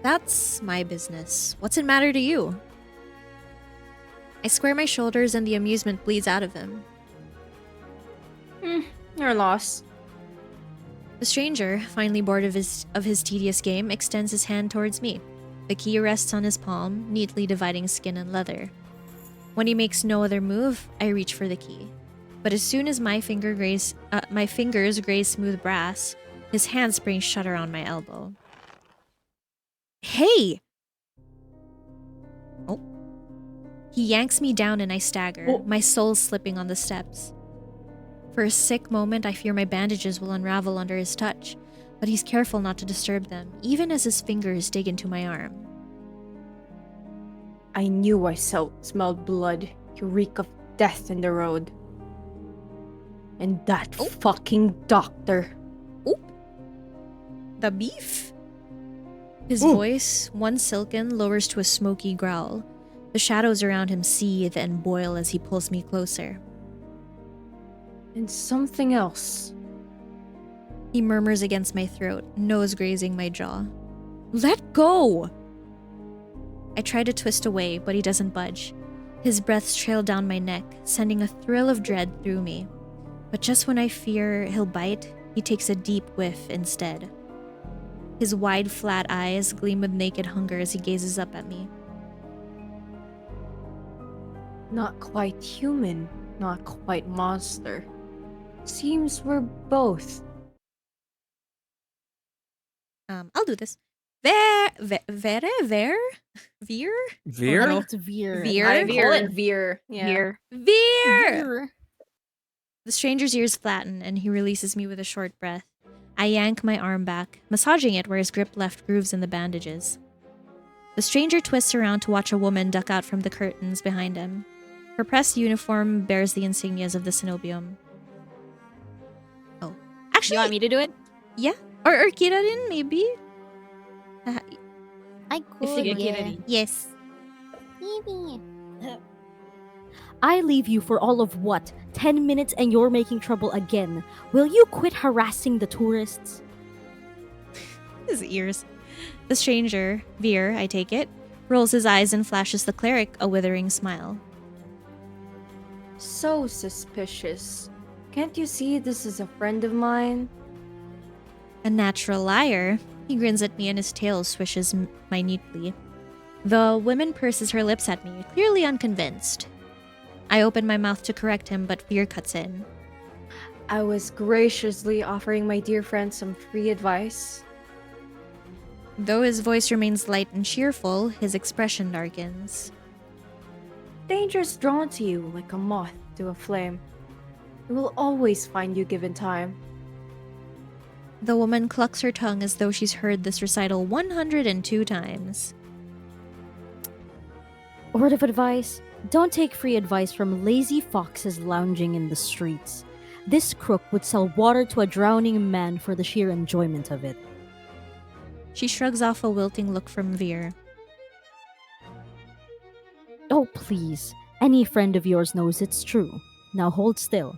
A: That's my business. What's it matter to you? I square my shoulders and the amusement bleeds out of him.
J: Your loss.
A: The stranger, finally bored of his tedious game, extends his hand towards me. The key rests on his palm, neatly dividing skin and leather. When he makes no other move, I reach for the key. But as soon as my fingers graze smooth brass, his hand springs shut around my elbow. Hey! Oh. He yanks me down and I stagger, my soul slipping on the steps. For a sick moment, I fear my bandages will unravel under his touch, but he's careful not to disturb them, even as his fingers dig into my arm.
J: I knew I smelled blood. You reek of death in the road. And that fucking doctor.
A: The beef? His voice, once silken, lowers to a smoky growl. The shadows around him seethe and boil as he pulls me closer.
J: And something else.
A: He murmurs against my throat, nose grazing my jaw. Let go! I try to twist away, but he doesn't budge. His breaths trail down my neck, sending a thrill of dread through me. But just when I fear he'll bite, he takes a deep whiff instead. His wide, flat eyes gleam with naked hunger as he gazes up at me.
J: Not quite human, not quite monster. Seems we're both.
A: I'll do this. Veer?
F: Veer?
C: No, it's Veer.
A: Veer?
J: I call it Veer. Yeah.
A: Veer! The stranger's ears flatten, and he releases me with a short breath. I yank my arm back, massaging it where his grip left grooves in the bandages. The stranger twists around to watch a woman duck out from the curtains behind him. Her pressed uniform bears the insignias of the Cenobium. Oh. Actually,
E: You want me to do it?
A: yeah. Or Kirarin, maybe?
D: I
E: Sige,
D: could.
E: Kirarin.
A: Yes.
C: I leave you for all of what? 10 minutes and you're making trouble again. Will you quit harassing the tourists?
A: His ears. The stranger, Veer, I take it, rolls his eyes and flashes the cleric a withering smile.
J: So suspicious. Can't you see this is a friend of mine?
A: A natural liar. He grins at me and his tail swishes minutely. The woman purses her lips at me, clearly unconvinced. I open my mouth to correct him, but Veer cuts in.
J: I was graciously offering my dear friend some free advice.
A: Though his voice remains light and cheerful, his expression darkens.
J: Danger's drawn to you like a moth to a flame. It will always find you given time.
A: The woman clucks her tongue as though she's heard this recital 102 times.
C: Word of advice: don't take free advice from lazy foxes lounging in the streets. This crook would sell water to a drowning man for the sheer enjoyment of it.
A: She shrugs off a wilting look from Veer.
C: Oh, please. Any friend of yours knows it's true. Now hold still.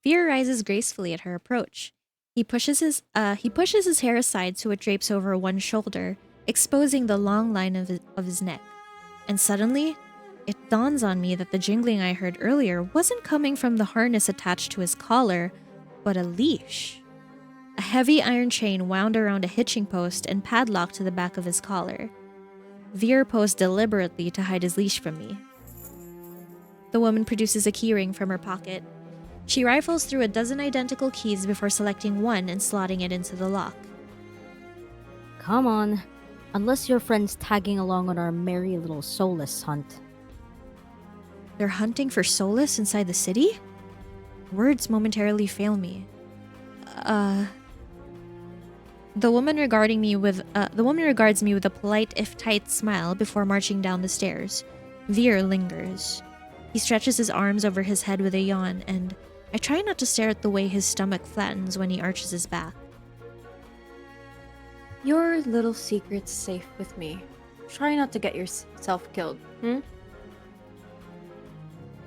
A: Veer rises gracefully at her approach. He pushes his hair aside so it drapes over one shoulder, exposing the long line of his neck. And suddenly, it dawns on me that the jingling I heard earlier wasn't coming from the harness attached to his collar, but a leash. A heavy iron chain wound around a hitching post and padlocked to the back of his collar. Veer posed deliberately to hide his leash from me. The woman produces a keyring from her pocket. She rifles through a dozen identical keys before selecting one and slotting it into the lock.
C: Come on. Unless your friend's tagging along on our merry little soulless hunt.
A: They're hunting for solace inside the city? Words momentarily fail me. The woman regards me with a polite if tight smile before marching down the stairs. Veer lingers. He stretches his arms over his head with a yawn, and I try not to stare at the way his stomach flattens when he arches his back.
J: Your little secret's safe with me. Try not to get yourself killed,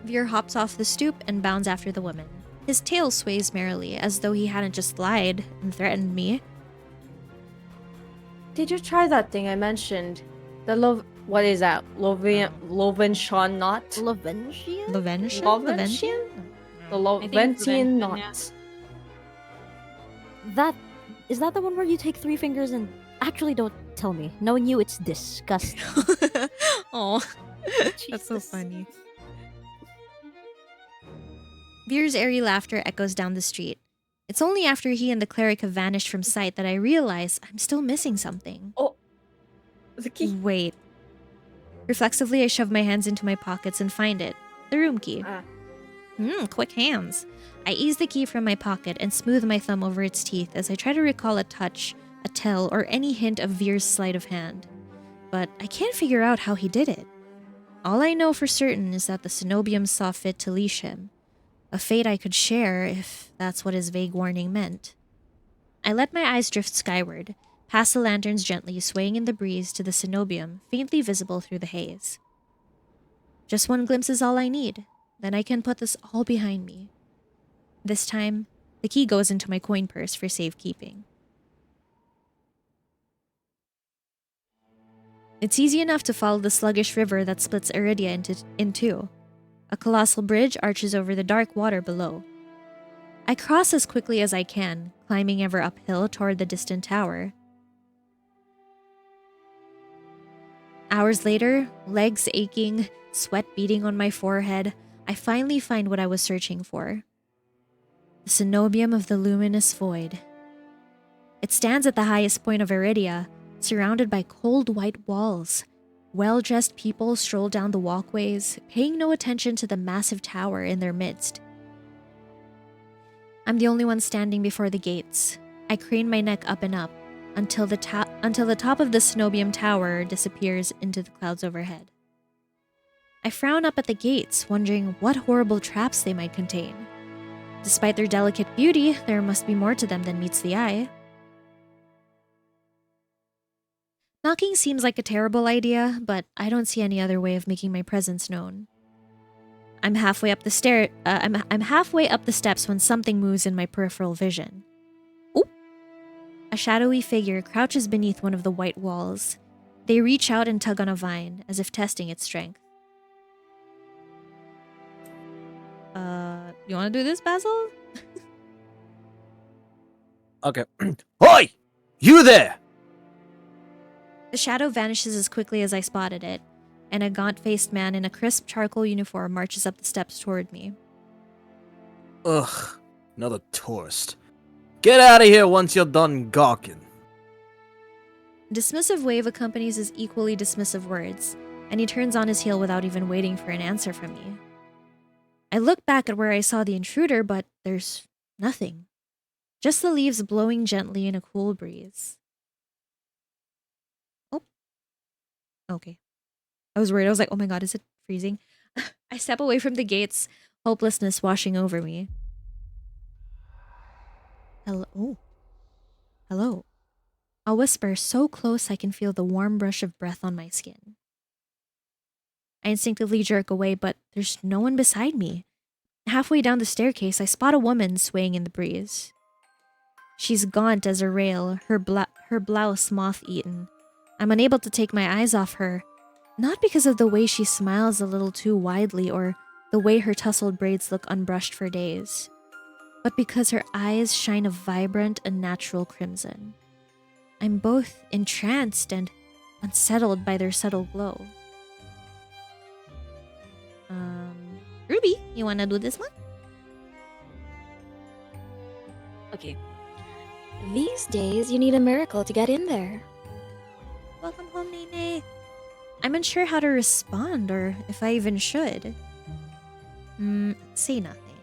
A: Veer hops off the stoop and bounds after the woman. His tail sways merrily, as though he hadn't just lied and threatened me.
J: Did you try that thing I mentioned? The what is that? Loventian knot?
C: Loventian?
A: Loventian?
J: Loventian? The Loventian knot.
C: Is that the one where you take 3 fingers and... Actually, don't tell me. Knowing you, it's disgusting.
A: Oh, that's so funny. Veer's airy laughter echoes down the street. It's only after he and the cleric have vanished from sight that I realize I'm still missing something.
J: Oh, the key.
A: Wait. Reflexively, I shove my hands into my pockets and find it. The room key. Quick hands. I ease the key from my pocket and smooth my thumb over its teeth as I try to recall a touch, a tell, or any hint of Veer's sleight of hand. But I can't figure out how he did it. All I know for certain is that the Cenobium saw fit to leash him. A fate I could share if that's what his vague warning meant. I let my eyes drift skyward, past the lanterns gently swaying in the breeze to the Cenobium, faintly visible through the haze. Just one glimpse is all I need, then I can put this all behind me. This time, the key goes into my coin purse for safekeeping. It's easy enough to follow the sluggish river that splits Iridia in two. A colossal bridge arches over the dark water below. I cross as quickly as I can, climbing ever uphill toward the distant tower. Hours later, legs aching, sweat beading on my forehead, I finally find what I was searching for. The cenobium of the luminous void. It stands at the highest point of Iridia, surrounded by cold white walls. Well-dressed people stroll down the walkways, paying no attention to the massive tower in their midst. I'm the only one standing before the gates. I crane my neck up and up, until the top of the cenobium tower disappears into the clouds overhead. I frown up at the gates, wondering what horrible traps they might contain. Despite their delicate beauty, there must be more to them than meets the eye. Knocking seems like a terrible idea, but I don't see any other way of making my presence known. I'm halfway up the I'm halfway up the steps when something moves in my peripheral vision. Oop! A shadowy figure crouches beneath one of the white walls. They reach out and tug on a vine, as if testing its strength. You want to do this, Basil?
H: Okay. Hoi! You there!
A: The shadow vanishes as quickly as I spotted it, and a gaunt-faced man in a crisp charcoal uniform marches up the steps toward me.
H: Ugh, another tourist. Get out of here once you're done gawking.
A: Dismissive wave accompanies his equally dismissive words, and he turns on his heel without even waiting for an answer from me. I look back at where I saw the intruder, but there's nothing. Just the leaves blowing gently in a cool breeze. Oh. Okay. I was worried. I was like, oh my god, is it freezing? I step away from the gates, hopelessness washing over me. Hello? Oh. Hello. A whisper so close I can feel the warm brush of breath on my skin. I instinctively jerk away, but there's no one beside me. Halfway down the staircase, I spot a woman swaying in the breeze. She's gaunt as a rail, her blouse moth-eaten. I'm unable to take my eyes off her, not because of the way she smiles a little too widely or the way her tousled braids look unbrushed for days, but because her eyes shine a vibrant and natural crimson. I'm both entranced and unsettled by their subtle glow. Ruby, you wanna do this one?
E: Okay. These days, you need a miracle to get in there.
A: Welcome home, Nene. I'm unsure how to respond or if I even should. Say nothing.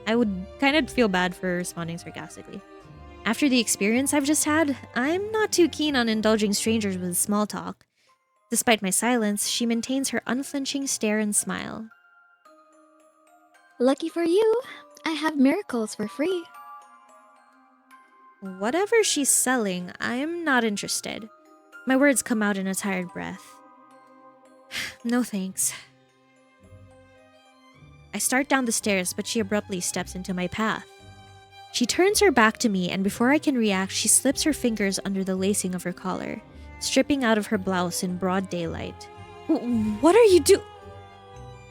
A: I would kind of feel bad for responding sarcastically. After the experience I've just had, I'm not too keen on indulging strangers with small talk. Despite my silence, she maintains her unflinching stare and smile.
E: Lucky for you, I have miracles for free.
A: Whatever she's selling, I'm not interested. My words come out in a tired breath. No thanks. I start down the stairs, but she abruptly steps into my path. She turns her back to me, and before I can react, she slips her fingers under the lacing of her collar, stripping out of her blouse in broad daylight. What are you doing?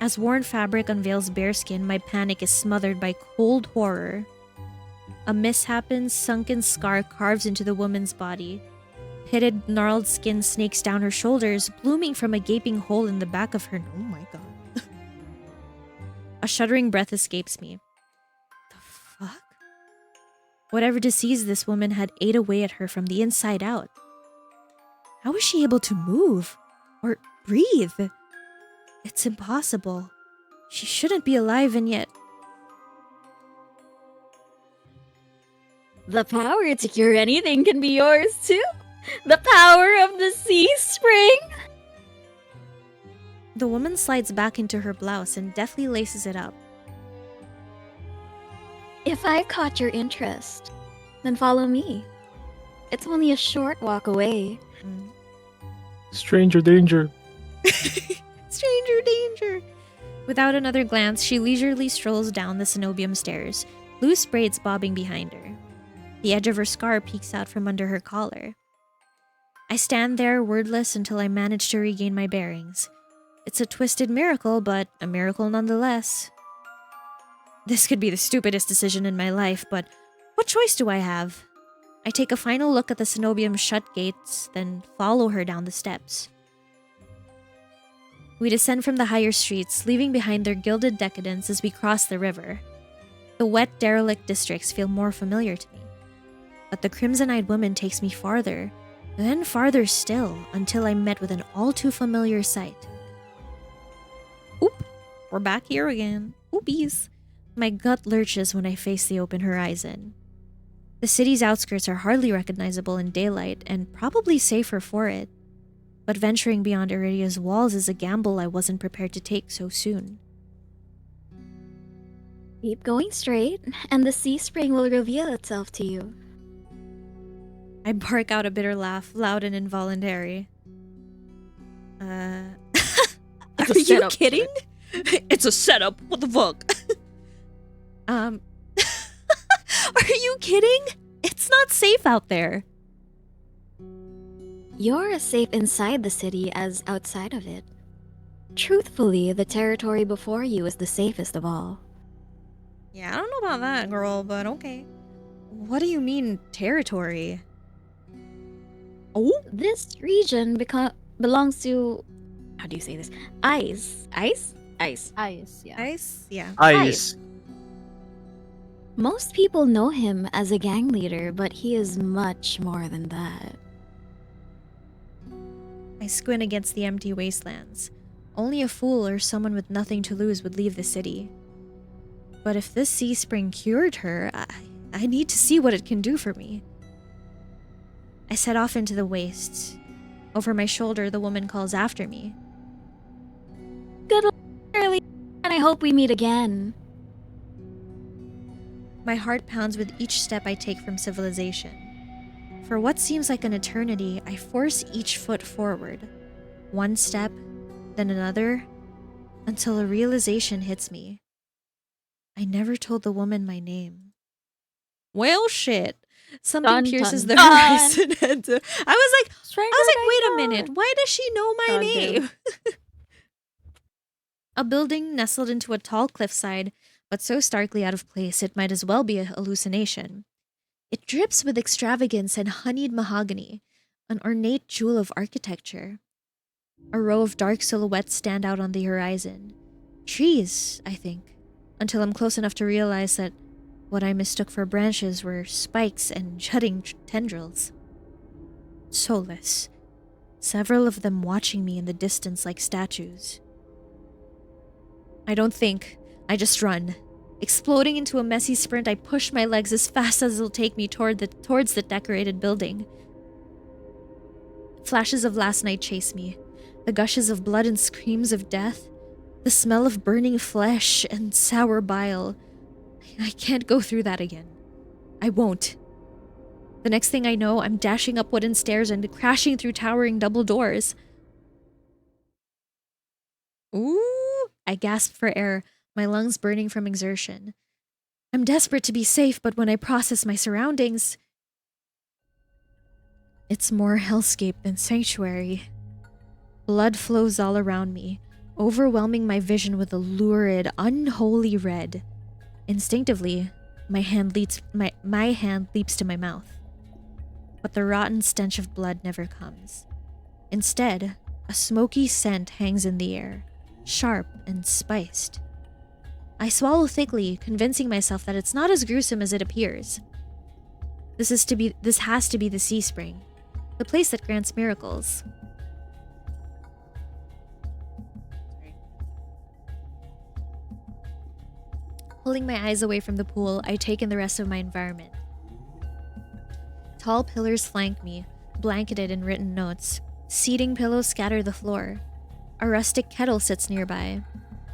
A: As worn fabric unveils bare skin, my panic is smothered by cold horror. A misshapen, sunken scar carves into the woman's body. Pitted, gnarled skin snakes down her shoulders, blooming from a gaping hole in the back of her. Oh my god. A shuddering breath escapes me. The fuck? Whatever disease this woman had ate away at her from the inside out. How was she able to move? Or breathe? It's impossible. She shouldn't be alive, and yet...
E: The power to cure anything can be yours too. The power of the sea spring.
A: The woman slides back into her blouse and deftly laces it up.
E: If I've caught your interest, then follow me. It's only a short walk away.
G: Stranger danger.
A: Stranger danger! Without another glance, she leisurely strolls down the cenobium stairs, loose braids bobbing behind her. The edge of her scar peeks out from under her collar. I stand there wordless until I manage to regain my bearings. It's a twisted miracle, but a miracle nonetheless. This could be the stupidest decision in my life, but what choice do I have? I take a final look at the cenobium's shut gates, then follow her down the steps. We descend from the higher streets, leaving behind their gilded decadence as we cross the river. The wet, derelict districts feel more familiar to me. But the crimson-eyed woman takes me farther, then farther still, until I'm met with an all-too-familiar sight. Oop! We're back here again. Oopies! My gut lurches when I face the open horizon. The city's outskirts are hardly recognizable in daylight, and probably safer for it. But venturing beyond Iridia's walls is a gamble I wasn't prepared to take so soon.
E: Keep going straight, and the sea spring will reveal itself to you.
A: I bark out a bitter laugh, loud and involuntary. Are you kidding? It's a setup. What the fuck? Are you kidding? It's not safe out there.
E: You're as safe inside the city as outside of it. Truthfully, the territory before you is the safest of all.
A: Yeah, I don't know about that, girl, but okay. What do you mean, territory? Oh?
E: This region belongs to... How do you say this? Ice. Ice? Ice.
C: Ice, yeah.
A: Ice? Yeah.
L: Ice.
E: Most people know him as a gang leader, but he is much more than that.
A: I squint against the empty wastelands. Only a fool or someone with nothing to lose would leave the city. But if this sea spring cured her, I need to see what it can do for me. I set off into the wastes. Over my shoulder, the woman calls after me.
E: Good luck, Shirley, and I hope we meet again.
A: My heart pounds with each step I take from civilization. For what seems like an eternity, I force each foot forward. One step, then another, until a realization hits me. I never told the woman my name. Well, shit. Something
E: Dun,
A: pierces
E: dun,
A: the
E: dun.
A: horizon. I was like, wait a minute. Why does she know my
C: Dun,
A: name? A building nestled into a tall cliffside, but so starkly out of place it might as well be a hallucination. It drips with extravagance and honeyed mahogany, an ornate jewel of architecture. A row of dark silhouettes stand out on the horizon. Trees, I think, until I'm close enough to realize that what I mistook for branches were spikes and jutting tendrils. Soulless, several of them watching me in the distance like statues. I don't think, I just run. Exploding into a messy sprint, I push my legs as fast as it'll take me towards the decorated building. Flashes of last night chase me. The gushes of blood and screams of death. The smell of burning flesh and sour bile. I can't go through that again. I won't. The next thing I know, I'm dashing up wooden stairs and crashing through towering double doors. Ooh! I gasp for air, my lungs burning from exertion. I'm desperate to be safe, but when I process my surroundings, it's more hellscape than sanctuary. Blood flows all around me, overwhelming my vision with a lurid, unholy red. Instinctively, my hand leaps to my mouth. But the rotten stench of blood never comes. Instead, a smoky scent hangs in the air, sharp and spiced. I swallow thickly, convincing myself that it's not as gruesome as it appears. This has to be the sea spring, the place that grants miracles. Pulling my eyes away from the pool, I take in the rest of my environment. Tall pillars flank me, blanketed in written notes. Seating pillows scatter the floor. A rustic kettle sits nearby.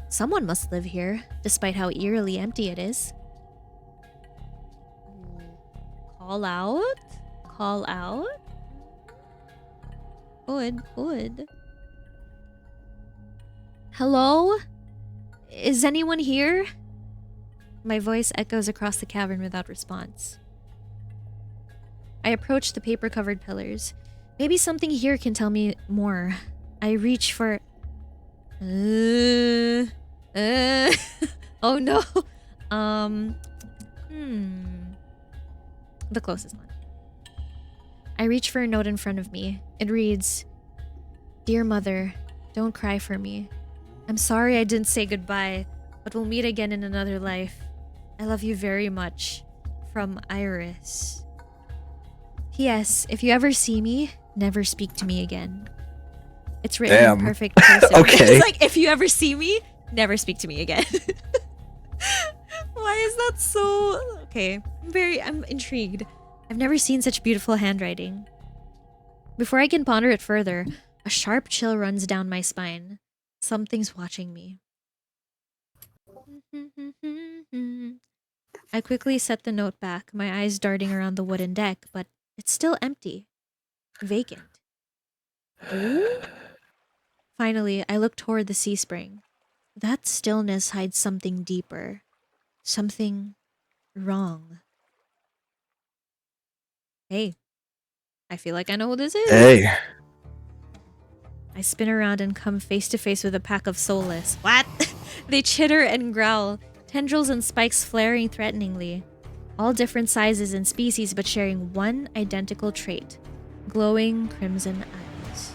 A: Someone must live here, despite how eerily empty it is. Call out? Call out? Good. Hello? Is anyone here? My voice echoes across the cavern without response. I approach the paper-covered pillars. Maybe something here can tell me more. I reach for... oh no. The closest one. I reach for a note in front of me. It reads, "Dear Mother, don't cry for me. I'm sorry I didn't say goodbye, but we'll meet again in another life. I love you very much. From Iris. P.S. If you ever see me, never speak to me again." It's written
L: Damn.
A: in perfect cursive.
L: Okay.
A: It's like, if you ever see me, never speak to me again. Why is that so... Okay, I'm intrigued. I've never seen such beautiful handwriting. Before I can ponder it further, a sharp chill runs down my spine. Something's watching me. I quickly set the note back, my eyes darting around the wooden deck, but it's still empty. Vacant. Finally, I look toward the sea spring. That stillness hides something deeper. Something wrong. Hey, I feel like I know who this is.
L: Hey.
A: I spin around and come face to face with a pack of soulless. What? They chitter and growl, tendrils and spikes flaring threateningly. All different sizes and species, but sharing one identical trait: glowing crimson eyes.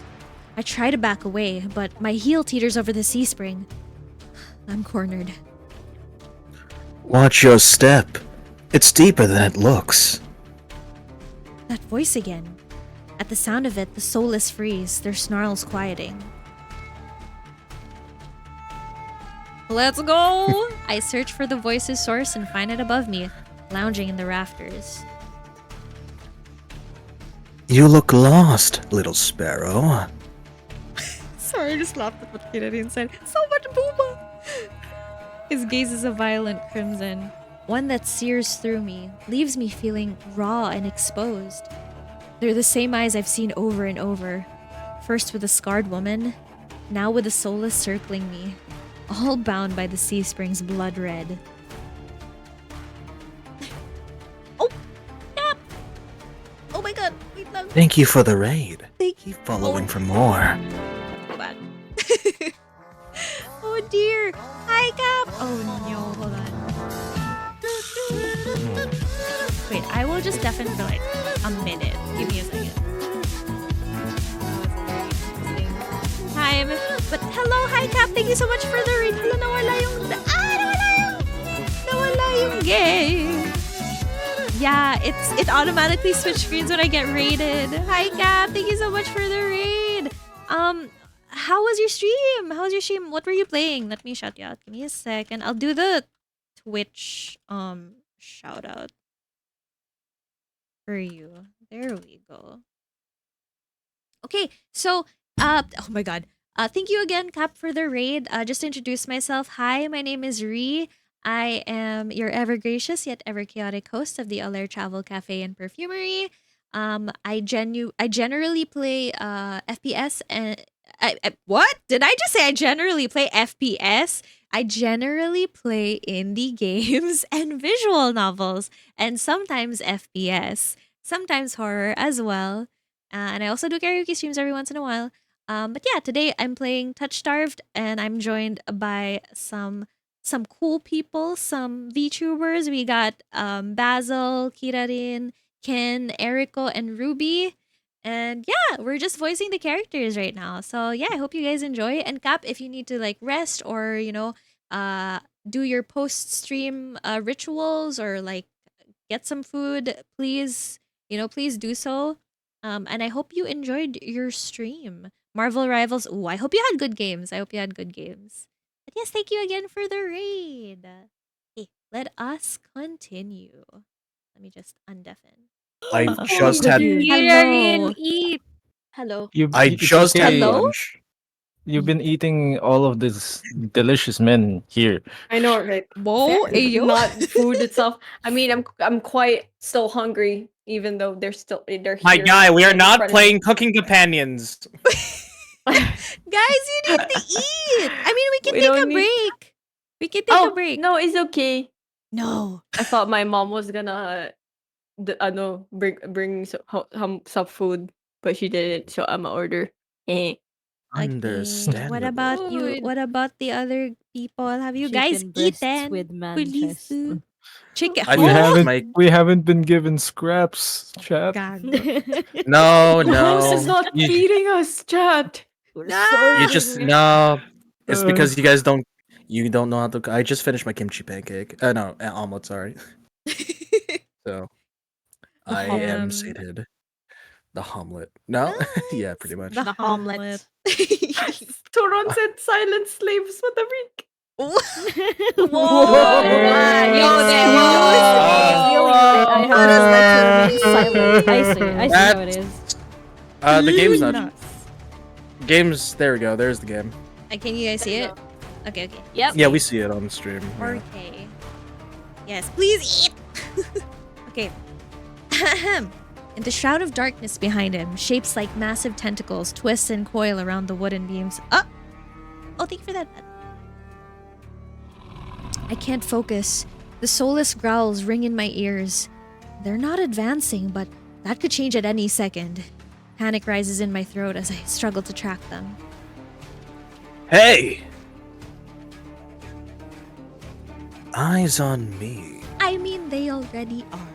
A: I try to back away, but my heel teeters over the sea spring. I'm cornered.
L: Watch your step. It's deeper than it looks.
A: That voice again. At the sound of it, the soulless freeze, their snarls quieting. Let's go! I search for the voice's source and find it above me, lounging in the rafters.
L: You look lost, little sparrow.
A: Sorry, I just laughed at what Kirarin said. So much booba! His gaze is a violent crimson, one that sears through me, leaves me feeling raw and exposed. They're the same eyes I've seen over and over. First with a scarred woman, now with a soulless circling me, all bound by the sea spring's blood red. Oh! Yep! Oh my god! Wait, no.
L: Thank you for the raid.
A: Thank
L: Keep following for more.
A: Go back. Oh dear! Hi, Cap! Oh no, hold on. Wait, I will just deafen for like a minute. Give me a second. Time. But hello, hi Cap! Thank you so much for the raid. Hello, nawala yung... Nawala yung game. Yeah, it automatically switch screens when I get raided. Hi Cap! Thank you so much for the raid. How was your stream? How was your stream? What were you playing? Let me shout you out. Give me a second. I'll do the Twitch shout out for you. There we go. Okay, so oh my god. Thank you again, Cap, for the raid. Just to introduce myself. Hi, my name is Ri. I am your ever gracious yet ever chaotic host of the Alair Travel Cafe and Perfumery. I generally play FPS and what? Did I just say I generally play FPS? I generally play indie games and visual novels, and sometimes FPS, sometimes horror as well. And I also do karaoke streams every once in a while. But yeah, today I'm playing TOUCHSTARVED, and I'm joined by some cool people, some VTubers. We got Basil, Kirarin, Ken, Erico, and Rubi. And yeah, we're just voicing the characters right now. So yeah, I hope you guys enjoy. And Cap, if you need to like rest or, do your post-stream rituals or like get some food, please do so. And I hope you enjoyed your stream. Marvel Rivals. Ooh, I hope you had good games. But yes, thank you again for the raid. Okay, let us continue. Let me just undeafen.
L: I just had.
A: Hello.
D: Eat. Hello.
L: I just had lunch.
G: You've been eating all of this delicious men here.
J: I know, right?
A: Whoa, ayo.
J: Not food itself. I mean, I'm quite still hungry, even though they're here.
I: My guy, we are
J: in
I: not
J: front of
I: playing
J: me.
I: cooking companions.
A: Guys, you need to eat. I mean, we can
J: We
A: take
J: don't
A: a
J: need-
A: break. We can take a break.
J: No, it's okay.
A: No.
J: I thought my mom was gonna, bring some food,
D: but she didn't, so I'm order. Eh.
A: Okay.
H: Understandable.
A: What about you?
C: Food.
A: What about the other people? Have you guys
C: Chicken breasts
A: eaten?
C: with man
A: Please.
C: chest.
A: Chicken.
H: I
G: We
H: finished
A: Oh,
G: haven't
H: my
G: we haven't been given scraps, chat.
A: God.
H: no,
J: The host is
H: no.
J: not
H: You,
J: feeding us, chat.
C: We're
H: you
C: starving.
H: just no. It's
G: Uh,
H: because you don't know how to. I just finished my kimchi pancake. No, omelet. Sorry. So I am
A: Um,
H: sated. The omelet. No, yeah, pretty much.
A: the
E: The
A: omelet.
E: omelet.
J: Toron said silent slaves. What the freak?
A: Whoa!
C: Whoa.
E: Yo there, yo.
C: He's dealing with it. I have the right to remain silent. I see how it is.
H: The game's not.
A: Nuts.
H: Game's. There we go. There's the game.
A: Can you guys see it? Okay.
E: Yep.
H: Yeah, we see it on the stream. Yeah.
A: Okay. Yes, please eat. Okay. In the shroud of darkness behind him, shapes like massive tentacles twist and coil around the wooden beams. Oh, thank you for that. I can't focus. The soulless growls ring in my ears. They're not advancing, but that could change at any second. Panic rises in my throat as I struggle to track them.
H: Hey! Eyes on me.
A: I mean, they already are.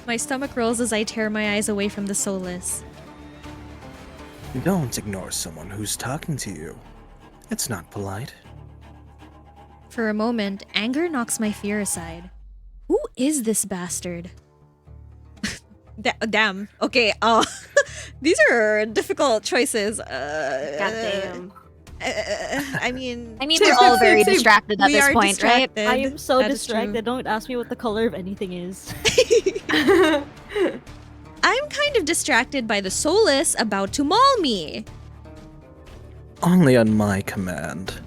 A: My stomach rolls as I tear my eyes away from the soulless.
H: Don't ignore someone who's talking to you. It's not polite.
A: For a moment, anger knocks my fear aside. Who is this bastard? Damn. Okay, these are difficult choices.
D: Goddamn.
A: I mean,
E: we're all very distracted at
A: we
E: this
A: are
E: point, right?
A: distracted.
C: I am so
A: That is true.
C: distracted. Don't ask me what the color of anything is.
A: I'm kind of distracted by the soulless about to maul me.
H: Only on my command.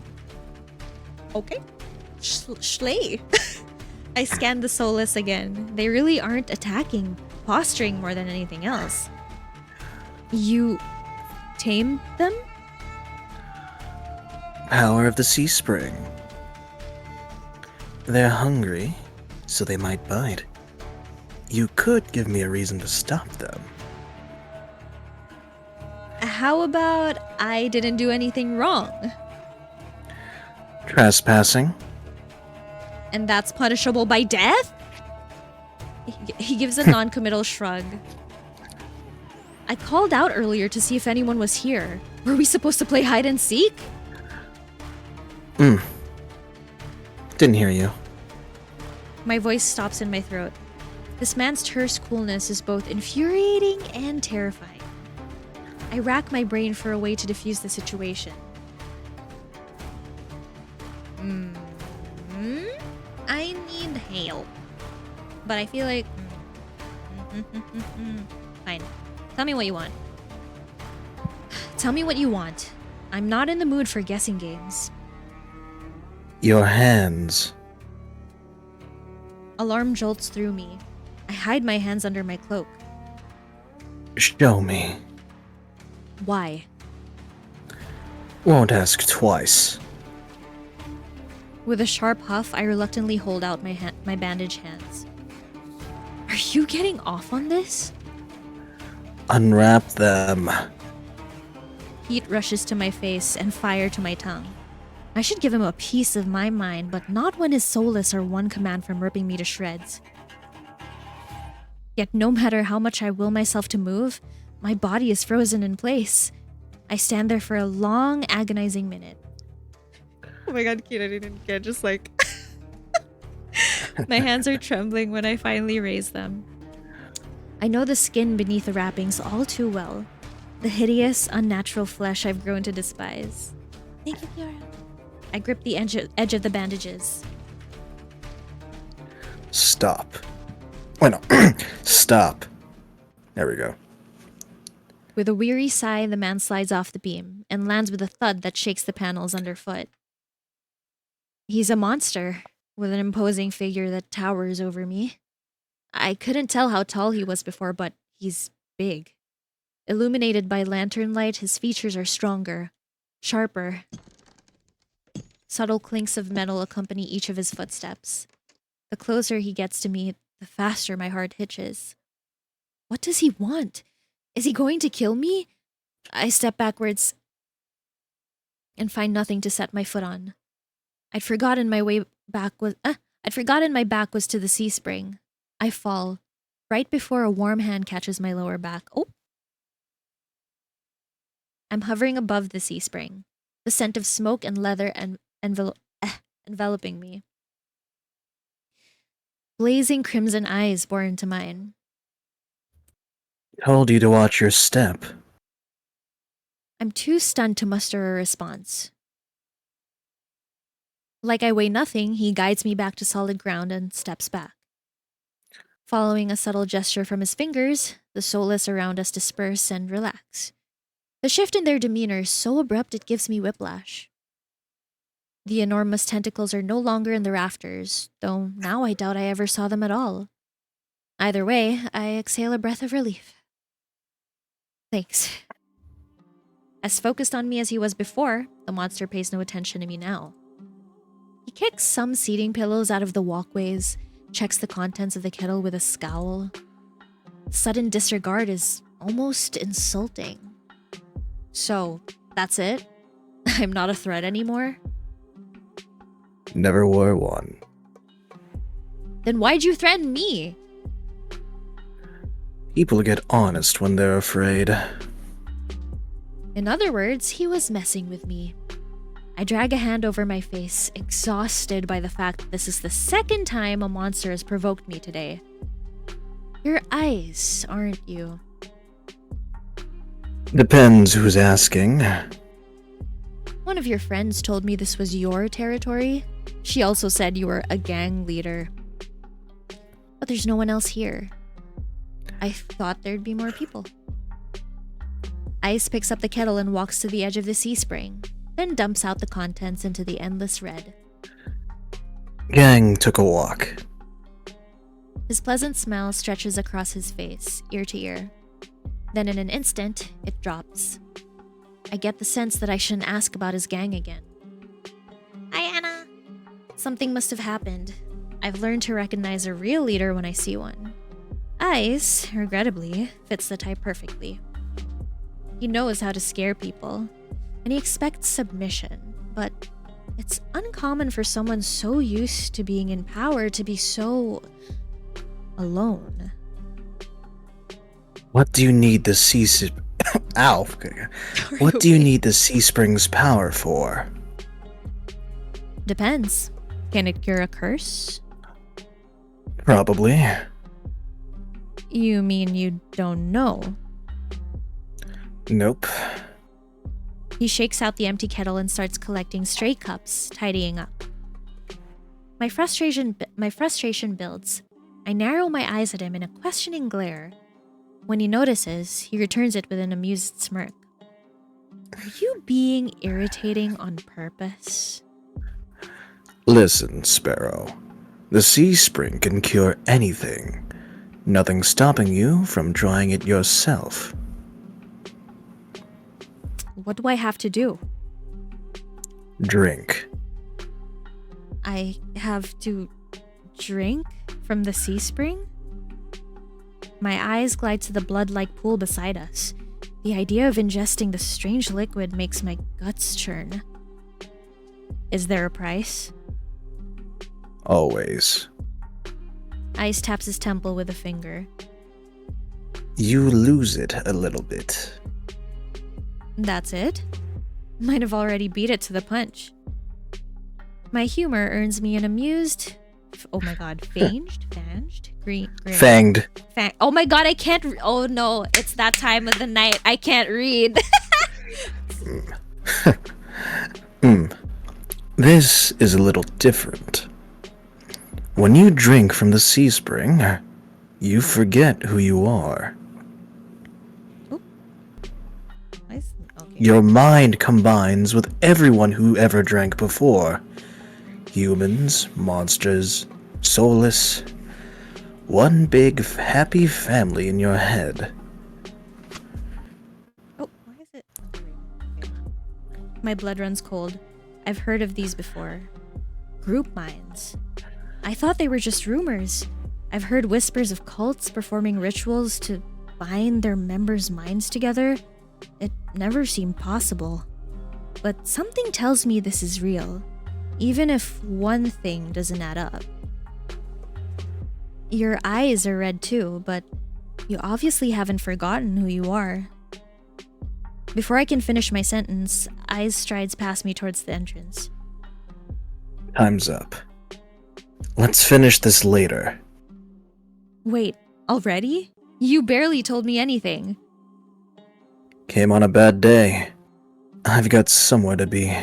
A: Okay. Schley. I scan the soulless again. They really aren't attacking, posturing more than anything else. You tamed them?
H: Power of the sea spring. They're hungry, so they might bite. You could give me a reason to stop them.
A: How about I didn't do anything wrong?
H: Trespassing?
A: And that's punishable by death? He gives a non-committal shrug. I called out earlier to see if anyone was here. Were we supposed to play hide and seek?
H: Didn't hear you.
A: My voice stops in my throat. This man's terse coolness is both infuriating and terrifying. I rack my brain for a way to diffuse the situation. I need help. But I feel like... Fine. Tell me what you want. Tell me what you want. I'm not in the mood for guessing games.
H: Your hands.
A: Alarm jolts through me. I hide my hands under my cloak.
H: Show me.
A: Why?
H: Won't ask twice.
A: With a sharp huff, I reluctantly hold out my bandaged hands. Are you getting off on this?
H: Unwrap them.
A: Heat rushes to my face and fire to my tongue. I should give him a piece of my mind, but not when his soulless are one command from ripping me to shreds. Yet no matter how much I will myself to move, my body is frozen in place. I stand there for a long, agonizing minute. Oh my god, Kira didn't get just like... My hands are trembling when I finally raise them. I know the skin beneath the wrappings all too well. The hideous, unnatural flesh I've grown to despise. Thank you, Kiara. I grip the edge of the bandages.
H: Stop. Oh no. Stop. There we go.
A: With a weary sigh, the man slides off the beam and lands with a thud that shakes the panels underfoot. He's a monster, with an imposing figure that towers over me. I couldn't tell how tall he was before, but he's big. Illuminated by lantern light, his features are stronger, sharper. Subtle clinks of metal accompany each of his footsteps. The closer he gets to me, the faster my heart hitches. What does he want? Is he going to kill me? I step backwards and find nothing to set my foot on. I'd forgotten my back was to the sea spring. I fall right before a warm hand catches my lower back. Oh. I'm hovering above the sea spring, the scent of smoke and leather enveloping me. Blazing crimson eyes bore into mine.
H: Told you to watch your step.
A: I'm too stunned to muster a response. Like I weigh nothing, he guides me back to solid ground and steps back. Following a subtle gesture from his fingers, the soulless around us disperse and relax. The shift in their demeanor is so abrupt it gives me whiplash. The enormous tentacles are no longer in the rafters, though now I doubt I ever saw them at all. Either way, I exhale a breath of relief. Thanks. As focused on me as he was before, the monster pays no attention to me now. He kicks some seating pillows out of the walkways, checks the contents of the kettle with a scowl. Sudden disregard is almost insulting. So, that's it? I'm not a threat anymore?
H: Never were one.
A: Then why'd you threaten me?
H: People get honest when they're afraid.
A: In other words, he was messing with me. I drag a hand over my face, exhausted by the fact that this is the second time a monster has provoked me today. Your eyes, aren't you?
H: Depends who's asking.
A: One of your friends told me this was your territory. She also said you were a gang leader. But there's no one else here. I thought there'd be more people. Ice picks up the kettle and walks to the edge of the sea spring, then dumps out the contents into the endless red.
H: Gang took a walk.
A: His pleasant smile stretches across his face, ear to ear. Then in an instant, it drops. I get the sense that I shouldn't ask about his gang again. Hi, Anna. Something must have happened. I've learned to recognize a real leader when I see one. Ice, regrettably, fits the type perfectly. He knows how to scare people, and he expects submission, but it's uncommon for someone so used to being in power to be so alone.
H: What do you need the sea Ow. What do you need the sea spring's power for?
A: Depends. Can it cure a curse?
H: Probably.
A: You mean you don't know?
H: Nope.
A: He shakes out the empty kettle and starts collecting stray cups, tidying up. My frustration builds. I narrow my eyes at him in a questioning glare. When he notices, he returns it with an amused smirk. Are you being irritating on purpose?
H: Listen, Sparrow. The sea spring can cure anything. Nothing stopping you from trying it yourself.
A: What do I have to do?
H: Drink.
A: I have to drink from the sea spring? My eyes glide to the blood-like pool beside us. The idea of ingesting the strange liquid makes my guts churn. Is there a price?
H: Always.
A: Ice taps his temple with a finger.
H: You lose it a little bit.
A: That's it? Might have already beat it to the punch. My humor earns me an amused... Oh my god,
H: Fanged.
A: Oh my god, I can't... Oh no, it's that time of the night. I can't read.
H: This is a little different. When you drink from the sea spring, you forget who you are. Your mind combines with everyone who ever drank before. Humans, monsters, soulless. One big happy family in your head.
A: Oh, why is it? My blood runs cold. I've heard of these before. Group minds. I thought they were just rumors. I've heard whispers of cults performing rituals to bind their members' minds together, it never seemed possible. But something tells me this is real, even if one thing doesn't add up. Your eyes are red too, but you obviously haven't forgotten who you are. Before I can finish my sentence, Eyes strides past me towards the entrance.
H: Time's up. Let's finish this later.
A: Wait, already? You barely told me anything.
H: Came on a bad day. I've got somewhere to be.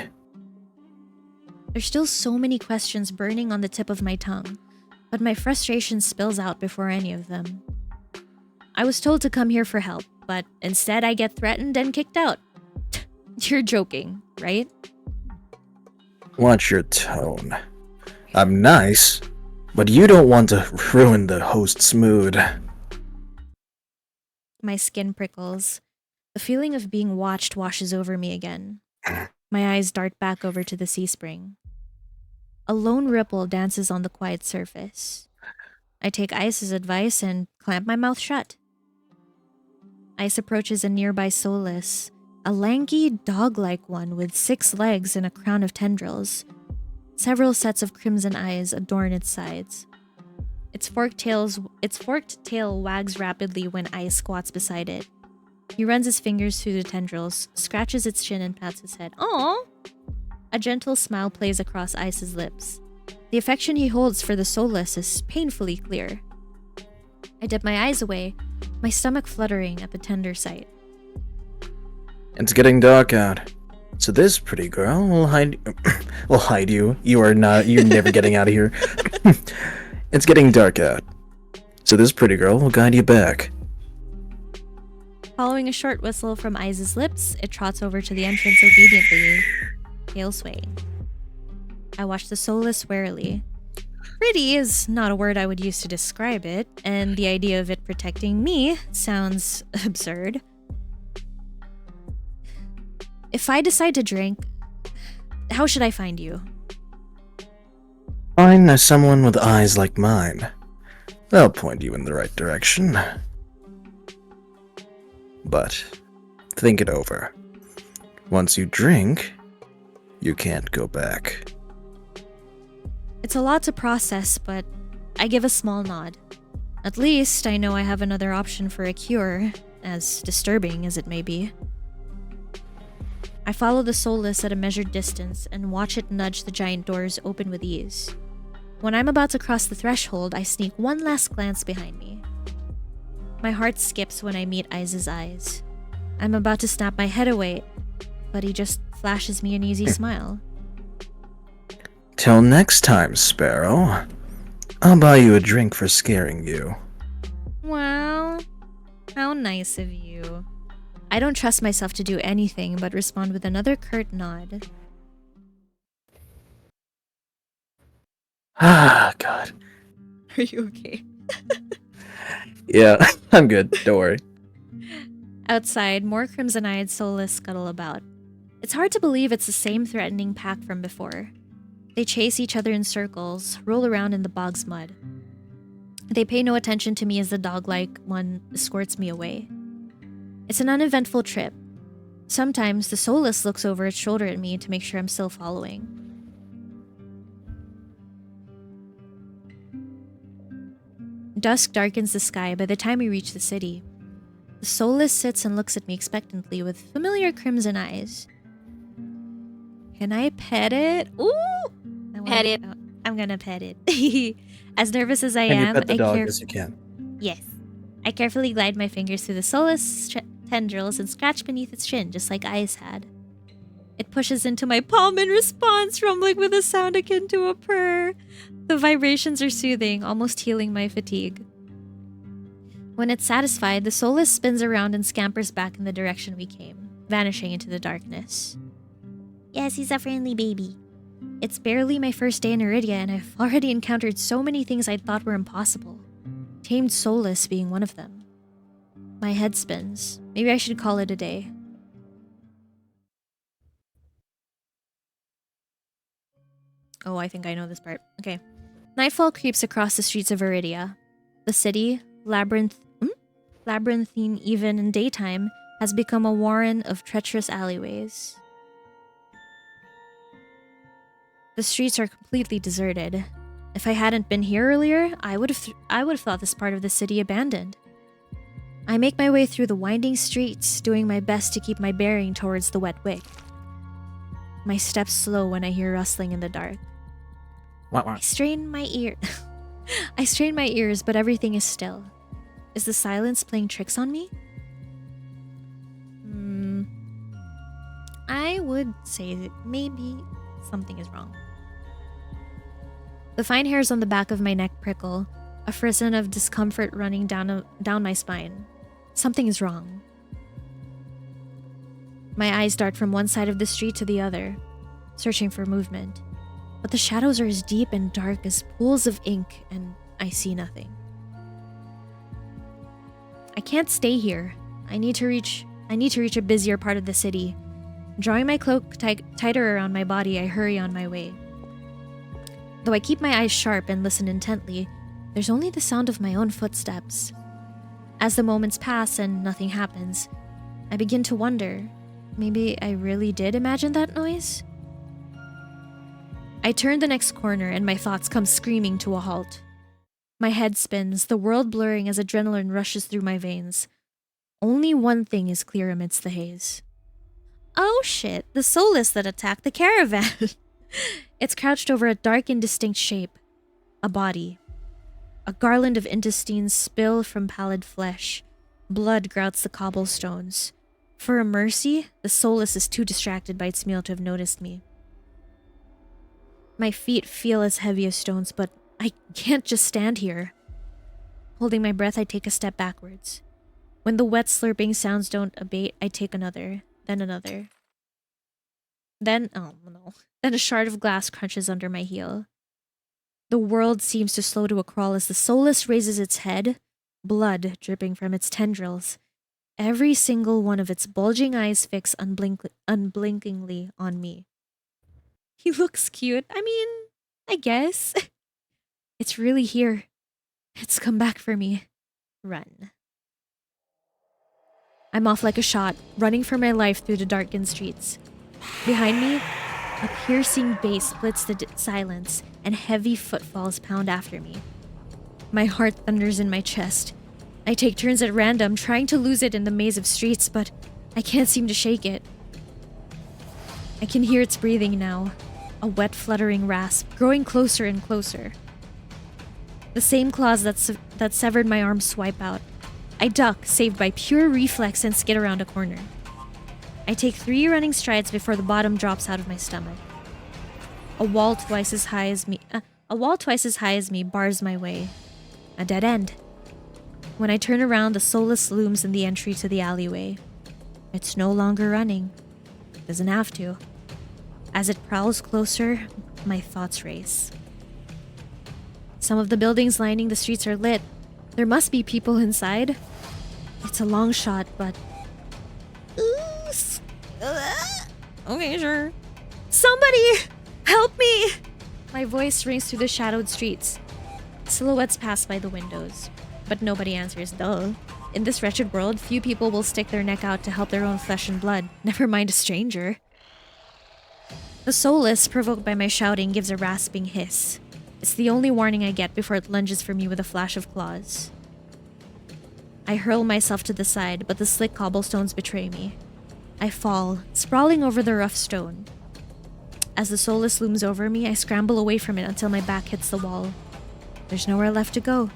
A: There's still so many questions burning on the tip of my tongue, but my frustration spills out before any of them. I was told to come here for help, but instead I get threatened and kicked out. You're joking, right?
H: Watch your tone. I'm nice, but you don't want to ruin the host's mood.
A: My skin prickles. The feeling of being watched washes over me again. My eyes dart back over to the sea spring. A lone ripple dances on the quiet surface. I take Ice's advice and clamp my mouth shut. Ice approaches a nearby Solus, a lanky, dog-like one with 6 legs and a crown of tendrils. Several sets of crimson eyes adorn its sides. Its forked tail wags rapidly when Ice squats beside it. He runs his fingers through the tendrils, scratches its chin, and pats its head. Aww! A gentle smile plays across Ice's lips. The affection he holds for the Solus is painfully clear. I dip my eyes away, my stomach fluttering at the tender sight.
H: It's getting dark out. So this pretty girl will hide you. You're never getting out of here. It's getting dark out. So this pretty girl will guide you back.
A: Following a short whistle from Ice's lips, it trots over to the entrance obediently, tail swaying. I watch the Solus warily. Pretty is not a word I would use to describe it, and the idea of it protecting me sounds absurd. If I decide to drink, how should I find you?
H: Find someone with eyes like mine. They'll point you in the right direction. But think it over. Once you drink, you can't go back.
A: It's a lot to process, but I give a small nod. At least I know I have another option for a cure, as disturbing as it may be. I follow the Solus at a measured distance and watch it nudge the giant doors open with ease. When I'm about to cross the threshold, I sneak one last glance behind me. My heart skips when I meet Ice's eyes. I'm about to snap my head away, but he just flashes me an easy smile.
H: Till next time, Sparrow. I'll buy you a drink for scaring you.
A: Wow, how nice of you. I don't trust myself to do anything but respond with another curt nod.
H: Ah, God.
A: Are you okay?
H: Yeah, I'm good. Don't worry.
A: Outside, more crimson-eyed Solus scuttle about. It's hard to believe it's the same threatening pack from before. They chase each other in circles, roll around in the bog's mud. They pay no attention to me as the dog-like one escorts me away. It's an uneventful trip. Sometimes the Solus looks over its shoulder at me to make sure I'm still following. Dusk darkens the sky by the time we reach the city. The Solus sits and looks at me expectantly with familiar crimson eyes. Can I pet it? Ooh!
E: Pet it.
A: I'm gonna pet it. As nervous as I
H: And you
A: am,
H: pet the
A: I
H: dog
A: care-
H: as you can.
A: Yes. I carefully glide my fingers through the Solus tendrils and scratch beneath its chin, just like Ice had. It pushes into my palm in response, rumbling with a sound akin to a purr. The vibrations are soothing, almost healing my fatigue. When it's satisfied, the Solus spins around and scampers back in the direction we came, vanishing into the darkness. Yes, he's a friendly baby. It's barely my first day in Iridia, and I've already encountered so many things I thought were impossible. Tamed Solus being one of them. My head spins. Maybe I should call it a day. Oh, I think I know this part. Okay. Nightfall creeps across the streets of Iridia. The city, labyrinthine even in daytime, has become a warren of treacherous alleyways. The streets are completely deserted. If I hadn't been here earlier, I would have thought this part of the city abandoned. I make my way through the winding streets, doing my best to keep my bearing towards the wet wick. My steps slow when I hear rustling in the dark. I strain my ears, but everything is still. Is the silence playing tricks on me? I would say that maybe something is wrong. The fine hairs on the back of my neck prickle, a frisson of discomfort running down my spine. Something is wrong. My eyes dart from one side of the street to the other, searching for movement. But the shadows are as deep and dark as pools of ink, and I see nothing. I can't stay here. I need to reach a busier part of the city. Drawing my cloak tighter around my body, I hurry on my way. Though I keep my eyes sharp and listen intently, there's only the sound of my own footsteps. As the moments pass and nothing happens, I begin to wonder, maybe I really did imagine that noise? I turn the next corner and my thoughts come screaming to a halt. My head spins, the world blurring as adrenaline rushes through my veins. Only one thing is clear amidst the haze. Oh shit, the soulless that attacked the caravan! It's crouched over a dark indistinct shape. A body. A garland of intestines spill from pallid flesh. Blood grouts the cobblestones. For a mercy, the soulless is too distracted by its meal to have noticed me. My feet feel as heavy as stones, but I can't just stand here. Holding my breath, I take a step backwards. When the wet slurping sounds don't abate, I take another, then another. Then a shard of glass crunches under my heel. The world seems to slow to a crawl as the soulless raises its head, blood dripping from its tendrils. Every single one of its bulging eyes fixed unblinkingly on me. He looks cute. I mean, I guess. It's really here. It's come back for me. Run. I'm off like a shot, running for my life through the darkened streets. Behind me, a piercing bass splits the silence, and heavy footfalls pound after me. My heart thunders in my chest. I take turns at random, trying to lose it in the maze of streets, but I can't seem to shake it. I can hear its breathing now, a wet fluttering rasp, growing closer and closer. The same claws that severed my arm swipe out. I duck, saved by pure reflex, and skid around a corner. I take 3 running strides before the bottom drops out of my stomach. A wall twice as high as me bars my way. A dead end. When I turn around, the soulless looms in the entry to the alleyway. It's no longer running. Doesn't have to. As it prowls closer, my thoughts race. Some of the buildings lining the streets are lit. There must be people inside. It's a long shot, but... Okay, sure. Somebody! Help me! My voice rings through the shadowed streets. Silhouettes pass by the windows, but nobody answers, duh. In this wretched world, few people will stick their neck out to help their own flesh and blood, never mind a stranger. The soulless, provoked by my shouting, gives a rasping hiss. It's the only warning I get before it lunges for me with a flash of claws. I hurl myself to the side, but the slick cobblestones betray me. I fall, sprawling over the rough stone. As the soulless looms over me, I scramble away from it until my back hits the wall. There's nowhere left to go.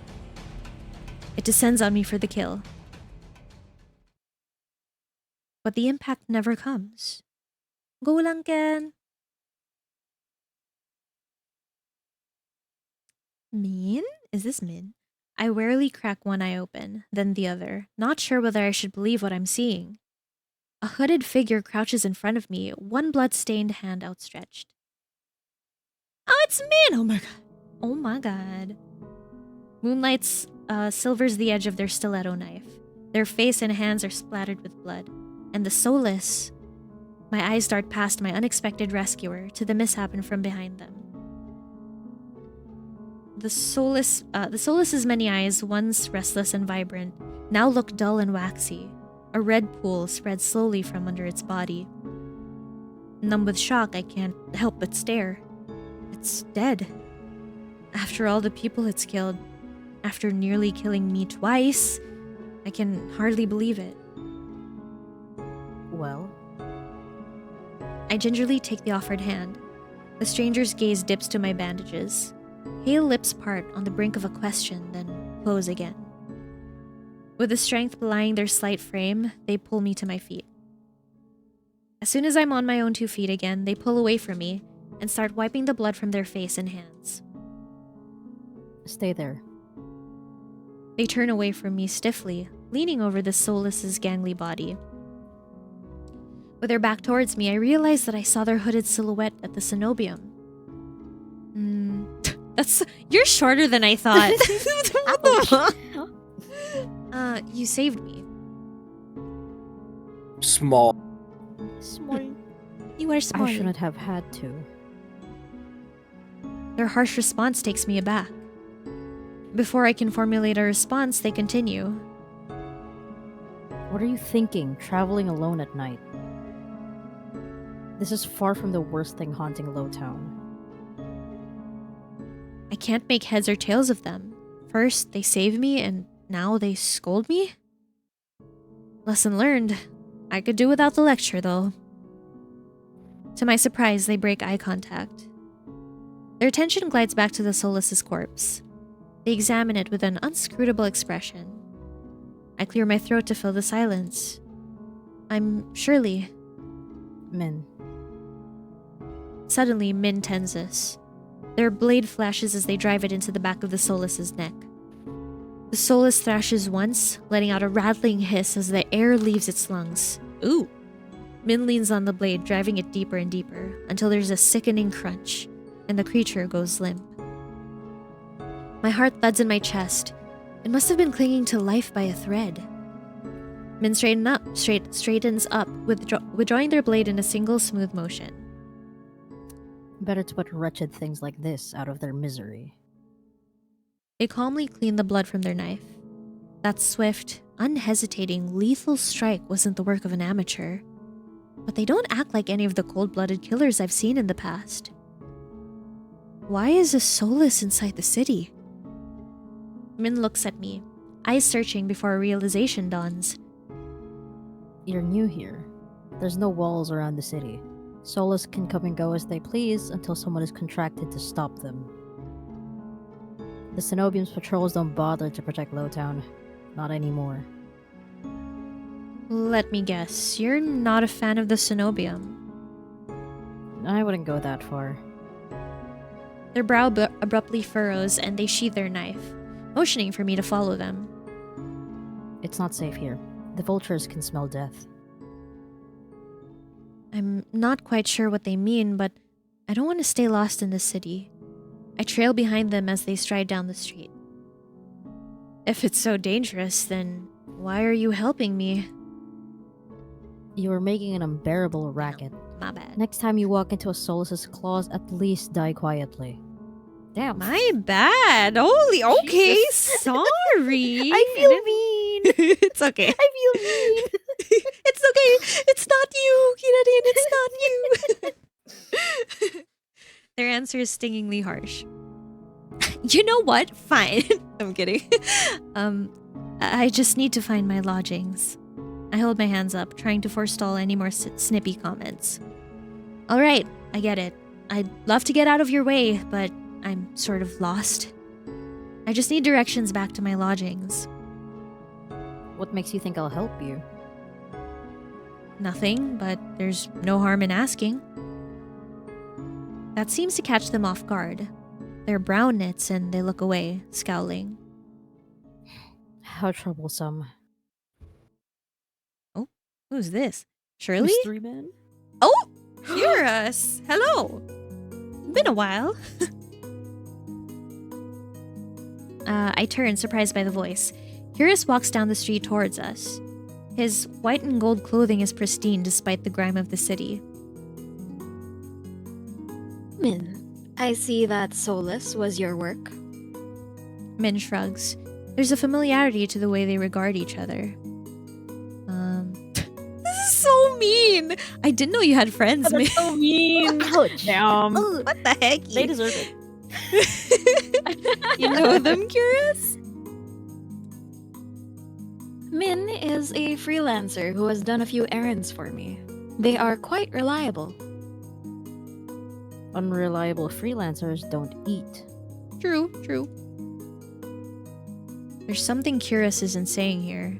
A: It descends on me for the kill. But the impact never comes. Go lang, Ken. Min? Is this Min? I warily crack one eye open, then the other, not sure whether I should believe what I'm seeing. A hooded figure crouches in front of me, one blood-stained hand outstretched. Oh, it's Min! Oh my god. Oh my god. Moonlight silvers the edge of their stiletto knife. Their face and hands are splattered with blood. And the soulless... My eyes dart past my unexpected rescuer to the mishap from behind them. The soulless's many eyes, once restless and vibrant, now look dull and waxy. A red pool spread slowly from under its body. Numb with shock, I can't help but stare. It's dead. After all the people it's killed, after nearly killing me twice, I can hardly believe it.
C: Well,
A: I gingerly take the offered hand. The stranger's gaze dips to my bandages. Pale lips part on the brink of a question, then close again. With the strength belying their slight frame, they pull me to my feet. As soon as I'm on my own 2 feet again, they pull away from me and start wiping the blood from their face and hands.
C: stay there.
A: They turn away from me stiffly, leaning over the soulless's gangly body. With their back towards me, I realize that I saw their hooded silhouette at the cenobium. You're shorter than I thought. You saved me.
L: Small.
C: Small.
A: You are small.
C: I shouldn't have had to.
A: Their harsh response takes me aback. Before I can formulate a response, they continue.
C: What are you thinking, traveling alone at night? This is far from the worst thing haunting Lowtown.
A: I can't make heads or tails of them. First, they save me, and now they scold me? Lesson learned. I could do without the lecture, though. To my surprise, they break eye contact. Their attention glides back to the soulless's corpse. They examine it with an unscrutable expression. I clear my throat to fill the silence. I'm Shirley.
C: Min.
A: Suddenly, Min tenses. Their blade flashes as they drive it into the back of the soulless's neck. The soulless thrashes once, letting out a rattling hiss as the air leaves its lungs. Ooh! Min leans on the blade, driving it deeper and deeper, until there's a sickening crunch, and the creature goes limp. My heart thuds in my chest. It must have been clinging to life by a thread. Min straightens up, withdrawing their blade in a single smooth motion.
C: Better to put wretched things like this out of their misery.
A: They calmly clean the blood from their knife. That swift, unhesitating, lethal strike wasn't the work of an amateur. But they don't act like any of the cold-blooded killers I've seen in the past. Why is a soulless inside the city? Min looks at me, eyes searching before a realization dawns.
C: You're new here. There's no walls around the city. Soulless can come and go as they please until someone is contracted to stop them. The Cenobium's patrols don't bother to protect Lowtown. Not anymore.
A: Let me guess, you're not a fan of the Cenobium.
C: I wouldn't go that far.
A: Their brow abruptly furrows and they sheath their knife, motioning for me to follow them.
C: It's not safe here. The vultures can smell death.
A: I'm not quite sure what they mean, but I don't want to stay lost in the city. I trail behind them as they stride down the street. If it's so dangerous, then why are you helping me?
C: You are making an unbearable racket.
A: My bad.
C: Next time you walk into a Soulless's claws, at least die quietly. Damn.
A: My bad. Holy, okay, sorry.
C: I feel mean.
A: It's okay.
C: I feel mean.
A: It's okay. It's not you, Kirarin. It's not you. Their answer is stingingly harsh. You know what? Fine. I'm kidding. I just need to find my lodgings. I hold my hands up, trying to forestall any more snippy comments. All right, I get it. I'd love to get out of your way, but I'm sort of lost. I just need directions back to my lodgings.
C: What makes you think I'll help you?
A: Nothing, but there's no harm in asking. That seems to catch them off guard. Their brow knits and they look away, scowling.
C: How troublesome.
A: Oh, who's this? Shirley?
C: Mystery Man?
A: Oh, you're us. Hello. Been a while. I turn, surprised by the voice. Curious walks down the street towards us. His white and gold clothing is pristine despite the grime of the city.
E: Min, I see that Soulless was your work.
A: Min shrugs. There's a familiarity to the way they regard each other. This is so mean. I didn't know you had friends.
C: That's so mean. Damn.
A: Oh, what the heck?
C: They deserve it.
A: You know them, Curious?
E: Min is a freelancer who has done a few errands for me. They are quite reliable.
C: Unreliable freelancers don't eat.
A: True. There's something Curious isn't saying here.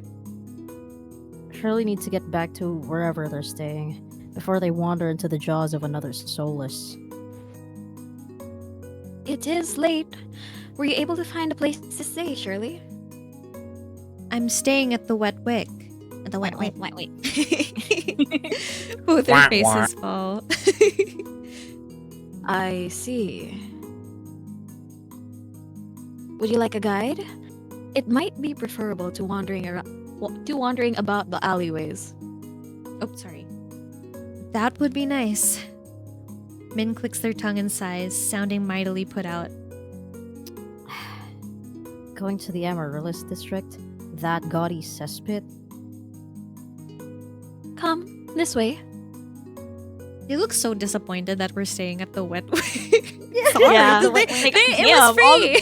C: Surely need to get back to wherever they're staying before they wander into the jaws of another soulless.
E: It is late. Were you able to find a place to stay, Shirley?
A: I'm staying at the Wet Wick. At the Wet Wick.
E: Wait.
A: Both their faces fall.
E: I see. Would you like a guide? It might be preferable to wandering about the alleyways.
A: Oh, sorry. That would be nice. Min clicks their tongue and sighs, sounding mightily put out.
C: Going to the Amaryllis district? That gaudy cesspit?
E: Come, this way.
A: They look so disappointed that we're staying at the Wet Wick.
E: Yeah.
A: It was free.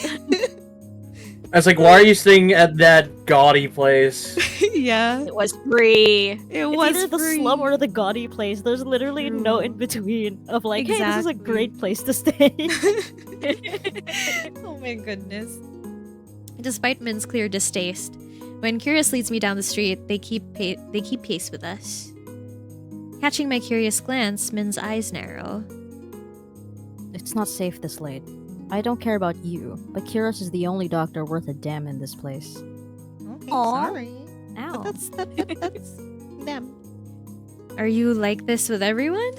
L: I was like, why are you staying at that gaudy place?
A: Yeah.
E: It was free.
A: It
C: It's
A: was
C: either the
A: free.
C: slum or the gaudy place. There's literally no in between of like, hey, this is a
A: Exactly.
C: great place to stay.
A: Oh my goodness. Despite Min's clear distaste, when Curious leads me down the street, they keep pace with us. Catching my curious glance, Min's eyes narrow.
C: It's not safe this late. I don't care about you, but Curious is the only doctor worth a damn in this place.
A: Okay,
E: Aw.
A: sorry.
C: Ow.
A: But that's them. Are you like this with everyone?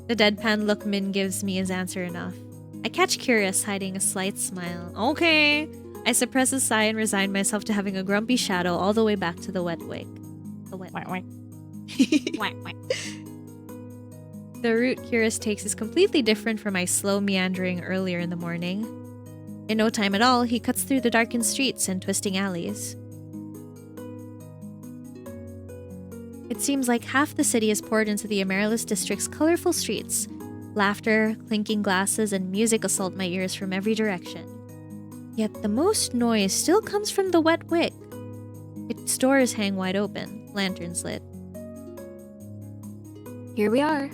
A: The deadpan look Min gives me is answer enough. I catch Curious hiding a slight smile. Okay. I suppress a sigh and resign myself to having a grumpy shadow all the way back to the Wet Wick. The Wet Wick. The route Curious takes is completely different from my slow meandering earlier in the morning. In no time at all, he cuts through the darkened streets and twisting alleys. It seems like half the city is poured into the Amaryllis district's colorful streets. Laughter, clinking glasses, and music assault my ears from every direction. Yet the most noise still comes from the Wet Wick. Its doors hang wide open, lanterns lit.
E: Here we are.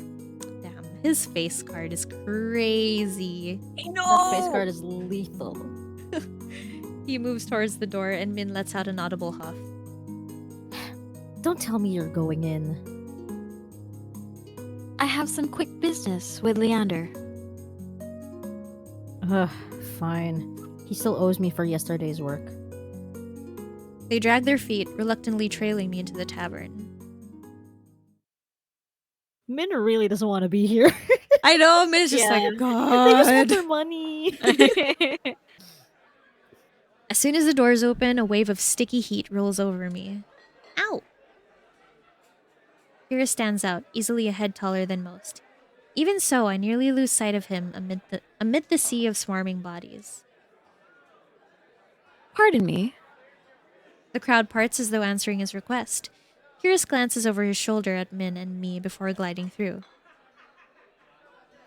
A: Damn, his face card is crazy.
C: That face card is lethal.
A: He moves towards the door and Min lets out an audible huff.
C: Don't tell me you're going in.
E: I have some quick business with Leander.
C: Ugh, fine. He still owes me for yesterday's work.
A: They drag their feet, reluctantly trailing me into the tavern.
C: Min really doesn't want to be here.
A: I know, Min's just like,
C: They just
A: God.
C: want their money.
A: As soon as the doors open, a wave of sticky heat rolls over me. Ow! Kira stands out, easily a head taller than most. Even so, I nearly lose sight of him amid the sea of swarming bodies.
E: Pardon me.
A: The crowd parts as though answering his request. Curious glances over his shoulder at Min and me before gliding through.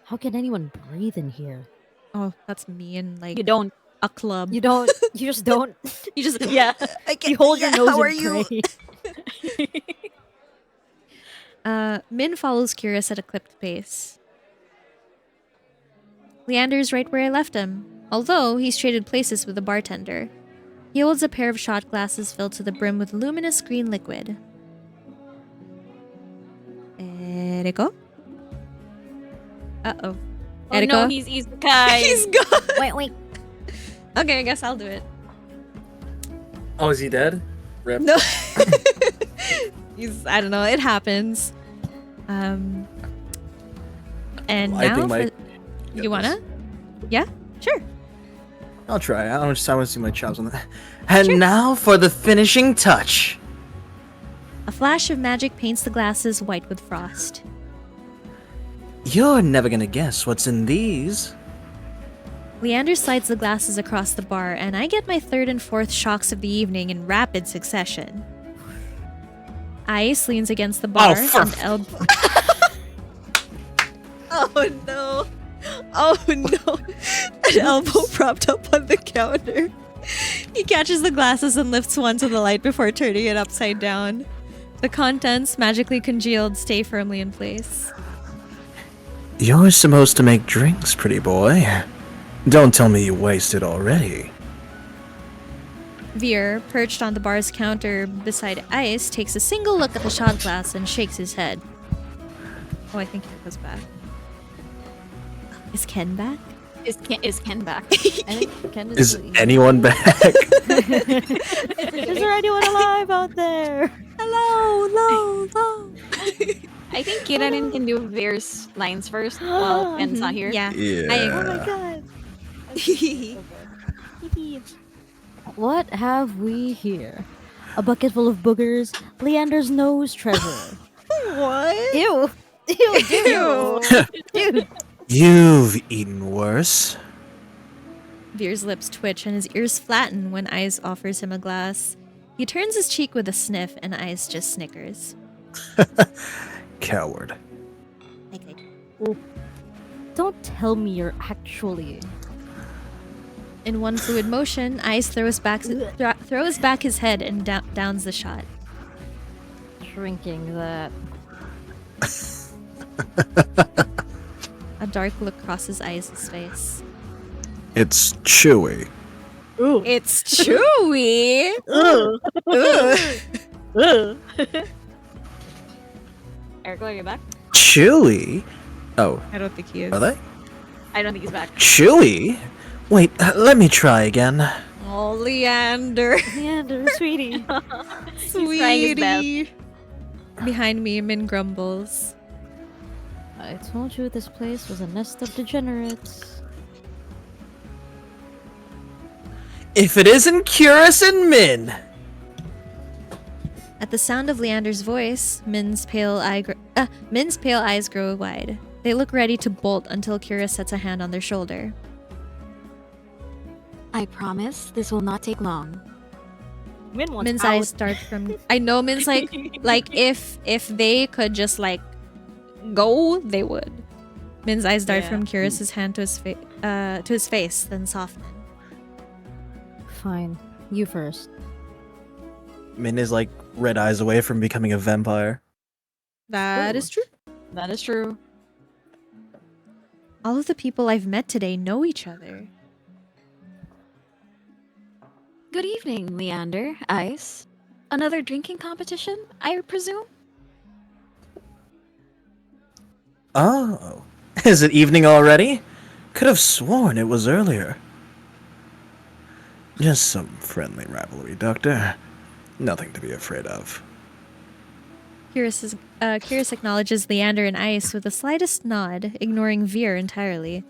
C: How can anyone breathe in here?
A: Oh, that's me and like
E: You don't.
A: a club.
C: You don't. You just don't.
A: You just
C: Yeah. You hold your nose
A: how are
C: and
A: you?
C: pray.
A: Min follows Curious at a clipped pace. Leander's right where I left him, although he's traded places with the bartender. He holds a pair of shot glasses filled to the brim with luminous green liquid. Erico? Uh-oh.
E: Oh
A: Erico?
E: no, he's Isekai.
A: He's gone!
C: Wait.
A: Okay, I guess I'll do it.
L: Oh, is he dead? Rip.
A: No. I don't know, it happens. And
H: I
A: now
H: think my-
A: you wanna? Yeah? Sure.
H: I'll try. I want to see my chops on that. And now for the finishing touch.
A: A flash of magic paints the glasses white with frost.
H: You're never gonna guess what's in these.
A: Leander slides the glasses across the bar, and I get my third and fourth shocks of the evening in rapid succession. Ice leans against the bar and elbow. Oh no! Oh no! An elbow propped up on the counter. He catches the glasses and lifts one to the light before turning it upside down. The contents, magically congealed, stay firmly in place.
H: You're supposed to make drinks, pretty boy. Don't tell me you wasted already.
A: Veer, perched on the bar's counter beside Ice, takes a single look at the shot glass and shakes his head. Oh, I think Erico's back. Is Ken back?
E: Is Ken back?
C: I think Ken
H: Is anyone back?
C: Is there anyone alive out there?
A: Hello.
E: I think Kiranin can do Veer's lines first while Ken's not here.
A: Yeah.
C: Oh my god. What have we here? A bucket full of boogers, Leander's nose treasure.
A: What?
C: Ew. Ew, dude.
H: You've eaten worse.
A: Veer's lips twitch and his ears flatten when Ice offers him a glass. He turns his cheek with a sniff and Ice just snickers.
H: Coward.
C: Don't tell me you're actually...
A: In one fluid motion, Ice throws back his head and downs the shot.
C: Drinking that.
A: A dark look crosses Ice's face.
H: It's chewy.
C: Ooh.
A: It's chewy.
E: Erico, are you back?
H: Chewy? Oh,
A: I don't think he is.
H: are they?
E: I don't think he's back.
H: Chewy? Wait, let me try again.
A: Oh, Leander.
C: Leander, sweetie.
A: Sweetie. Behind me, Min grumbles.
C: I told you this place was a nest of degenerates.
H: If it isn't Curious and Min.
A: At the sound of Leander's voice, Min's pale eyes grow wide. They look ready to bolt until Kira sets a hand on their shoulder.
E: I promise this will not take long.
A: Min's eyes start from. I know Min's like if they could just like go, they would. Min's eyes dart from Curious's hand to his face, then soften.
C: Fine, you first.
H: Min is like red eyes away from becoming a vampire.
A: That is true.
E: That is true.
A: All of the people I've met today know each other.
E: Good evening, Leander, Ice. Another drinking competition, I presume?
H: Oh, is it evening already? Could have sworn it was earlier. Just some friendly rivalry, Doctor. Nothing to be afraid of.
A: Curious acknowledges Leander and Ice with the slightest nod, ignoring Veer entirely.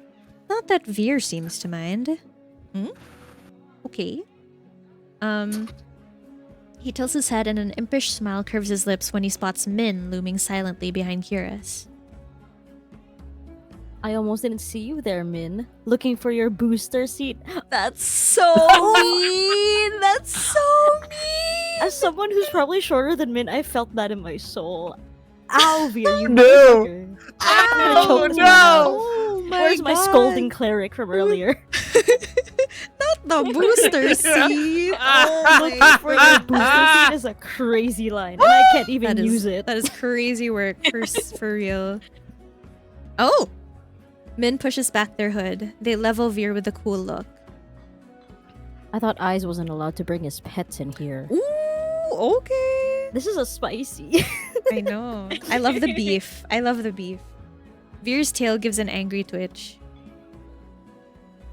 A: Not that Veer seems to mind. Okay. He tilts his head and an impish smile curves his lips when he spots Min looming silently behind Curious.
C: I almost didn't see you there, Min. Looking for your booster seat.
A: That's so mean! That's so mean!
C: As someone who's probably shorter than Min, I felt that in my soul. Ow, Veer, you
H: No!
C: motherfucker.
A: Oh,
C: no!
A: Oh my
C: Where's my
A: God.
C: scolding cleric from earlier?
A: Not the booster seat!
C: Looking for your booster seat is a crazy line, and I can't even use it.
A: That is crazy work, for real. Oh! Min pushes back their hood. They level Veer with a cool look.
C: I thought Eyes wasn't allowed to bring his pets in here.
A: Ooh, okay.
C: This is a spicy.
A: I know. I love the beef. Veer's tail gives an angry twitch.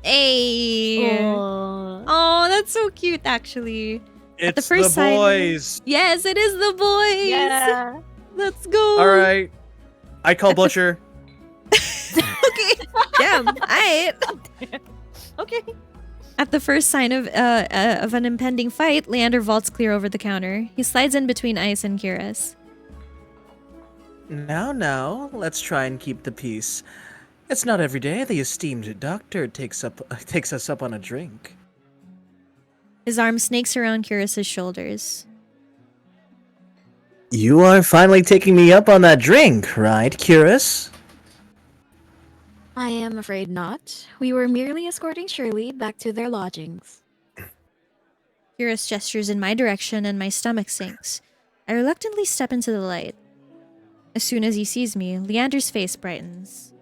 A: Hey!
C: Aww.
A: Oh, that's so cute, actually. At
H: It's
A: first
H: the
A: sign-
H: boys.
A: Yes, it is the boys!
E: Yeah.
A: Let's go!
H: All right. I call Butcher.
A: Okay. Damn. Alright.
C: Okay.
A: At the first sign of an impending fight, Leander vaults clear over the counter. He slides in between Ice and Curious.
H: Now, let's try and keep the peace. It's not every day the esteemed doctor takes us up on a drink.
A: His arm snakes around Curious's shoulders.
H: You are finally taking me up on that drink, right, Curious?
E: I am afraid not. We were merely escorting Shirley back to their lodgings.
A: Curious gestures in my direction and my stomach sinks. I reluctantly step into the light. As soon as he sees me, Leander's face brightens.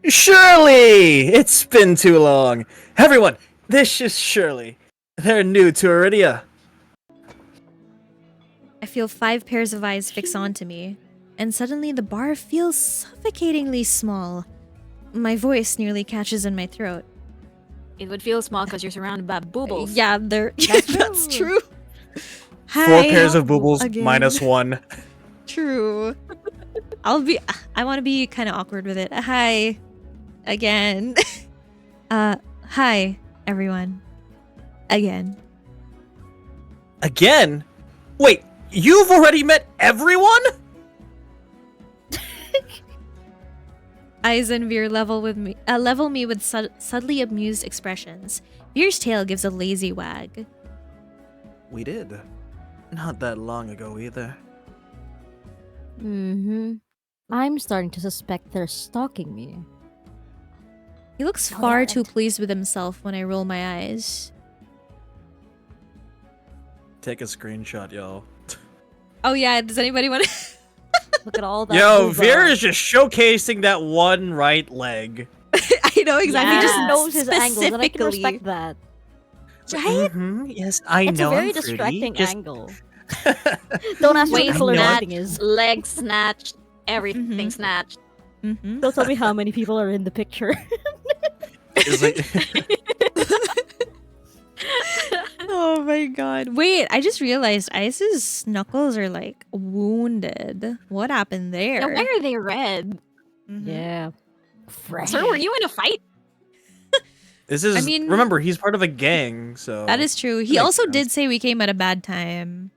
H: Shirley! It's been too long. Everyone, this is Shirley. They're new to Iridia.
A: I feel 5 pairs of eyes fix onto me, and suddenly the bar feels suffocatingly small. My voice nearly catches in my throat.
E: It would feel small because you're surrounded by boobles.
A: Yeah, that's true.
H: 4
A: Hi.
H: pairs of boobles
A: Again.
H: minus 1.
A: True. I want to be kind of awkward with it. Hi. Again. Hi, everyone. Again.
H: Again? Wait, you've already met everyone?
A: Eyes and Veer level me with subtly amused expressions. Veer's tail gives a lazy wag.
H: We did. Not that long ago either.
C: Mm-hmm. I'm starting to suspect they're stalking me.
A: He looks far too pleased with himself when I roll my eyes.
H: Take a screenshot, yo.
A: Oh yeah, does anybody want to...
C: Look at all that.
H: Yo,
C: booba.
H: Veer is just showcasing that one right leg.
A: I know exactly.
C: He just
A: Just
C: knows his angles, and I can
A: specifically.
C: respect that.
A: Right?
H: Yes, I
C: It's
H: know.
C: a very
H: I'm pretty.
C: distracting
H: Just-
C: angle. Don't ask me
E: Waist
C: what color
H: snatch,
C: lighting is.
E: Leg snatched, everything snatched.
A: Mm-hmm.
C: Don't tell me how many people are in the picture.
H: It's like,
A: Oh my god. Wait, I just realized Ice's knuckles are like wounded. What happened there?
E: Now, why are they red?
A: Mhm.
C: Yeah. Fresh.
E: Sir, were you in a fight?
H: this is.
A: I mean-
H: remember, he's part of a gang, so.
A: That is true. He
H: makes
A: also
H: sense.
A: did say we came at a bad time.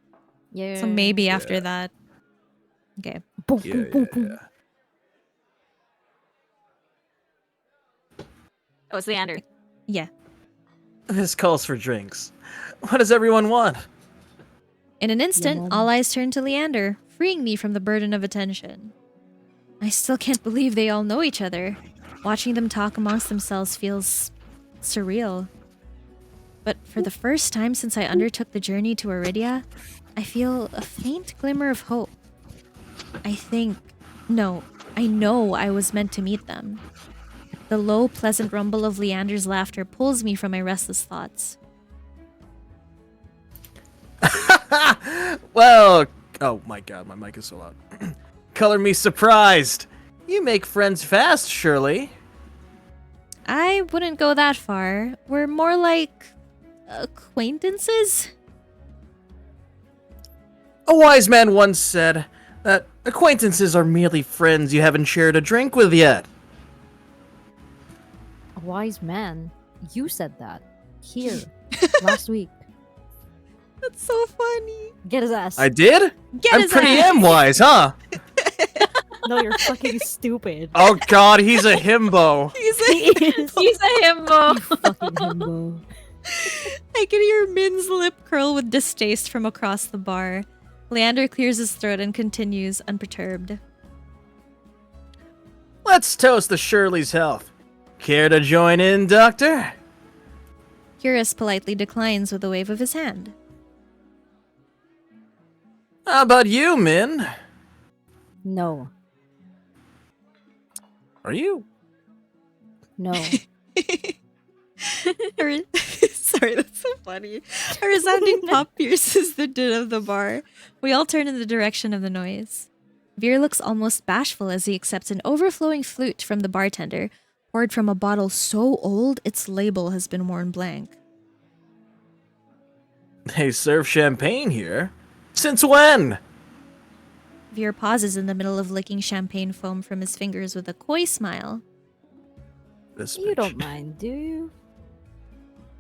C: Yeah.
A: So maybe after that. Okay.
C: Boom,
H: Yeah,
C: boom, boom,
H: yeah,
C: boom.
H: yeah.
E: Oh, it's Leander.
A: Yeah.
H: This calls for drinks. What does everyone want?
A: In an instant,
C: Yum.
A: all eyes turn to Leander, freeing me from the burden of attention. I still can't believe they all know each other. Watching them talk amongst themselves feels surreal. But for the first time since I undertook the journey to Iridia, I feel a faint glimmer of hope. I know I was meant to meet them. The low, pleasant rumble of Leander's laughter pulls me from my restless thoughts.
H: Well, oh my god, my mic is so loud. Color me surprised. You make friends fast, Shirley.
A: I wouldn't go that far. We're more like acquaintances.
H: A wise man once said that acquaintances are merely friends you haven't shared a drink with yet.
C: A wise man. You said that. Here. Last week.
A: That's so funny.
C: Get his ass.
H: I did?
A: Get
H: I'm
A: his
H: pretty
A: ass.
H: damn wise, huh?
C: No, you're fucking stupid.
H: Oh god, he's a himbo.
C: He is.
E: He's a himbo.
C: Fucking himbo.
A: I can hear Min's lip curl with distaste from across the bar. Leander clears his throat and continues, unperturbed.
H: Let's toast to Shirley's health. Care to join in, Doctor?
A: Curious politely declines with a wave of his hand.
H: How about you, Min?
C: No.
H: Are you?
C: No.
A: Sorry, that's so funny. A resounding pop pierces the din of the bar. We all turn in the direction of the noise. Veer looks almost bashful as he accepts an overflowing flute from the bartender, poured from a bottle so old its label has been worn blank.
H: They serve champagne here. Since when?
A: Veer pauses in the middle of licking champagne foam from his fingers with a coy smile.
H: This
C: You
H: bitch.
C: don't mind, do you?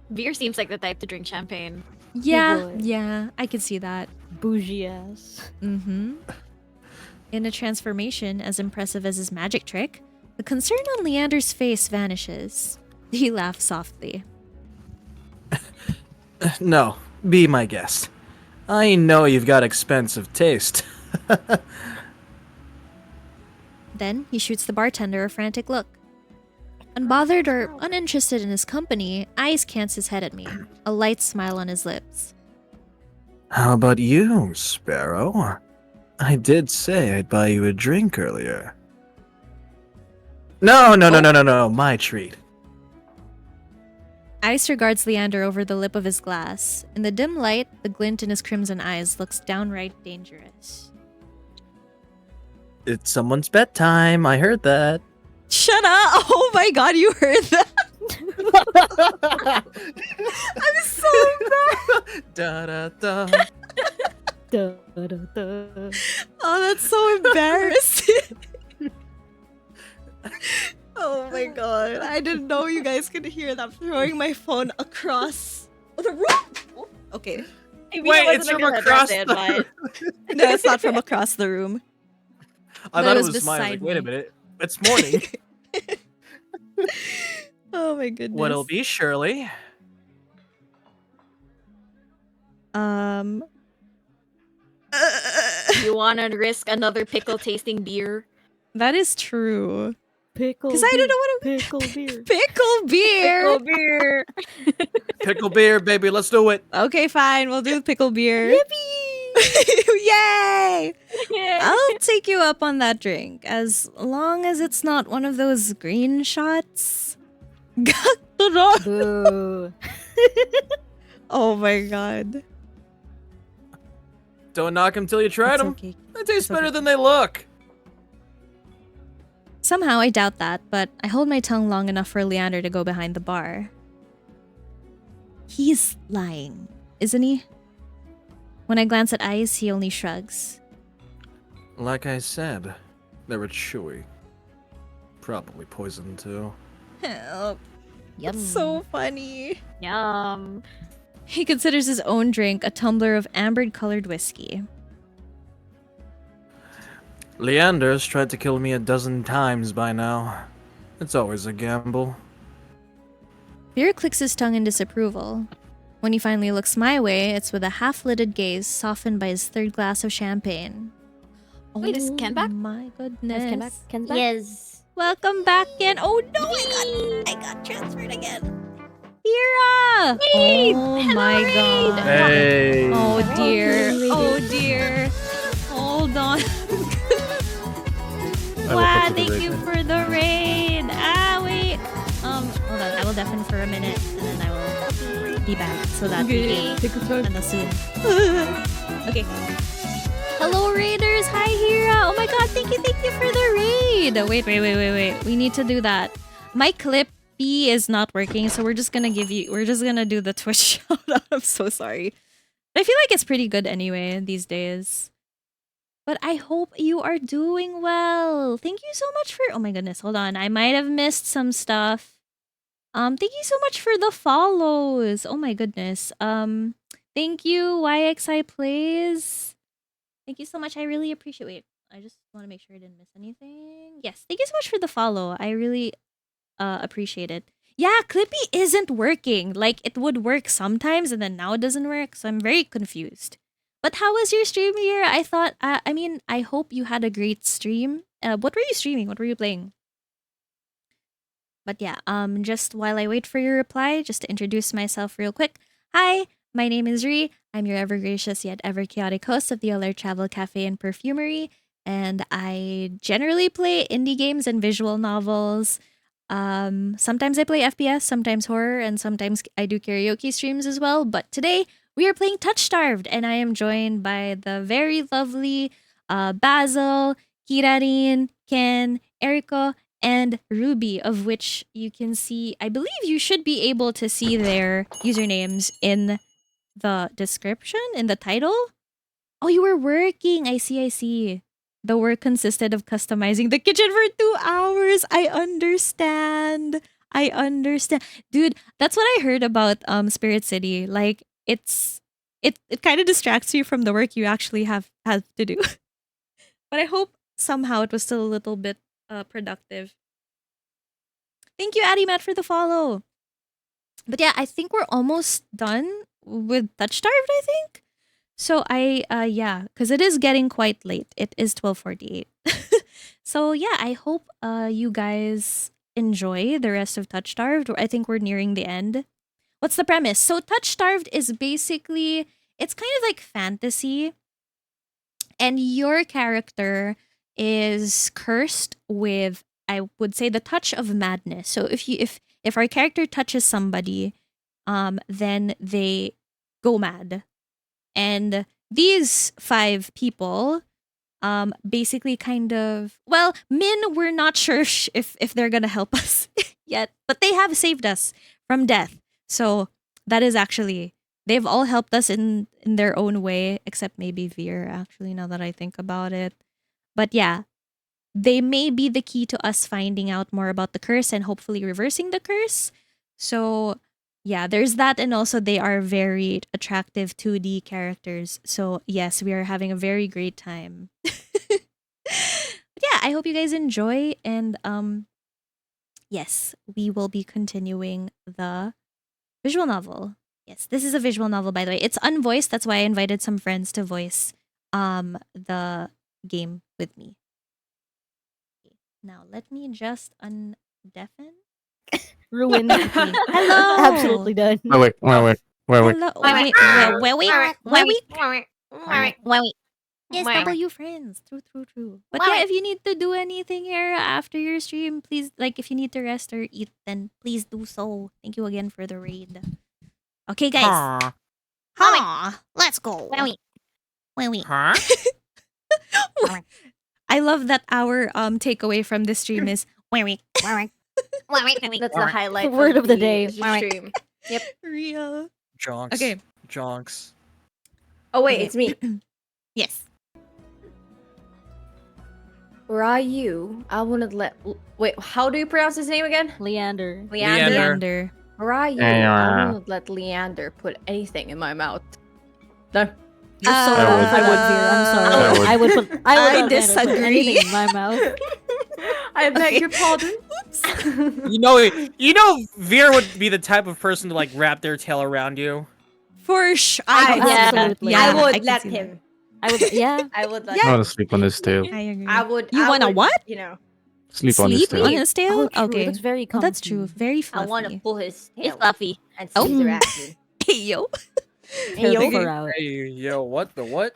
E: Veer seems like the type to drink champagne.
A: Yeah,
C: boy.
A: yeah, I can see that.
C: Bougie ass.
A: Mm-hmm. In a transformation as impressive as his magic trick, The concern on Leander's face vanishes. He laughs softly.
H: No, be my guest. I know you've got expensive taste.
A: Then he shoots the bartender a frantic look. Unbothered or uninterested in his company, Ice cants his head at me, a light smile on his lips.
H: How about you, Sparrow? I did say I'd buy you a drink earlier. No, my treat.
A: Ice regards Leander over the lip of his glass. In the dim light, the glint in his crimson eyes looks downright dangerous.
H: It's someone's bedtime, I heard that.
A: Shut up! Oh my god, you heard that? I'm so bad!
H: Da da da.
C: Da, da, da.
A: Oh, that's so embarrassing. Oh my god, I didn't know you guys could hear that. I'm throwing my phone across the room. Okay.
C: I mean,
H: Wait,
C: it
H: it's
C: wasn't
H: from
C: gonna
H: across
C: address
H: the
C: it, but-
A: No, it's not from across the room.
H: I
A: But
H: thought
A: it
H: it
A: was
H: was mine. Like,
A: beside
H: wait a
A: me.
H: minute. It's morning.
A: Oh my goodness.
H: What'll be, Shirley?
E: You wanna risk another pickle tasting beer?
A: That is true.
C: Pickle.
A: Because I don't know what a
C: pickle beer.
A: pickle beer.
C: Pickle beer.
H: Pickle beer, baby, let's do it.
A: Okay, fine. We'll do pickle beer. Yay! I'll take you up on that drink as long as it's not one of those green shots.
C: Boo.
A: Oh my god.
H: Don't knock them till you tried
A: It's
H: them.
A: okay.
H: They taste
A: It's
H: better
A: okay.
H: than they look.
A: Somehow I doubt that, but I hold my tongue long enough for Leander to go behind the bar. He's lying, isn't he? When I glance at Ice, he only shrugs.
H: Like I said, they were chewy. Probably poisoned too.
A: Help.
C: Yum.
A: That's so funny.
E: Yum.
A: He considers his own drink a tumbler of amber-colored whiskey.
H: Leander's tried to kill me a dozen times by now. It's always a gamble.
A: Fear clicks his tongue in disapproval. When he finally looks my way, it's with a half-lidded gaze softened by his third glass of champagne.
E: Wait, is Ken back?
A: My goodness.
C: Ken back? Ken's back?
D: Yes.
A: Welcome back in. Oh no, I got transferred again. Hira! Oh my god.
H: Hey.
A: Oh dear. Oh dear. Hold on. Wow, thank you for the raid. Ah, wait. Hold on. I will deafen for a minute and then I will be back so that we can end us soon. Okay. Hello, raiders. Hi, Hira. Oh my god, thank you for the raid. Wait. We need to do that. My Clippy is not working, so we're just gonna do the Twitch shout out. I'm so sorry. I feel like it's pretty good anyway these days. But I hope you are doing well. Thank you so much for... Oh my goodness, hold on. I might have missed some stuff. Thank you so much for the follows. Oh my goodness. Thank you, YXI Plays. Thank you so much. I really appreciate... Wait, I just want to make sure I didn't miss anything. Yes, thank you so much for the follow. I really appreciate it. Yeah, Clippy isn't working. Like, it would work sometimes and then now it doesn't work. So I'm very confused. But how was your stream here? I thought, I hope you had a great stream. What were you streaming? What were you playing? But yeah, just while I wait for your reply, just to introduce myself real quick. Hi, my name is Ri. I'm your ever gracious yet ever chaotic host of the Alert Travel Cafe and Perfumery. And I generally play indie games and visual novels. Sometimes I play FPS, sometimes horror, and sometimes I do karaoke streams as well. But today, we are playing TOUCHSTARVED, and I am joined by the very lovely Basil, Kirarin, Ken, Erico, and Rubi, of which you can see, I believe you should be able to see their usernames in the description, in the title. Oh, you were working. I see. The work consisted of customizing the kitchen for 2 hours. I understand. Dude, that's what I heard about Spirit City. Like, it kind of distracts you from the work you actually have to do. But I hope somehow it was still a little bit productive. Thank you, Addy Matt, for the follow. But yeah, I think we're almost done with TOUCHSTARVED, I think. So yeah, because it is getting quite late. It is 12:48. So yeah, I hope you guys enjoy the rest of TOUCHSTARVED. I think we're nearing the end. What's the premise? So TOUCHSTARVED is basically, it's kind of like fantasy, and your character is cursed with, I would say, the touch of madness. So if our character touches somebody, then they go mad. And these 5 people basically kind of, well, Min, we're not sure if they're gonna help us yet, but they have saved us from death. So that is actually, they've all helped us in their own way, except maybe Veer, actually, now that I think about it. But yeah, they may be the key to us finding out more about the curse and hopefully reversing the curse. So yeah, there's that, and also they are very attractive 2D characters. So yes, we are having a very great time. Yeah, I hope you guys enjoy, and yes, we will be continuing the visual novel. Yes, this is a visual novel, by the way. It's unvoiced, that's why I invited some friends to voice the game with me. Now let me just undeafen.
C: Ruined.
A: Hello.
C: Absolutely done.
G: Wait.
A: Hello. Wait,
E: Wait.
A: Yes, W friends. True. But yeah, if you need to do anything here after your stream, please, like, if you need to rest or eat, then please do so. Thank you again for the raid. Okay, guys. Let's go. Wait.
I: Huh?
A: I love that our takeaway from this stream is
D: That's the highlight
C: Word of the day.
D: stream. Yep.
A: real.
H: Jonks.
A: Okay.
H: Jonks.
D: Oh wait,
A: Okay.
D: it's me.
A: Yes.
D: Ryu. I wouldn't let. Wait, how do you pronounce his name again?
C: Leander.
A: Leander.
D: Ryu. I wouldn't let Leander put anything in my mouth. No.
C: You're so
A: I
C: wrong
A: would.
C: for that, Veer. I'm sorry.
G: I would.
C: I would
A: disagree.
C: put anything in my mouth.
D: I beg your pardon.
I: You know, Veer would be the type of person to like wrap their tail around you.
A: For sure.
C: Absolutely.
A: Yeah,
D: I would
A: can
D: let
A: see that.
D: him.
C: I would. Yeah.
D: I would let
G: I
D: him.
G: want to sleep on his tail.
A: I agree.
D: I would.
A: You
D: I
A: wanna
D: would,
A: what?
D: You know,
G: Sleep on his
A: Sleep
G: tail.
A: on his tail?
C: Oh, true.
A: Okay.
C: That's very comfy.
A: That's true. Very
D: I
A: fluffy.
D: want to pull his
E: It's
D: tail
E: fluffy.
D: and
A: Oh.
D: scissor at him.
A: Hey, yo.
C: Hey,
D: yo.
C: fur out.
H: Hey, yo, what the what?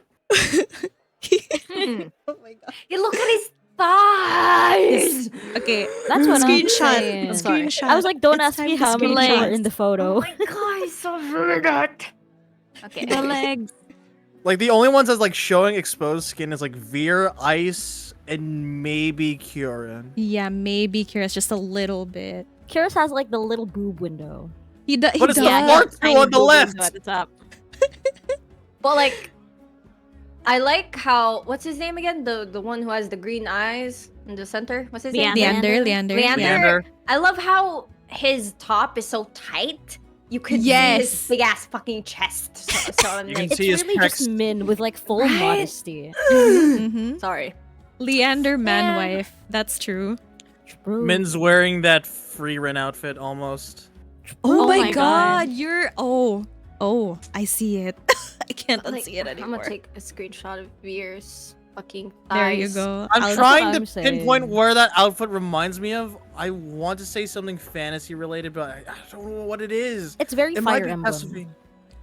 A: Oh my god.
D: You look at his thighs.
A: Okay.
C: That's what I'm
A: Screenshot.
C: saying.
D: I'm sorry.
A: Screenshot.
C: I was like, don't
A: It's
C: ask
A: time
C: me
A: to
C: how many people are
A: screenshot.
C: in the
D: Oh
C: photo.
D: my god, he's so weird. Okay.
E: The legs.
H: Like the only ones that's like showing exposed skin is like Veer, Ice, and maybe Kieran.
A: Yeah, maybe Kira's just a little bit.
C: Kyrus has like the little boob window.
A: He
H: But it's
A: does.
H: the
E: Yeah,
H: fourth
E: tiny
H: two on the
E: boob
H: left.
E: window at the top.
D: But like, I like how, what's his name again? The one who has the green eyes in the center. What's his name?
A: Leander.
D: Leander.
H: Leander.
D: I love how his top is so tight. You could see
A: Yes.
D: his big ass fucking chest. So I'm
H: You can
D: like,
C: It's
H: see his
C: really just
H: pecs.
C: Min with like full
D: Right?
C: modesty.
A: Mhm.
D: sorry.
A: Leander
D: Man.
A: manwife. That's true.
C: True.
H: Min's wearing that free rent outfit almost.
A: Oh,
C: Oh
A: my
C: my
A: god.
C: God.
A: You're. Oh, I see it. I can't
D: Like,
A: unsee it
D: I'm
A: anymore.
D: gonna take a screenshot of Veer's fucking
A: There
D: thighs.
A: you go.
H: I'm
A: I'll-
H: trying
C: what
H: to
C: I'm
H: pinpoint
C: saying.
H: where that outfit reminds me of. I want to say something fantasy related, but I don't know what it is.
C: It's very
H: It might
C: Fire
H: be
C: Emblem.
H: Castlevania.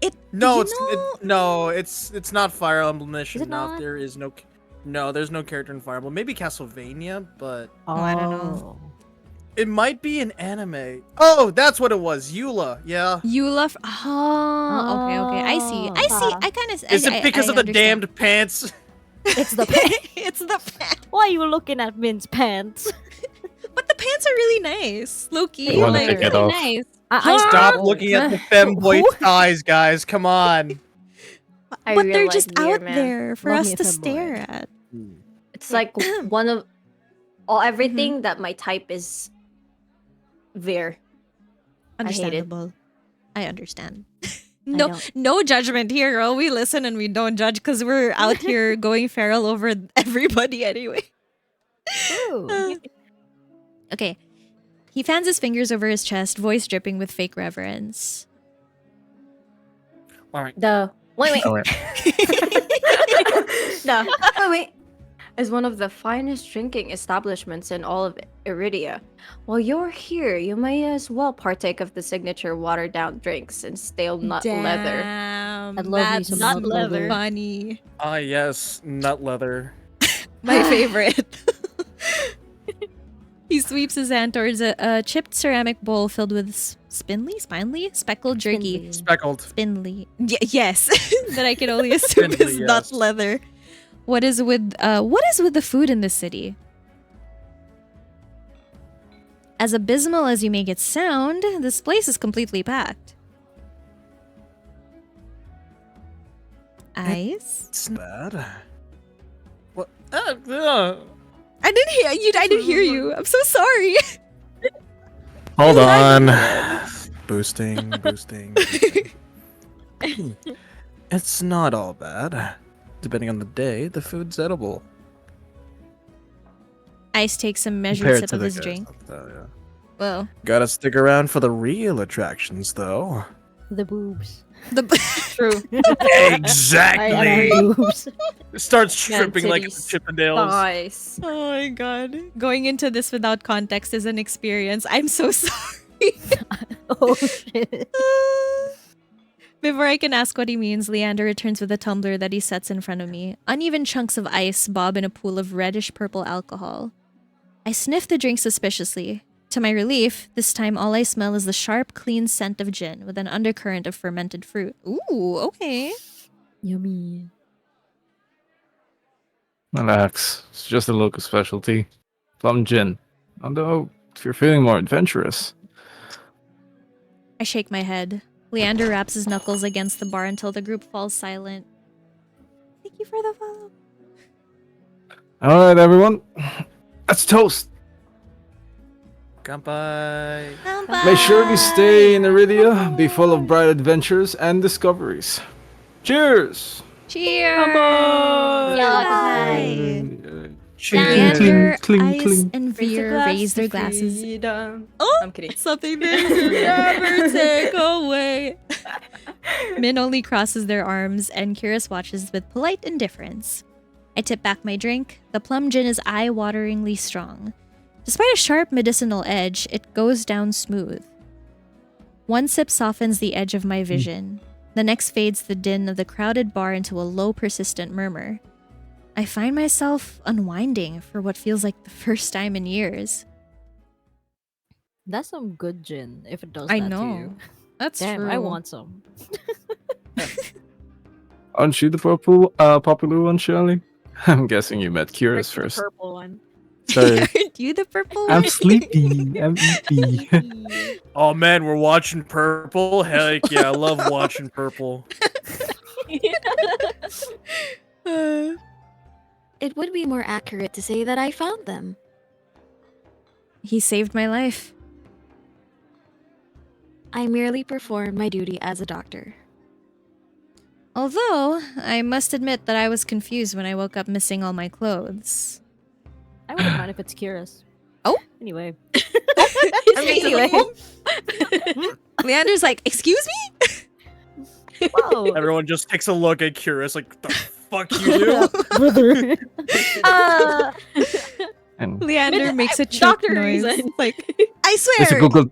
A: It.
H: No,
A: you
H: it's
A: know-
H: no, it's not Fire Emblem Mission.
C: Is it
H: No,
C: not?
H: there is no, there's no character in Fire Emblem. Maybe Castlevania, but
A: Oh, I don't know.
H: it might be an anime. Oh, that's what it was. Eula. Yeah.
A: Eula. Okay. I see. I kind of.
H: Is it because of the damned pants?
C: It's the pants.
A: It's the pants.
C: Why are you looking at Min's pants?
A: But the pants are really nice. Loki.
G: You wanna
A: like,
G: take it off?
E: Nice.
H: Stop looking at the femboy thighs, guys. Come on.
D: I
A: but
D: really
A: they're
D: like
A: just
D: Veer,
A: out
D: man.
A: there for
C: Love
A: us
C: me a
A: to
C: femboy.
A: stare at.
D: It's like one of everything that my type is Veer. I hate it.
A: Understandable. I understand.
C: I
A: No,
C: don't.
A: no judgment here, girl. We listen and we don't judge because we're out here going feral over everybody anyway.
C: True.
A: Okay. He fans his fingers over his chest, voice dripping with fake reverence.
I: All right.
D: Wait.
G: All right.
J: Wait. Is one of the finest drinking establishments in all of Iridia. While you're here, you may as well partake of the signature watered-down drinks and stale nut leather.
A: Damn,
C: I'd love me
A: that's
C: some
A: not
C: nut leather.
A: funny.
H: Ah, yes, nut leather.
A: My favorite. He sweeps his hand towards a chipped ceramic bowl filled with spindly, speckled jerky.
H: Speckled.
A: Spindly. Yes, that I can only assume
H: Spindly,
A: is nut
H: yes.
A: leather. What is with the food in this city? As abysmal as you make it sound, this place is completely packed. Ice?
H: It's not bad. What?
A: I didn't hear you. I didn't hear you. I'm so sorry.
H: Hold on. Boosting. It's not all bad. Depending on the day, the food's edible.
A: Ice takes a measured
H: Compared
A: sip
H: to
A: of
H: the
A: his
H: good
A: drink.
H: stuff, though, yeah.
A: Well,
H: Gotta stick around for the real attractions, though.
C: The boobs.
J: True.
K: Exactly.
C: Boobs.
K: It starts
J: Man,
K: tripping like
J: titties.
K: Chippendales.
J: Nice.
A: oh my god. Going into this without context is an experience. I'm so sorry.
C: Oh shit.
A: Before I can ask what he means, Leander returns with a tumbler that he sets in front of me. Uneven chunks of ice bob in a pool of reddish-purple alcohol. I sniff the drink suspiciously. To my relief, this time all I smell is the sharp, clean scent of gin with an undercurrent of fermented fruit. Ooh, okay.
C: Yummy.
G: Relax. It's just a local specialty. Plum gin. Although, if you're feeling more adventurous.
A: I shake my head. Leander wraps his knuckles against the bar until the group falls silent. Thank you for the follow.
G: Alright, everyone. Let's toast.
H: Kanpai.
G: May sure you stay in Iridia, be full of bright adventures and discoveries. Cheers!
A: Cheers!
G: Cling,
A: Leander,
G: cling,
A: Ice,
G: cling.
A: and
J: Raise a
A: Veer
J: glass
A: raise their
J: to
A: glasses.
J: freedom.
A: Oh,
J: I'm kidding.
A: something they could never take away. Min only crosses their arms, and Curious watches with polite indifference. I tip back my drink. The plum gin is eye-wateringly strong. Despite a sharp medicinal edge, it goes down smooth. One sip softens the edge of my vision. The next fades the din of the crowded bar into a low, persistent murmur. I find myself unwinding for what feels like the first time in years.
C: That's some good gin if it does
A: I
C: that to
A: know.
C: you.
A: That's
C: Damn,
A: true.
C: I want some.
G: Aren't you the popular one, Shirley? I'm guessing you met Curious
E: The
G: first.
E: purple one.
G: Sorry.
A: Aren't you the purple one?
G: I'm sleepy. I'm sleepy.
K: Oh man, we're watching Purple. Heck yeah, I love watching Purple.
E: It would be more accurate to say that I found them.
A: He saved my life.
E: I merely performed my duty as a doctor.
A: Although, I must admit that I was confused when I woke up missing all my clothes.
C: I wouldn't mind if it's Curious.
A: Oh?
C: Anyway.
A: Anyway. Leander's like, excuse me?
C: Whoa.
K: Everyone just takes a look at Curious like, the fuck you do?
C: Brother.
G: And
A: Leander makes a choke
E: Doctor
A: noise.
E: reason.
A: Like, I swear.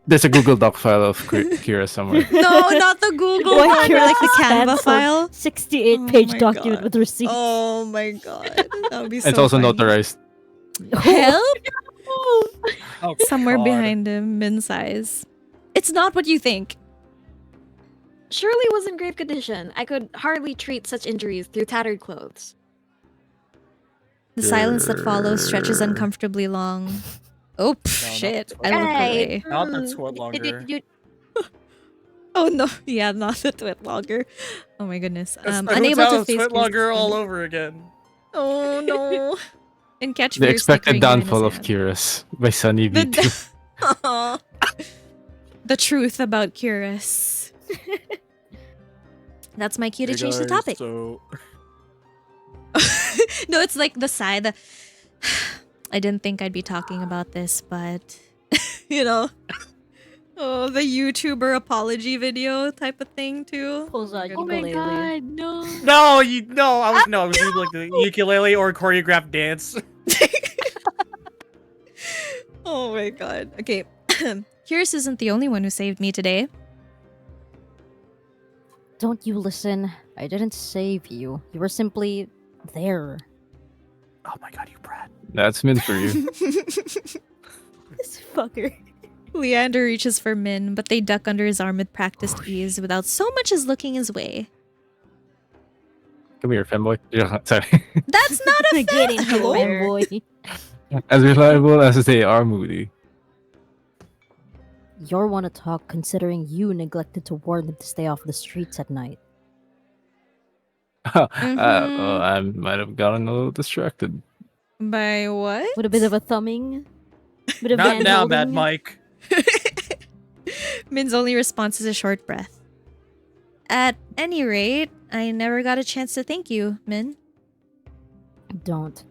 G: there's a Google Doc file of Curious somewhere.
A: No, not the Google
C: Boy,
A: one,
C: Curious
A: like the
C: stands
A: Canva
C: for
A: file.
C: 68-page
A: my
C: document
A: God.
C: with receipts.
A: Oh my god. That would be so
G: It's also
A: funny.
G: notarized.
A: Help?
K: Oh,
A: Somewhere
K: God.
A: behind him, min size. It's not what you think.
E: Shirley was in grave condition. I could hardly treat such injuries through tattered clothes.
A: The silence that follows stretches uncomfortably long. Oh,
H: not
A: shit.
H: this
A: I look away.
H: Not that sweat longer.
A: Oh no. Yeah, not the twit logger. Oh my goodness.
K: That's the
A: Unable to
K: hotel
A: face
K: sweat logger
A: Kirsten's
K: all
A: hand.
K: over again.
A: Oh no. And catch
G: The
A: Veer
G: expected
A: snickering behind his
G: downfall of
A: hand.
G: Curious by Sunny
A: The,
G: V2.
A: Aw. The truth about Curious. That's my cue to
H: Hey
A: change the
H: guys,
A: topic.
H: So,
A: No, it's like the side. I didn't think I'd be talking about this, but You know? Oh, the YouTuber apology video type of thing too.
C: Pulls out
E: Oh my
C: ukulele.
E: god, no.
I: No, I was doing like the ukulele or choreographed dance.
A: Oh my god. Okay. Curious isn't the only one who saved me today.
C: Don't you listen? I didn't save you. You were simply there.
I: Oh my god, you brat.
G: That's meant for you.
C: This fucker.
A: Leander reaches for Min, but they duck under his arm with practiced ease without so much as looking his way.
G: Come here, femboy. Yeah, sorry.
A: That's not a
C: Get in
A: Hello?
C: here, boy.
G: As reliable as they are moody.
C: You're one to talk considering you neglected to warn them to stay off the streets at night.
G: Well, I might have gotten a little distracted.
A: By what?
C: With a bit of a thumbing. Bit of
I: Not now,
C: hand-holding.
I: Bad Mike.
A: Min's only response is a short breath. At any rate, I never got a chance to thank you, Min.
C: Don't.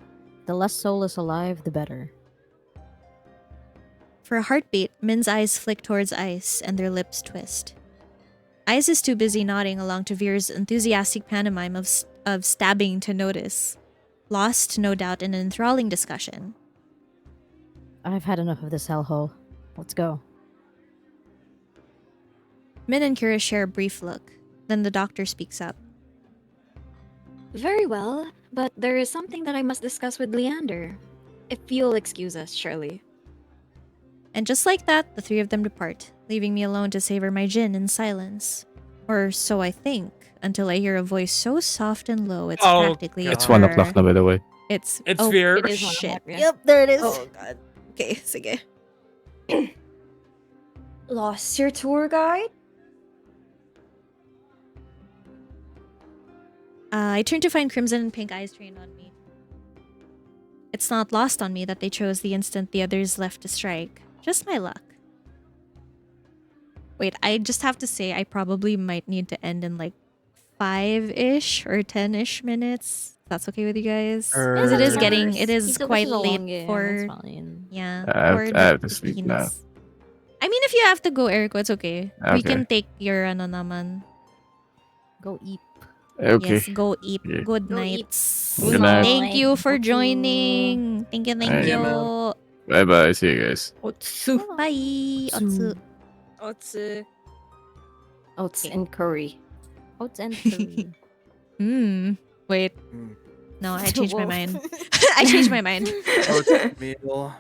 C: The less soul is alive, the better.
A: For a heartbeat, Min's eyes flick towards Ice and their lips twist. Ice is too busy nodding along to Veer's enthusiastic pantomime of stabbing to notice. Lost, no doubt, in an enthralling discussion.
C: I've had enough of this hellhole. Let's go.
A: Min and Kira share a brief look. Then the doctor speaks up.
E: Very well, but there is something that I must discuss with Leander. If you'll excuse us, Shirley.
A: And just like that, the three of them depart, leaving me alone to savor my gin in silence. Or so I think, until I hear a voice so soft and low it's practically
G: It's one o'clock now, by the way.
A: It's
I: Veer.
E: It is one
A: shit.
E: o'clock, yeah.
A: Yep, there it is. Oh god. Okay, sige.
J: Lost your tour guide?
A: I turn to find Crimson and Pink eyes trained on me. It's not lost on me that they chose the instant the others left to strike. Just my luck. Wait, I just have to say I probably might need to end in like 5-ish or 10-ish minutes. That's okay with you guys? Because it is getting, it is quite late for... Yeah.
G: I have to sleep now.
A: I mean, if you have to go, Erico, it's okay. We
G: Okay.
A: can take your ano naman.
C: Go eat.
G: Okay.
A: Yes, go eat.
G: Yeah.
A: Good
E: Go eat.
A: nights.
G: Good night.
A: Thank you for joining. Thank you, thank
G: Hey,
A: you.
G: Bye bye. See you guys.
A: Bye. Otsu.
J: Oats and curry.
C: Oats and curry.
A: Wait.
H: Mm.
A: No, I changed my
C: Whoa.
A: mind. I changed my mind.
H: Meal.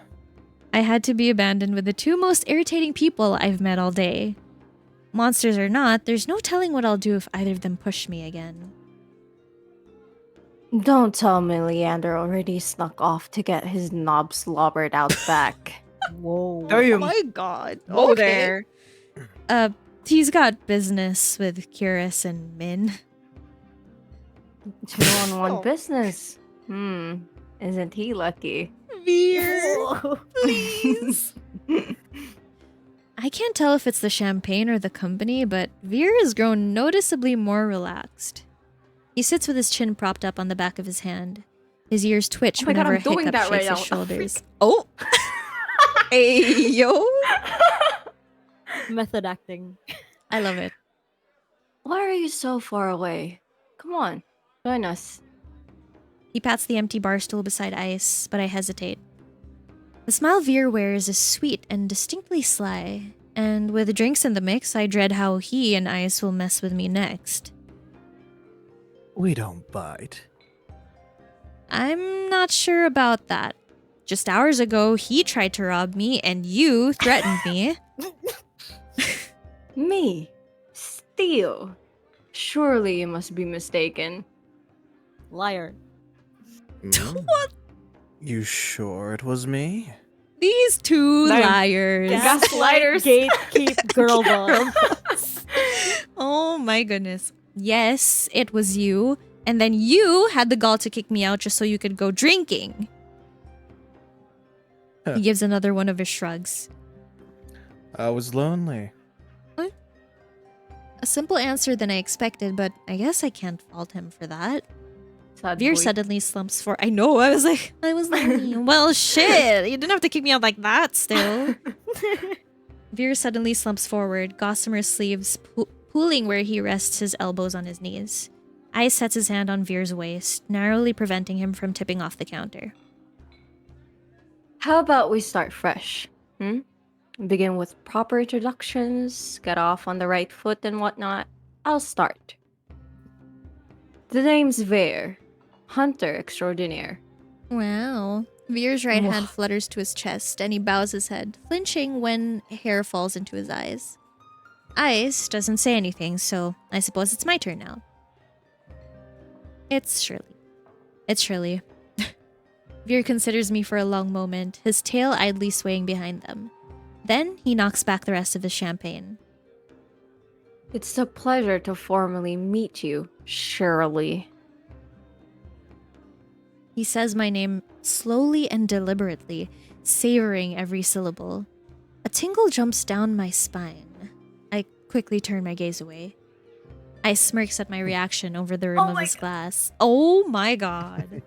A: I had to be abandoned with the two most irritating people I've met all day. Monsters or not, there's no telling what I'll do if either of them push me again.
J: Don't tell me Leander already snuck off to get his knob slobbered out back.
C: Whoa.
A: Oh my god.
J: Oh, there.
A: He's got business with Curious and Min.
J: 2-on-1 business. Isn't he lucky?
A: Veer, please. I can't tell if it's the champagne or the company, but Veer has grown noticeably more relaxed. He sits with his chin propped up on the back of his hand. His ears twitch
J: Oh my God,
A: whenever
J: I'm
A: a
J: doing
A: hiccup
J: that right
A: shakes his
J: now.
A: shoulders. Oh! Hey, yo!
C: Method acting.
A: I love it.
J: Why are you so far away? Come on, join us.
A: He pats the empty bar stool beside Ice, but I hesitate. The smile Veer wears is sweet and distinctly sly, and with drinks in the mix, I dread how he and Ice will mess with me next.
H: We don't bite.
A: I'm not sure about that. Just hours ago, he tried to rob me, and you threatened me.
J: Me? Steal? Surely you must be mistaken.
C: Liar.
A: What?
H: You sure it was me?
A: These two
C: Damn.
A: liars.
C: Gaslighters. Gatekeep girl boss.
A: Oh my goodness. Yes, it was you. And then you had the gall to kick me out just so you could go drinking. He gives another one of his shrugs.
H: I was lonely.
A: A simple answer than I expected, but I guess I can't fault him for that.
J: Sad
A: Veer
J: boy.
A: suddenly slumps for. I know. I was like, well, shit. You didn't have to kick me out like that. Still. Veer suddenly slumps forward, gossamer sleeves pooling where he rests his elbows on his knees. Ice sets his hand on Veer's waist, narrowly preventing him from tipping off the counter.
J: How about we start fresh? Begin with proper introductions, get off on the right foot and whatnot. I'll start. The name's Veer, hunter extraordinaire.
A: Wow. Veer's right hand flutters to his chest, and he bows his head, flinching when hair falls into his eyes. Ice doesn't say anything, so I suppose it's my turn now. It's Shirley. Veer considers me for a long moment, his tail idly swaying behind them. Then he knocks back the rest of his champagne.
J: It's a pleasure to formally meet you, Shirley.
A: He says my name slowly and deliberately, savoring every syllable. A tingle jumps down my spine. I quickly turn my gaze away. I smirks at my reaction over the rim of his glass. Oh my god.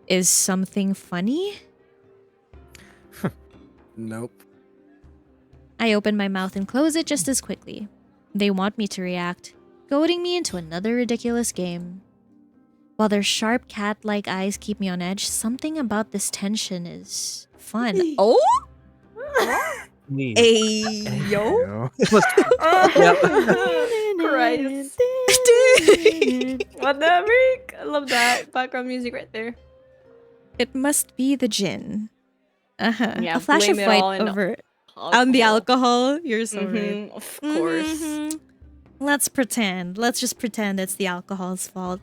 A: Is something funny?
H: Nope.
A: I open my mouth and close it just as quickly. They want me to react, goading me into another ridiculous game. While their sharp cat-like eyes keep me on edge, something about this tension is fun. Oh?
H: Yo.
J: Christ. What the freak? I love that background music right there.
A: It must be the gin.
J: Yeah,
A: a flash of
J: blame it all
A: white
J: in
A: over on the alcohol. You're so right.
J: Of course.
A: Mhm. Let's pretend. Let's just pretend it's the alcohol's fault.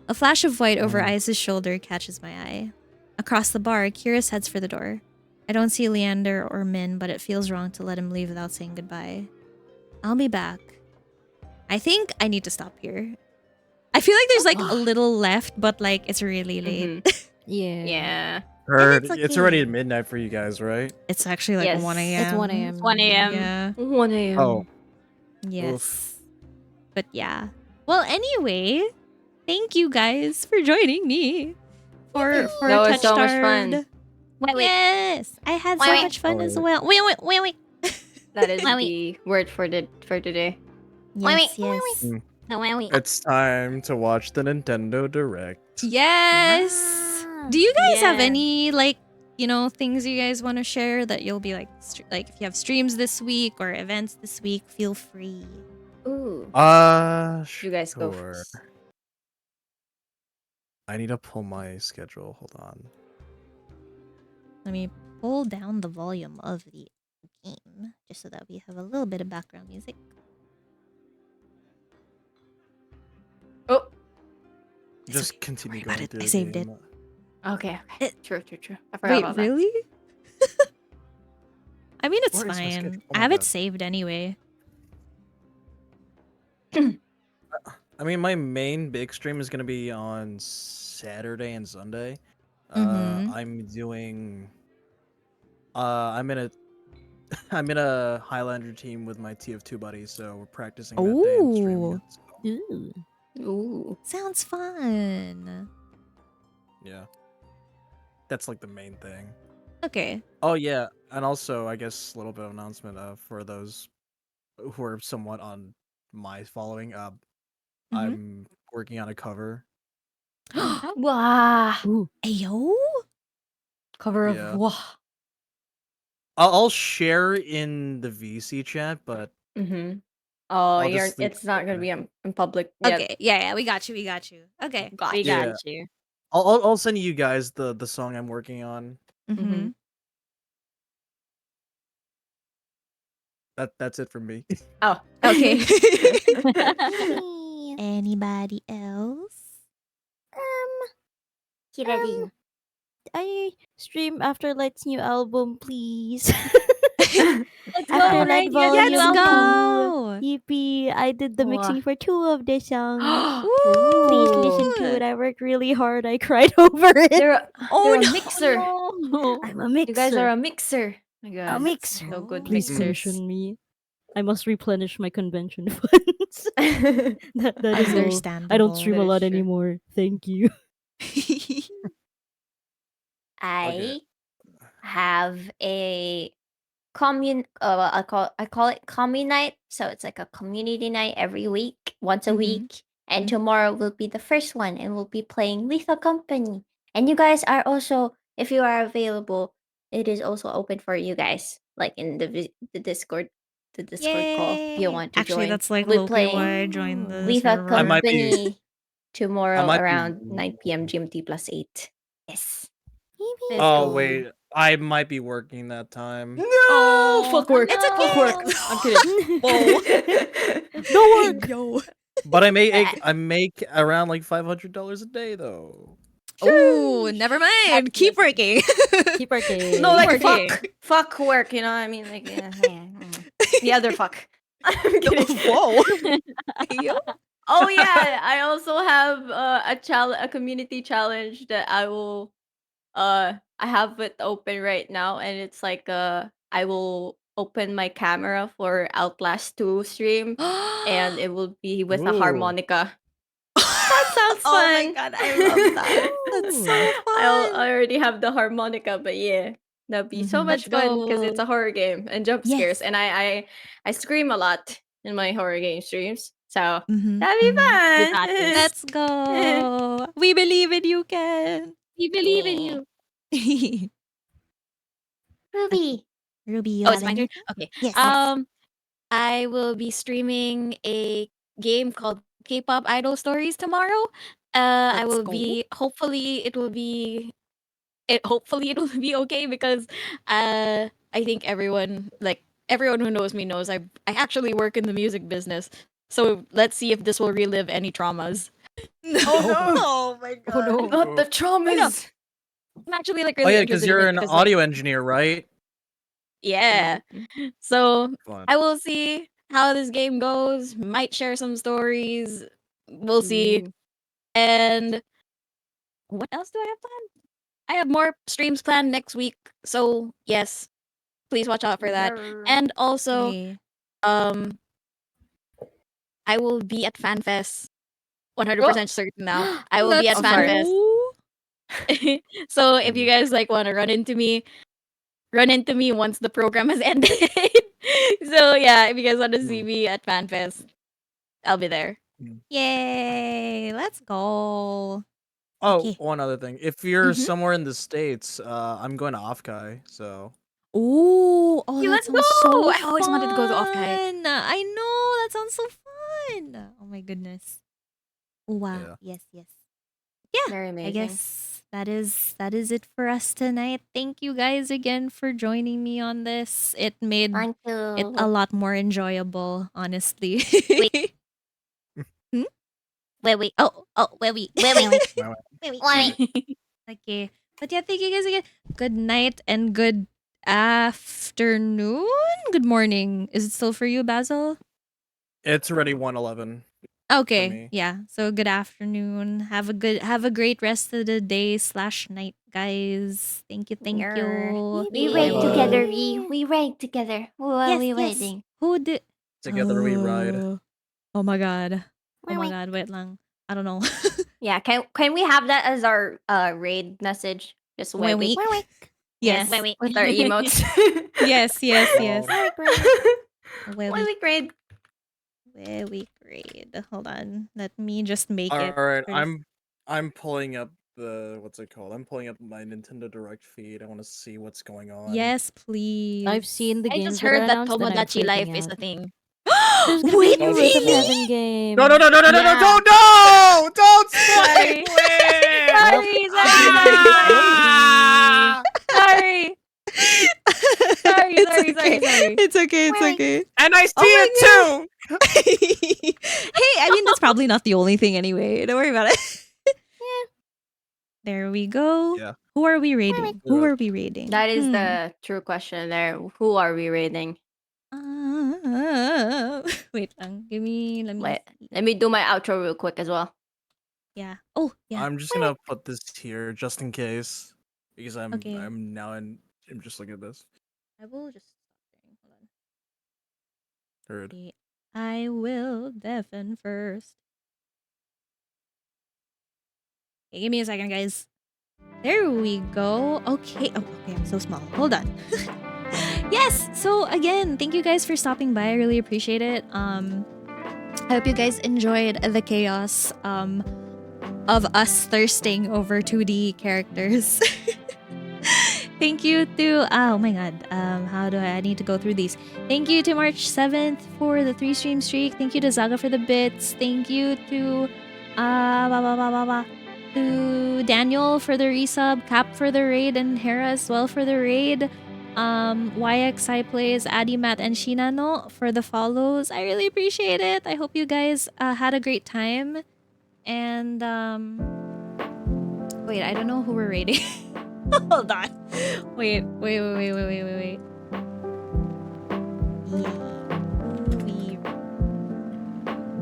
A: A flash of white over Ice's shoulder catches my eye. Across the bar, Kyrus heads for the door. I don't see Leander or Min, but it feels wrong to let him leave without saying goodbye. I'll be back. I think I need to stop here. I feel like there's like a little left, but like it's really late.
J: Yeah.
H: Heard.
A: it's
H: It's already at midnight for you guys, right?
A: It's actually like
J: Yes.
A: 1 a.m.
E: It's 1 a.m.
D: 1 a.m.
A: Yeah.
J: 1 a.m.
H: Oh.
A: Yes. But yeah. Well, anyway, thank you guys for joining me for
J: That was so much fun.
A: TOUCHSTARVED.
D: Wait.
A: Yes, I had so
D: Wait.
A: much fun as
H: Wait.
A: well. Wait.
J: That is
D: Wait.
J: the word for today.
A: Yes,
D: Wait.
A: yes.
D: No, wait.
H: It's time to watch the Nintendo Direct.
A: Yes. Do you guys have
D: Yeah.
A: any like, you know, things you guys want to share that you'll be like like if you have streams this week or events this week, feel free.
J: Ooh. You guys go
H: sure.
J: first.
H: I need to pull my schedule. Hold on.
A: Let me pull down the volume of the game just so that we have a little bit of background music.
J: Oh.
H: Just continue
A: got
H: going
A: it.
H: through
A: I
H: the
A: saved
H: game.
A: it.
J: Okay. True. I forgot
A: Wait,
J: about that.
A: really? I mean, it's
H: Where is my schedule?
A: fine.
H: Oh
A: I
H: my
A: have it
H: God.
A: saved anyway.
H: I mean, my main big stream is gonna be on Saturday and Sunday.
A: Mhm.
H: I'm doing. I'm in a. I'm in a Highlander team with my TF2 buddies, so we're practicing that day and streaming
A: Ooh.
H: it. So,
J: Ooh.
A: Sounds fun.
H: yeah, that's like the main thing.
A: Okay.
H: Oh yeah, and also I guess a little bit of announcement for those who are somewhat on my following. I'm working on a cover.
J: Wow.
A: Ayo?
J: Cover of
H: Yeah.
J: wah.
H: I'll share in the VC chat, but
J: Mm-hmm. Oh,
H: I'll just leave
J: it's
H: it
J: not
H: there.
J: gonna be in public yet.
A: Okay. Yeah, we got you. Okay.
E: We
H: Yeah.
E: got you.
H: I'll send you guys the song I'm working on.
A: Mm-hmm.
H: That's it from me.
J: Oh, okay.
A: Anybody else?
C: I stream Afterlight's new album, please.
D: Let's go,
C: Afterlight
D: right? Your
C: Volume
D: new
A: Let's
D: album.
A: go.
C: EP. I did the mixing
J: Wow.
C: for 2 of the songs.
A: Ooh.
C: Please listen to it. I worked really hard. I cried over it.
J: They're
A: Oh,
J: a
A: no.
J: mixer.
C: I'm a mixer.
J: You guys are a mixer. My God,
C: a
J: that's
C: mixer.
J: so good
C: Please
J: mixers.
C: commission me. I must replenish my convention funds. that is all. I don't stream a
J: That is
C: lot
J: true.
C: anymore. Thank you.
D: I have a I call it commune night. So it's like a community night every week, once a week. And tomorrow will be the first one, and we'll be playing Lethal Company. And you guys are also, if you are available, it is also open for you guys, like in the Discord, call if you
A: Yay!
D: want to
A: Actually,
D: join.
A: that's like
D: We'll be
A: Loki.
D: playing
A: Why join the
D: Lethal
A: server?
H: I might be.
D: Company
H: I
D: tomorrow
H: might be.
D: around 9 p.m. GMT plus 8. Yes. Let's
H: Oh
D: go.
H: wait, I might be working that time.
J: Oh, fuck work.
A: It's okay.
J: Fuck work. I'm kidding.
A: No work. Yo.
H: But I make around like $500 a day though.
A: Oh, never mind. Keep working.
C: Keep working.
J: No, like
A: working.
J: fuck work. You know what I mean? Like the other fuck. I'm kidding.
A: Whoa. Yo.
J: Oh yeah, I also have a community challenge that I have it open right now, and it's like I will open my camera for Outlast 2 stream, and it will be with a
H: Ooh.
J: harmonica. That sounds fun.
A: Oh my god, I love that. That's so fun.
J: I already have the harmonica, but yeah, that'd be so much fun because it's a horror game and jump scares, and I scream a lot in my horror game streams, so that'd be fun.
C: You got this.
A: Let's go. We believe in you, Ken.
E: We believe in you.
D: Ruby.
A: Ruby, you
E: Oh,
A: have
E: it's my turn?
A: anything?
E: Okay.
A: Yes.
E: I will be streaming a game called K-pop Idol Stories tomorrow. I
A: Let's
E: will
A: go.
E: be hopefully it will be okay because I think everyone who knows me knows I actually work in the music business. So let's see if this will relive any traumas.
A: No.
J: Oh no!
A: Oh my god.
C: Oh no.
J: Not the traumas.
E: I'm actually like
H: Oh
E: really
H: yeah,
E: interested
H: because
E: in
H: you're
E: it
H: an
E: because, like,
H: audio engineer, right?
E: yeah. So
H: Fun.
E: I will see how this game goes. Might share some stories. We'll see. And what else do I have planned? I have more streams planned next week. So yes, please watch out for that. And also,
A: Okay.
E: I will be at FanFest. 100% certain now. I will be at
A: Let's
E: FanFest.
A: go.
E: So if you guys like want to run into me once the program has ended. So yeah, if you guys want to see me at FanFest, I'll be there.
A: Yay. Let's go.
H: Oh,
A: Okay.
H: one other thing. If you're
A: Mhm.
H: somewhere in the States, I'm going to Offkai, so
A: Ooh, oh,
E: Yeah,
A: that
E: let's
A: sounds so
E: go. I always wanted to go to Offkai.
A: fun. I know, that sounds so fun. Oh my goodness. Wow.
H: yeah.
A: Yes. Yeah.
J: Very
A: I
J: amazing.
A: guess that is it for us tonight. Thank you guys again for joining me on this. It made
D: Thank
A: it
D: you.
A: a lot more enjoyable, honestly.
E: Wait.
A: Hmm?
E: Wait.
A: Oh, wait. Okay. But yeah, thank you guys again. Good night and good afternoon. Good morning. Is it still for you, Basil?
H: It's already 1:11.
A: Okay.
H: me.
A: Yeah. So good afternoon. Have a great rest of the day / night, guys. Thank you.
D: We
H: Bye
D: ride
H: bye.
D: together, we ride together. Who are we
A: Yes.
D: riding?
A: Who did?
H: Together we ride.
A: Oh my god. Oh my god. Wait lang. I don't know.
J: Yeah, can we have that as our raid message? Just
A: When
J: wait.
A: we- Yes.
E: Wait.
J: With our emotes.
A: Yes.
H: Oh.
A: Where
J: Wait, raid.
A: we grade. Hold on. Let me just make it.
H: All right,
A: first.
H: I'm pulling up the what's it called? I'm pulling up my Nintendo Direct feed. I want to see what's going on.
A: Yes, please.
C: I've seen the
E: I
C: games
E: just
C: that are
E: heard that
C: announced and I'm
E: Tomodachi
C: freaking
E: Life is
C: out.
E: a thing.
C: There's gonna be a
A: Wait,
C: new
H: Oh,
C: Rhythm
H: really?
C: Heaven game.
H: No! Don't
E: Sorry.
H: spoil
E: Sorry. Sorry.
A: It's okay.
H: And I see
A: Oh
H: it too.
A: Hey, I mean that's probably not the only thing anyway. Don't worry about it. There we go.
H: Yeah.
A: Who are we raiding? Who are we raiding?
J: That is the true question there. Who are we raiding?
A: Wait lang. Let me
J: Wait, let me do my outro real quick as well.
A: Yeah. Oh, yeah.
H: I'm just gonna put this here just in case because
A: Okay.
H: I'm just looking at this.
A: I will just stop sharing. Hold on.
H: Heard.
A: Okay. I will deafen first. Okay, give me a second, guys. There we go. Okay. Oh, okay. I'm so small. Hold on. Yes. So again, thank you guys for stopping by. I really appreciate it. I hope you guys enjoyed the chaos of us thirsting over 2D characters. Thank you to oh my god. How do I need to go through these? Thank you to March 7th for the 3-stream streak. Thank you to Zaga for the bits. Thank you to to Daniel for the resub, Cap for the raid, and Hera as well for the raid. YXI plays, Addy, Matt, and Shinano for the follows. I really appreciate it. I hope you guys had a great time. And wait, I don't know who we're raiding. Hold on. Wait.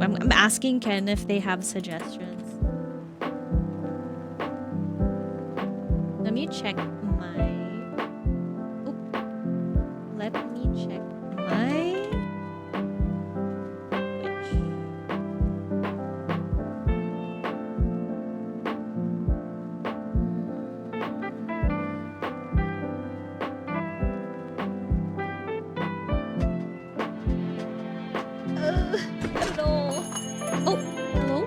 A: I'm asking Ken if they have suggestions. Let me check my... Oh. Let me check my... Hello. Oh, hello.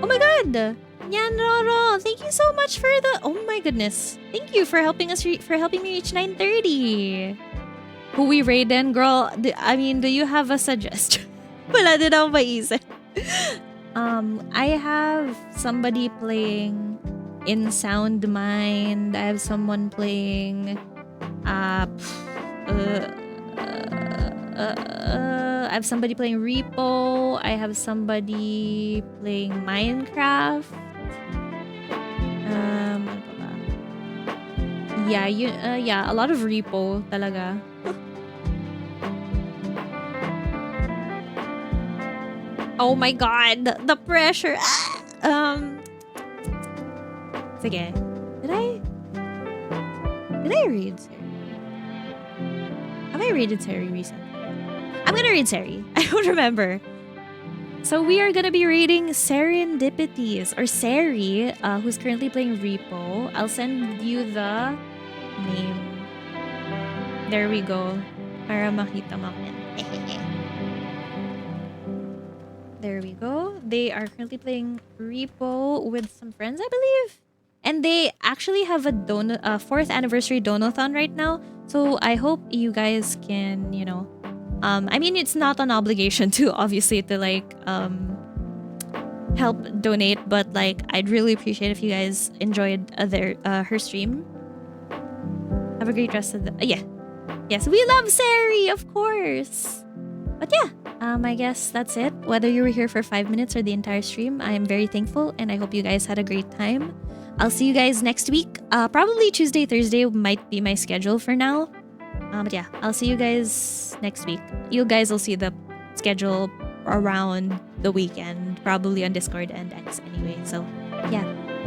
A: Oh my god. Nyan Roro, thank you so much for the... Oh my goodness. Thank you for helping us for helping me reach 930. Who we raided, girl? I mean, do you have a suggestion? Wala din ako maisip. I have somebody playing in Sound Mind. I have someone playing I have somebody playing Repo. I have somebody playing Minecraft. Ano pa ba? Yeah, a lot of Repo talaga. Oh my god, the pressure. Sige. Did I read Seri? Have I rated Seri recently? I'm gonna read Seri. I don't remember. So we are gonna be reading Serendipities, or Seri, who's currently playing Repo. I'll send you the name. There we go. Para makita mo. There we go. They are currently playing Repo with some friends, I believe. And they actually have a 4th anniversary donathon right now. So I hope you guys can, you know, I mean, it's not an obligation to obviously to like help donate, but like I'd really appreciate if you guys enjoyed her stream. Have a great rest of the yes, we love Sari, of course. But yeah, I guess that's it. Whether you were here for 5 minutes or the entire stream, I am very thankful, and I hope you guys had a great time. I'll see you guys next week. Probably Tuesday, Thursday might be my schedule for now. But yeah, I'll see you guys next week. You guys will see the schedule around the weekend, probably on Discord and X anyway. So yeah,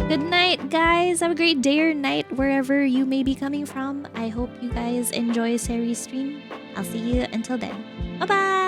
A: good night, guys. Have a great day or night wherever you may be coming from. I hope you guys enjoy Sari's stream. I'll see you until then. Bye-bye.